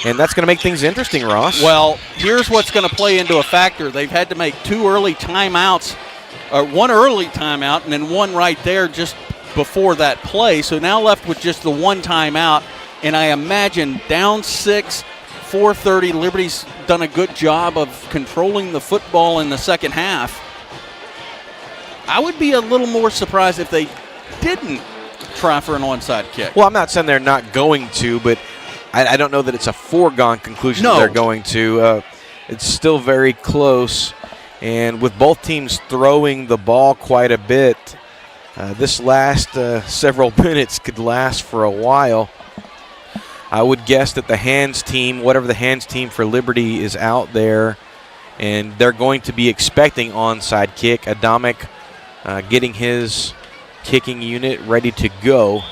And that's going to make things interesting, Ross. Well, here's what's going to play into a factor. They've had to make 2 early timeouts, one early timeout and then one right there just before that play. So now left with just the one timeout, and I imagine down 6, 4:30, Liberty's done a good job of controlling the football in the second half. I would be a little more surprised if they didn't try for an onside kick. Well, I'm not saying they're not going to, but I don't know that it's a foregone conclusion that they're going to. It's still very close, and with both teams throwing the ball quite a bit, this last several minutes could last for a while. I would guess that the hands team, whatever the hands team for Liberty, is out there, and they're going to be expecting onside kick. Adamic getting his kicking unit ready to go.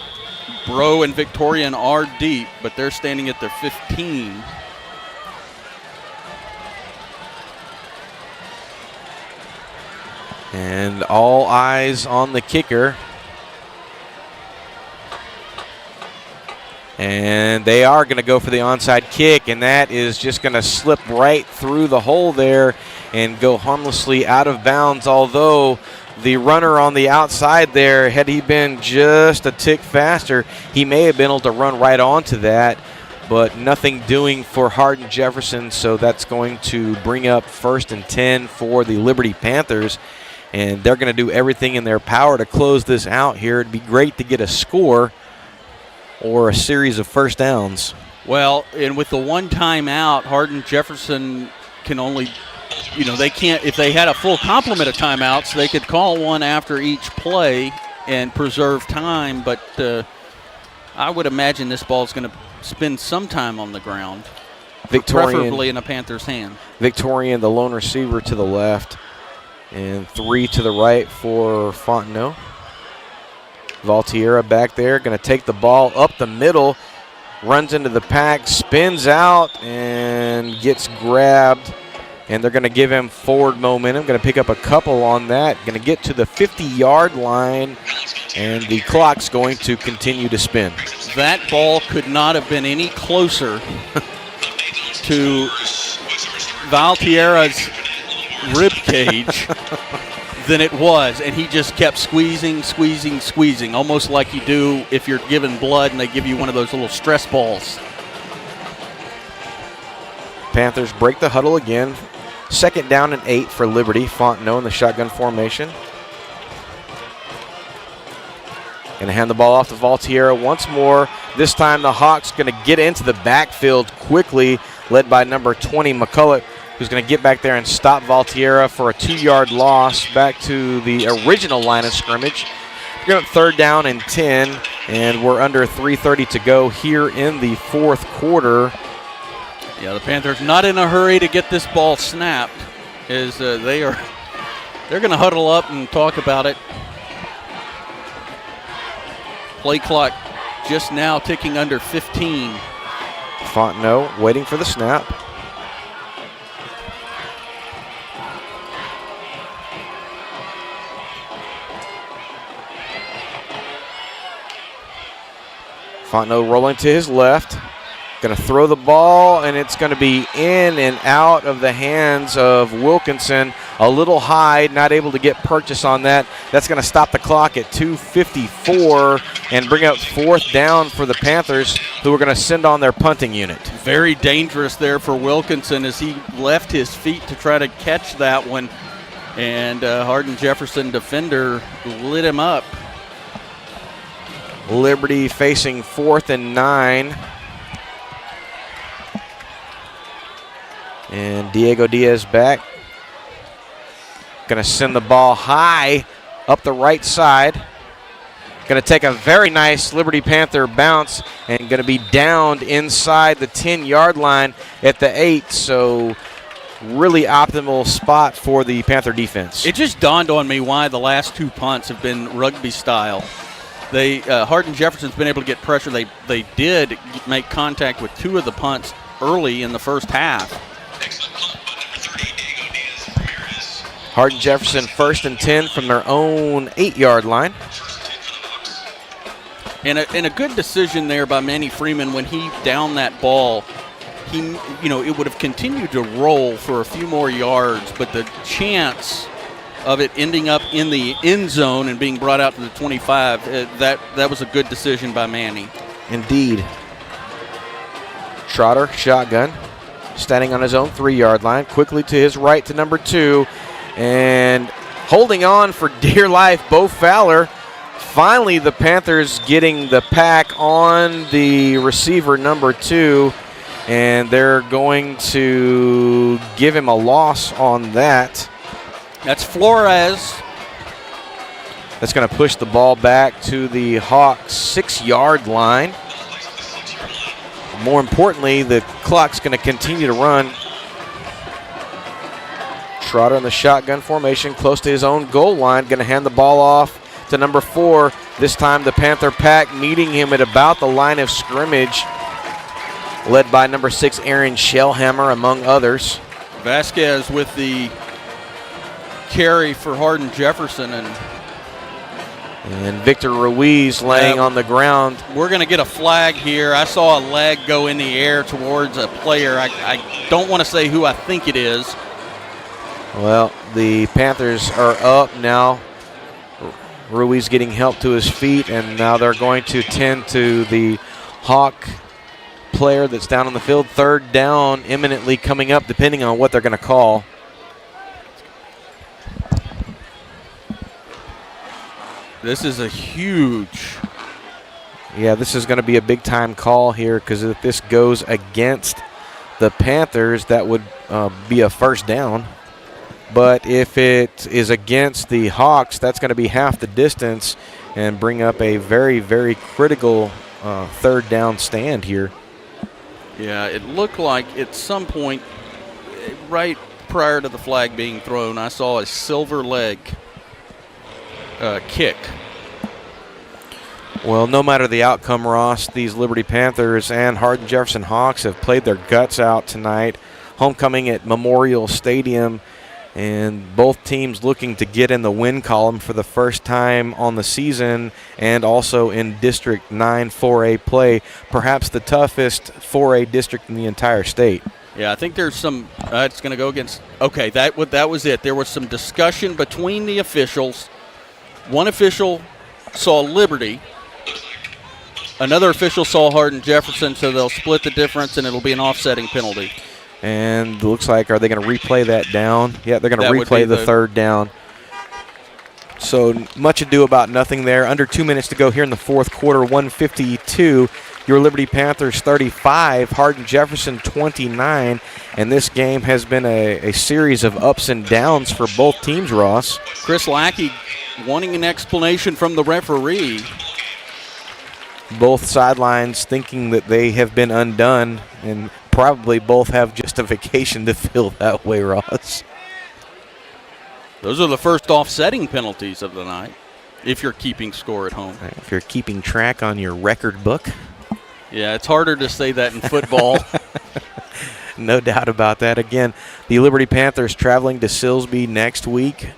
Bro and Victorian are deep, but they're standing at their 15. And all eyes on the kicker. And they are going to go for the onside kick, and that is just going to slip right through the hole there and go harmlessly out of bounds, although the runner on the outside there, had he been just a tick faster, he may have been able to run right onto that, but nothing doing for Hardin-Jefferson, so that's going to bring up 1st and 10 for the Liberty Panthers, and they're going to do everything in their power to close this out here. It'd be great to get a score or a series of first downs. Well, and with the one timeout, Hardin-Jefferson can only, they can't, if they had a full complement of timeouts, they could call one after each play and preserve time, but I would imagine this ball's going to spend some time on the ground, preferably in a Panther's hand. Victorian, the lone receiver, to the left, and 3 to the right for Fontenot. Valtierra back there, going to take the ball up the middle, runs into the pack, spins out, and gets grabbed. And they're going to give him forward momentum. Going to pick up a couple on that. Going to get to the 50-yard line, and the clock's going to continue to spin. That ball could not have been any closer to Valtierra's rib cage than it was, and he just kept squeezing, almost like you do if you're given blood and they give you one of those little stress balls. Panthers break the huddle again. 2nd down and 8 for Liberty. Fontenot in the shotgun formation. Going to hand the ball off to Valtiera once more. This time the Hawks going to get into the backfield quickly, led by number 20, McCulloch, who's going to get back there and stop Valtiera for a 2-yard loss back to the original line of scrimmage. We're up 3rd down and 10, and we're under 3:30 to go here in the 4th quarter. Yeah, the Panthers not in a hurry to get this ball snapped, as they're going to huddle up and talk about it. Play clock just now ticking under 15. Fontenot waiting for the snap. Fontenot rolling to his left. Going to throw the ball, and it's going to be in and out of the hands of Wilkinson. A little high, not able to get purchase on that. That's going to stop the clock at 2:54 and bring up 4th down for the Panthers, who are going to send on their punting unit. Very dangerous there for Wilkinson as he left his feet to try to catch that one, and Hardin-Jefferson defender lit him up. Liberty facing 4th and 9. And Diego Diaz back. Going to send the ball high up the right side. Going to take a very nice Liberty Panther bounce and going to be downed inside the 10-yard line at the 8. So really optimal spot for the Panther defense. It just dawned on me why the last 2 punts have been rugby style. Hardin-Jefferson's been able to get pressure. They did make contact with 2 of the punts early in the first half. Hardin-Jefferson 1st and 10 from their own 8-yard line. And a good decision there by Manny Freeman when he downed that ball. It would have continued to roll for a few more yards, but the chance of it ending up in the end zone and being brought out to the 25, that was a good decision by Manny. Indeed. Trotter, shotgun, standing on his own 3-yard line, quickly to his right to number 2, and holding on for dear life, Bo Fowler. Finally, the Panthers getting the pack on the receiver number 2, and they're going to give him a loss on that. That's Flores. That's going to push the ball back to the Hawks' 6-yard line. More importantly, the clock's going to continue to run. Trotter in the shotgun formation, close to his own goal line, going to hand the ball off to number 4. This time the Panther pack meeting him at about the line of scrimmage, led by number 6, Aaron Shellhammer, among others. Vasquez with the carry for Hardin-Jefferson, and Victor Ruiz laying on the ground. We're going to get a flag here. I saw a leg go in the air towards a player. I don't want to say who I think it is. Well, the Panthers are up now. Ruiz getting help to his feet, and now they're going to tend to the Hawk player that's down on the field. 3rd down imminently coming up, depending on what they're going to call. This is a huge. Yeah, this is going to be a big-time call here, because if this goes against the Panthers, that would be a 1st down. But if it is against the Hawks, that's going to be half the distance and bring up a very, very critical 3rd down stand here. Yeah, it looked like at some point, right prior to the flag being thrown, I saw a silver leg kick. Well, no matter the outcome, Ross, these Liberty Panthers and Hardin-Jefferson Hawks have played their guts out tonight. Homecoming at Memorial Stadium, and both teams looking to get in the win column for the first time on the season, and also in District 9 4A play, perhaps the toughest 4A district in the entire state. Yeah, I think there's some. It's going to go against. Okay, that was it. There was some discussion between the officials. One official saw Liberty. Another official saw Hardin-Jefferson, so they'll split the difference, and it'll be an offsetting penalty. And it looks like, are they going to replay that down? Yeah, they're going to replay the 3rd down. So much ado about nothing there. Under 2 minutes to go here in the fourth quarter. 152. Your Liberty Panthers 35, Hardin-Jefferson 29. And this game has been a series of ups and downs for both teams, Ross. Chris Lackey wanting an explanation from the referee. Both sidelines thinking that they have been undone, and probably both have justification to feel that way, Ross. Those are the first offsetting penalties of the night, if you're keeping score at home. If you're keeping track on your record book. Yeah, it's harder to say that in football. No doubt about that. Again, the Liberty Panthers traveling to Silsbee next week,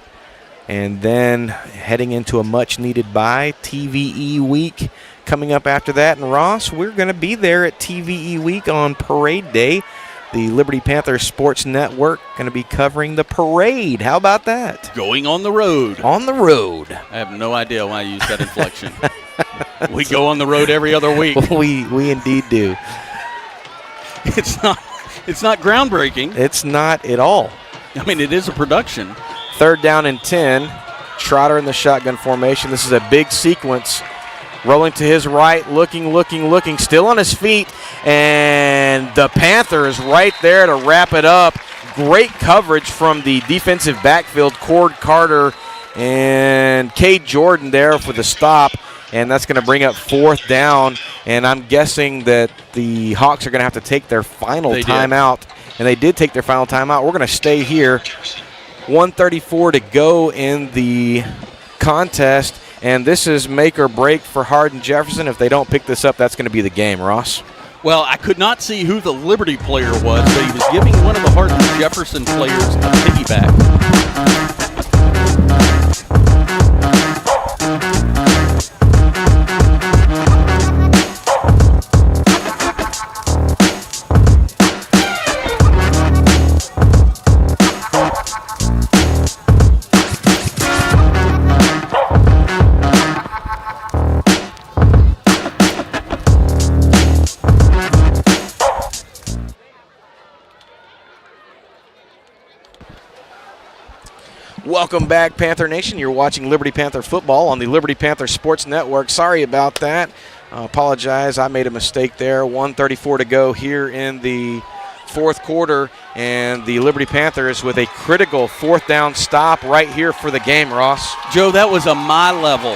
and then heading into a much-needed bye, TVE week coming up after that. And Ross, we're going to be there at TVE week on Parade Day. The Liberty Panthers Sports Network going to be covering the parade. How about that? Going on the road. On the road. I have no idea why I use that inflection. We go on the road every other week. We indeed do. It's not groundbreaking. It's not at all. I mean, it is a production. 3rd down and 10. Trotter in the shotgun formation. This is a big sequence. Rolling to his right, looking, still on his feet, and the Panthers right there to wrap it up. Great coverage from the defensive backfield, Cord Carter and Cade Jordan there for the stop, and that's going to bring up 4th down, and I'm guessing that the Hawks are going to have to take their final timeout, and they did take their final timeout. We're going to stay here. 1:34 to go in the contest. And this is make or break for Hardin-Jefferson. If they don't pick this up, that's going to be the game, Ross. Well, I could not see who the Liberty player was, but he was giving one of the Hardin-Jefferson players a piggyback. Welcome back, Panther Nation. You're watching Liberty Panther football on the Liberty Panther Sports Network. Sorry about that. Apologize. I made a mistake there. 1:34 to go here in the fourth quarter, and the Liberty Panthers with a critical 4th down stop right here for the game, Ross. Joe, that was a my-level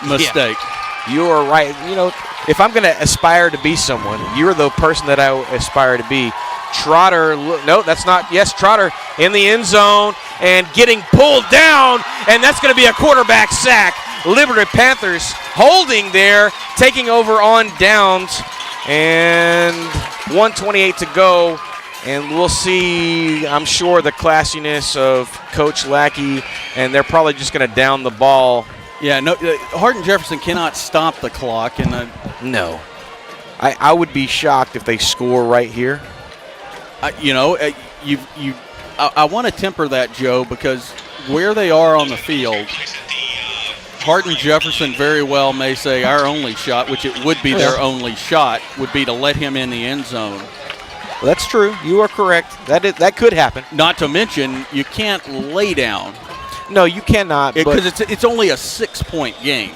mistake. Yeah. You are right. You know, if I'm going to aspire to be someone, you're the person that I aspire to be. Trotter, no, that's not, yes, Trotter in the end zone and getting pulled down, and that's going to be a quarterback sack. Liberty Panthers holding there, taking over on downs, and 1:28 to go, and we'll see, I'm sure, the classiness of Coach Lackey, and they're probably just going to down the ball. Yeah, no, Hardin-Jefferson cannot stop the clock. And no. I would be shocked if they score right here. I want to temper that, Joe, because where they are on the field, Hardin-Jefferson very well may say our only shot, which it would be their only shot, would be to let him in the end zone. Well, that's true. You are correct. That could happen. Not to mention, you can't lay down. No, you cannot. Because it's only a 6-point game.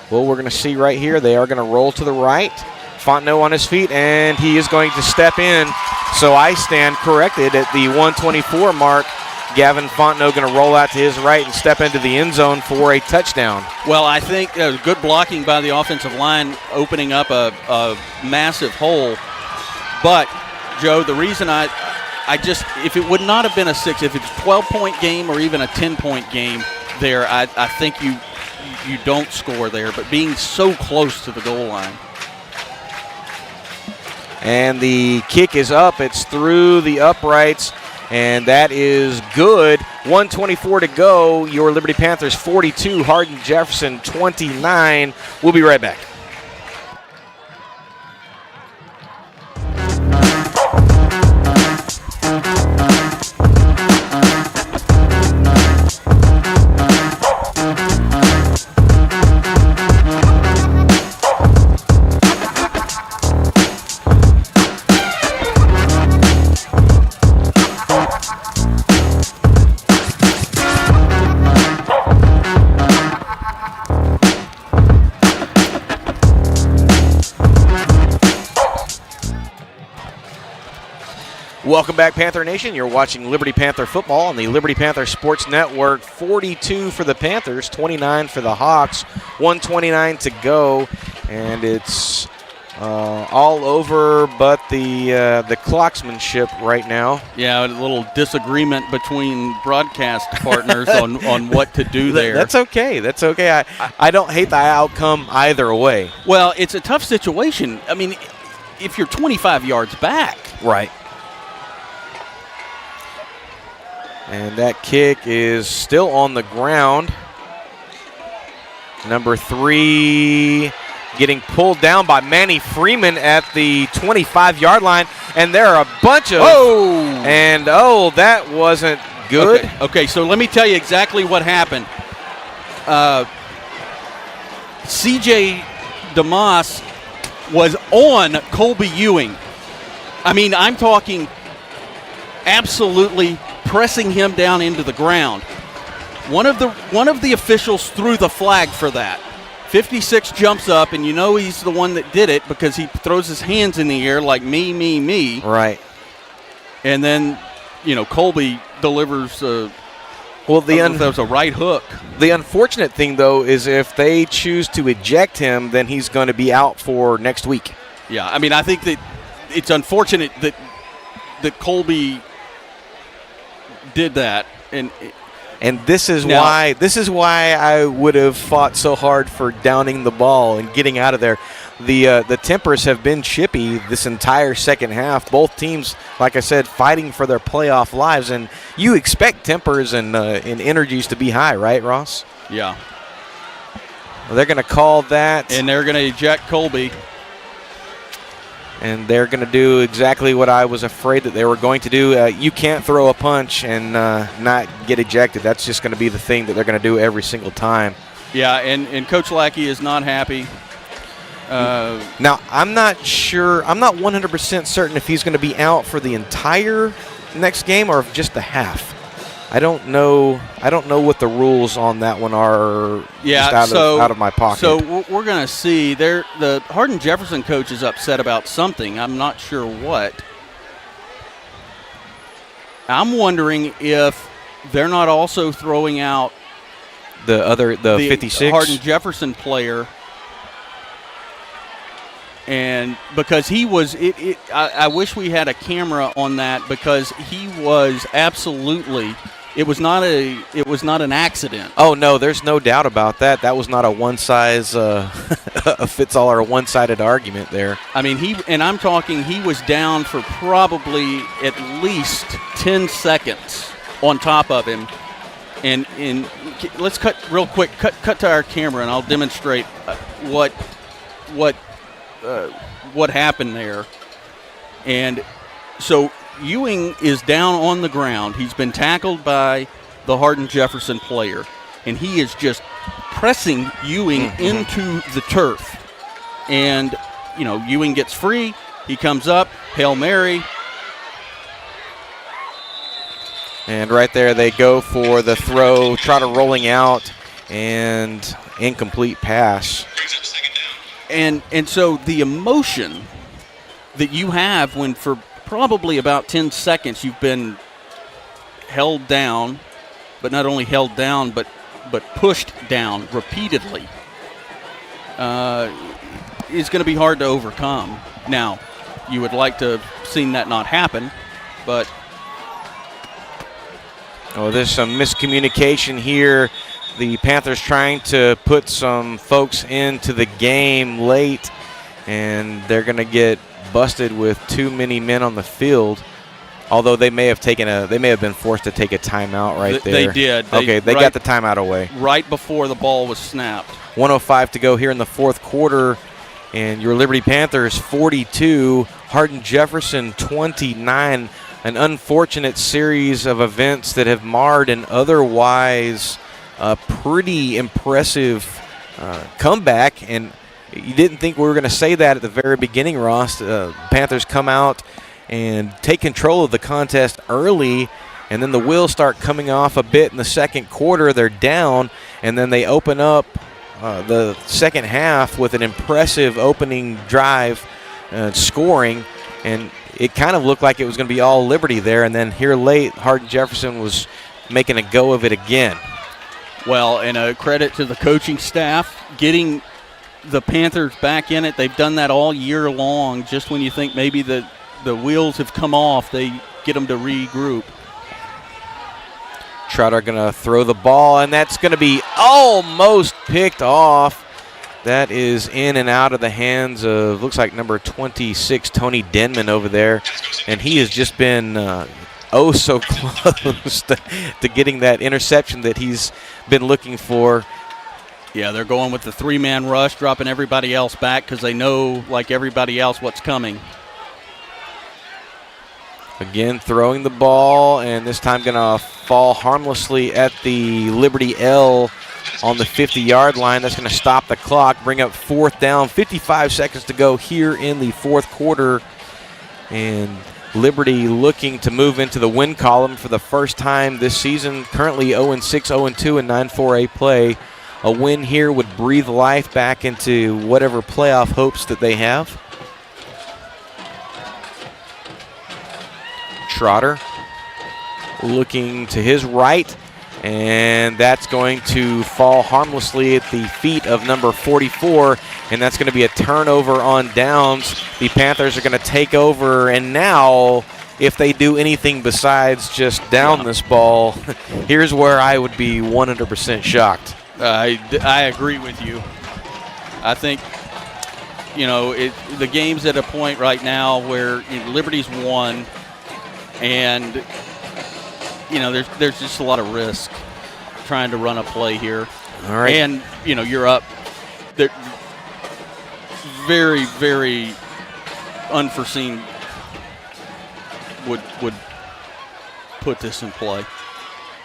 Well, we're going to see right here, they are going to roll to the right. Fontenot on his feet, and he is going to step in. So I stand corrected at the 124 mark. Gavin Fontenot going to roll out to his right and step into the end zone for a touchdown. Well, I think good blocking by the offensive line, opening up a massive hole. But, Joe, the reason I if it would not have been a 6, if it's a 12-point game or even a 10-point game there, I think you don't score there. But being so close to the goal line. And the kick is up. It's through the uprights, and that is good. 1:24 to go. Your Liberty Panthers 42, Hardin-Jefferson 29. We'll be right back. Welcome back, Panther Nation. You're watching Liberty Panther football on the Liberty Panther Sports Network. 42 for the Panthers, 29 for the Hawks, 1:29 to go, and it's all over but the clocksmanship right now. Yeah, a little disagreement between broadcast partners on what to do there. That's okay. That's okay. I don't hate the outcome either way. Well, it's a tough situation. I mean, if you're 25 yards back. Right. And that kick is still on the ground. Number 3 getting pulled down by Manny Freeman at the 25-yard line. And there are a bunch of... Oh! And, that wasn't good. Okay, so let me tell you exactly what happened. C.J. DeMoss was on Colby Ewing. I mean, I'm talking absolutely pressing him down into the ground. One of the officials threw the flag for that. 56 jumps up, and you know he's the one that did it because he throws his hands in the air like me. Right. And then, Colby delivers that was a right hook. The unfortunate thing, though, is if they choose to eject him, then he's going to be out for next week. Yeah, I mean, I think that it's unfortunate that Colby did that, and this is why I would have fought so hard for downing the ball and getting out of there. The tempers have been chippy this entire second half. Both teams, like I said, fighting for their playoff lives, and you expect tempers and energies to be high, right, Ross? Yeah. Well, they're going to call that, and they're going to eject Colby. And they're going to do exactly what I was afraid that they were going to do. You can't throw a punch and not get ejected. That's just going to be the thing that they're going to do every single time. Yeah, and Coach Lackey is not happy. Now, I'm not sure. I'm not 100% certain if he's going to be out for the entire next game or just the half. I don't know what the rules on that one are. Yeah, just out of my pocket. So we're going to see. The Hardin-Jefferson coach is upset about something. I'm not sure what. I'm wondering if they're not also throwing out the 56 Hardin-Jefferson player. And because he was, I wish we had a camera on that because he was absolutely. It was not an accident. Oh no, there's no doubt about that. That was not a one size fits all or a one-sided argument there. I mean, I'm talking. He was down for probably at least 10 seconds on top of him. And let's cut real quick. Cut to our camera, and I'll demonstrate what happened there. And so Ewing is down on the ground. He's been tackled by the Hardin-Jefferson player, and he is just pressing Ewing into the turf. And, Ewing gets free. He comes up, Hail Mary. And right there they go for the throw, Trotter rolling out, and incomplete pass. And so the emotion that you have when for probably about 10 seconds you've been held down, but not only held down, but pushed down repeatedly, is going to be hard to overcome. Now, you would like to have seen that not happen, but... Oh, there's some miscommunication here. The Panthers trying to put some folks into the game late, and they're going to get busted with too many men on the field. Although they may have been forced to take a timeout right there. They did. They got the timeout away. Right before the ball was snapped. 1:05 to go here in the fourth quarter, and your Liberty Panthers 42, Hardin-Jefferson 29. An unfortunate series of events that have marred an otherwise pretty impressive comeback. And you didn't think we were going to say that at the very beginning, Ross. Panthers come out and take control of the contest early, and then the wheels start coming off a bit in the second quarter. They're down, and then they open up the second half with an impressive opening drive scoring. and it kind of looked like it was going to be all Liberty there, and then here late, Hardin-Jefferson was making a go of it again. Well, and a credit to the coaching staff getting the Panthers back in it. They've done that all year long. Just when you think maybe the wheels have come off, they get them to regroup. Trotter going to throw the ball, and that's going to be almost picked off. That is in and out of the hands of, looks like number 26, Tony Denman over there. And he has just been so close to getting that interception that he's been looking for. Yeah, they're going with the three-man rush, dropping everybody else back because they know, like everybody else, what's coming. Again, throwing the ball, and this time going to fall harmlessly at the Liberty L on the 50-yard line. That's going to stop the clock, bring up 4th down, 55 seconds to go here in the 4th quarter. And Liberty looking to move into the win column for the first time this season, currently 0-6, 0-2 in 9-4A play. A win here would breathe life back into whatever playoff hopes that they have. Trotter looking to his right, and that's going to fall harmlessly at the feet of number 44, and that's going to be a turnover on downs. The Panthers are going to take over, and now if they do anything besides just down this ball, here's where I would be 100% shocked. I agree with you. I think, the game's at a point right now where Liberty's won, and there's just a lot of risk trying to run a play here. All right. And you're up. They're very, very unforeseen would put this in play.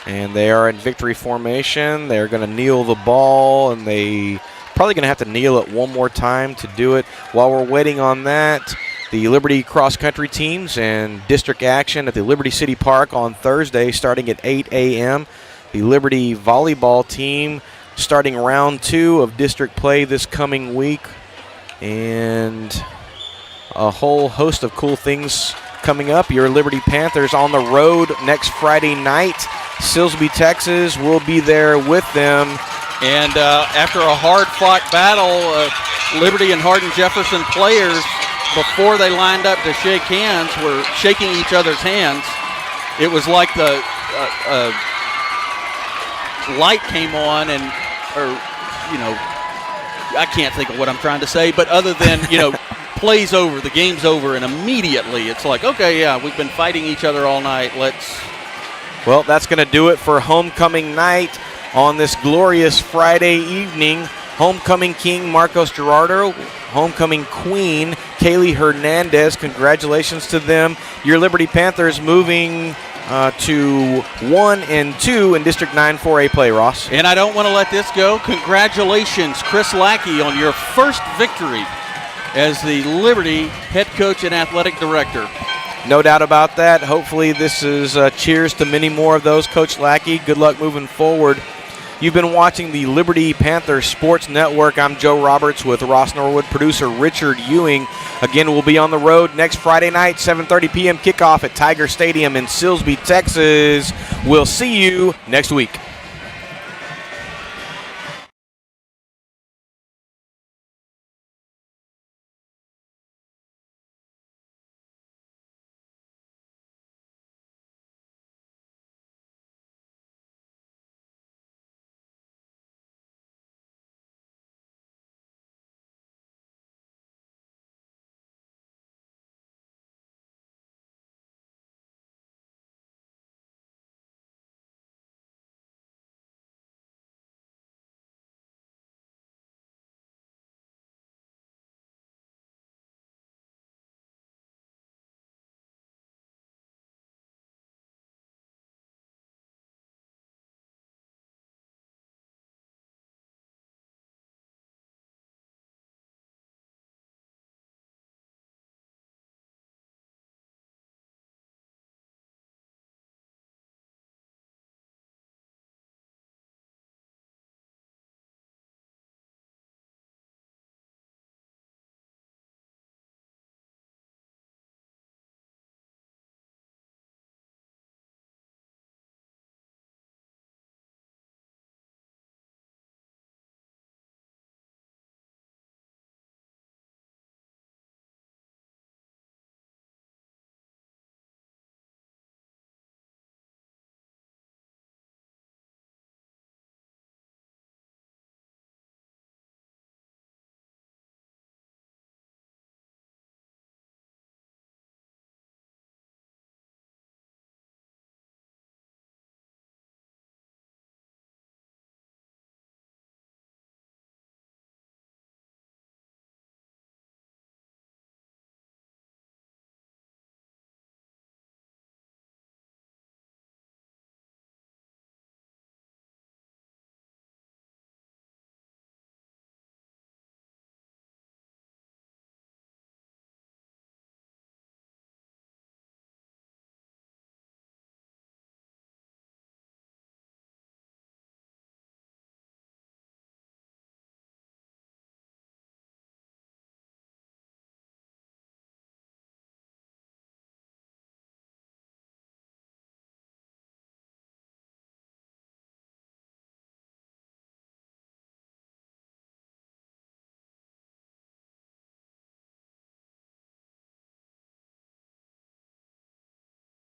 And they are in victory formation. They're going to kneel the ball, and they probably going to have to kneel it one more time to do it. While we're waiting on that, the Liberty cross-country teams and district action at the Liberty City Park on Thursday starting at 8 a.m. The Liberty volleyball team starting round 2 of district play this coming week. And a whole host of cool things coming up. Your Liberty Panthers on the road next Friday night. Silsbee, Texas will be there with them. And after a hard-fought battle, Liberty and Hardin-Jefferson players, before they lined up to shake hands, were shaking each other's hands. It was like the light came on, I can't think of what I'm trying to say, but other than, play's over, the game's over, and immediately it's like, okay, yeah, we've been fighting each other all night. Well, that's going to do it for homecoming night on this glorious Friday evening. Homecoming king Marcos Gerardo, homecoming queen Kaylee Hernandez. Congratulations to them. Your Liberty Panthers moving to 1-2 in District 9-4A play, Ross. And I don't want to let this go. Congratulations, Chris Lackey, on your first victory as the Liberty head coach and athletic director. No doubt about that. Hopefully this is cheers to many more of those. Coach Lackey, good luck moving forward. You've been watching the Liberty Panther Sports Network. I'm Joe Roberts with Ross Norwood, producer Richard Ewing. Again, we'll be on the road next Friday night, 7:30 p.m. kickoff at Tiger Stadium in Silsbee, Texas. We'll see you next week.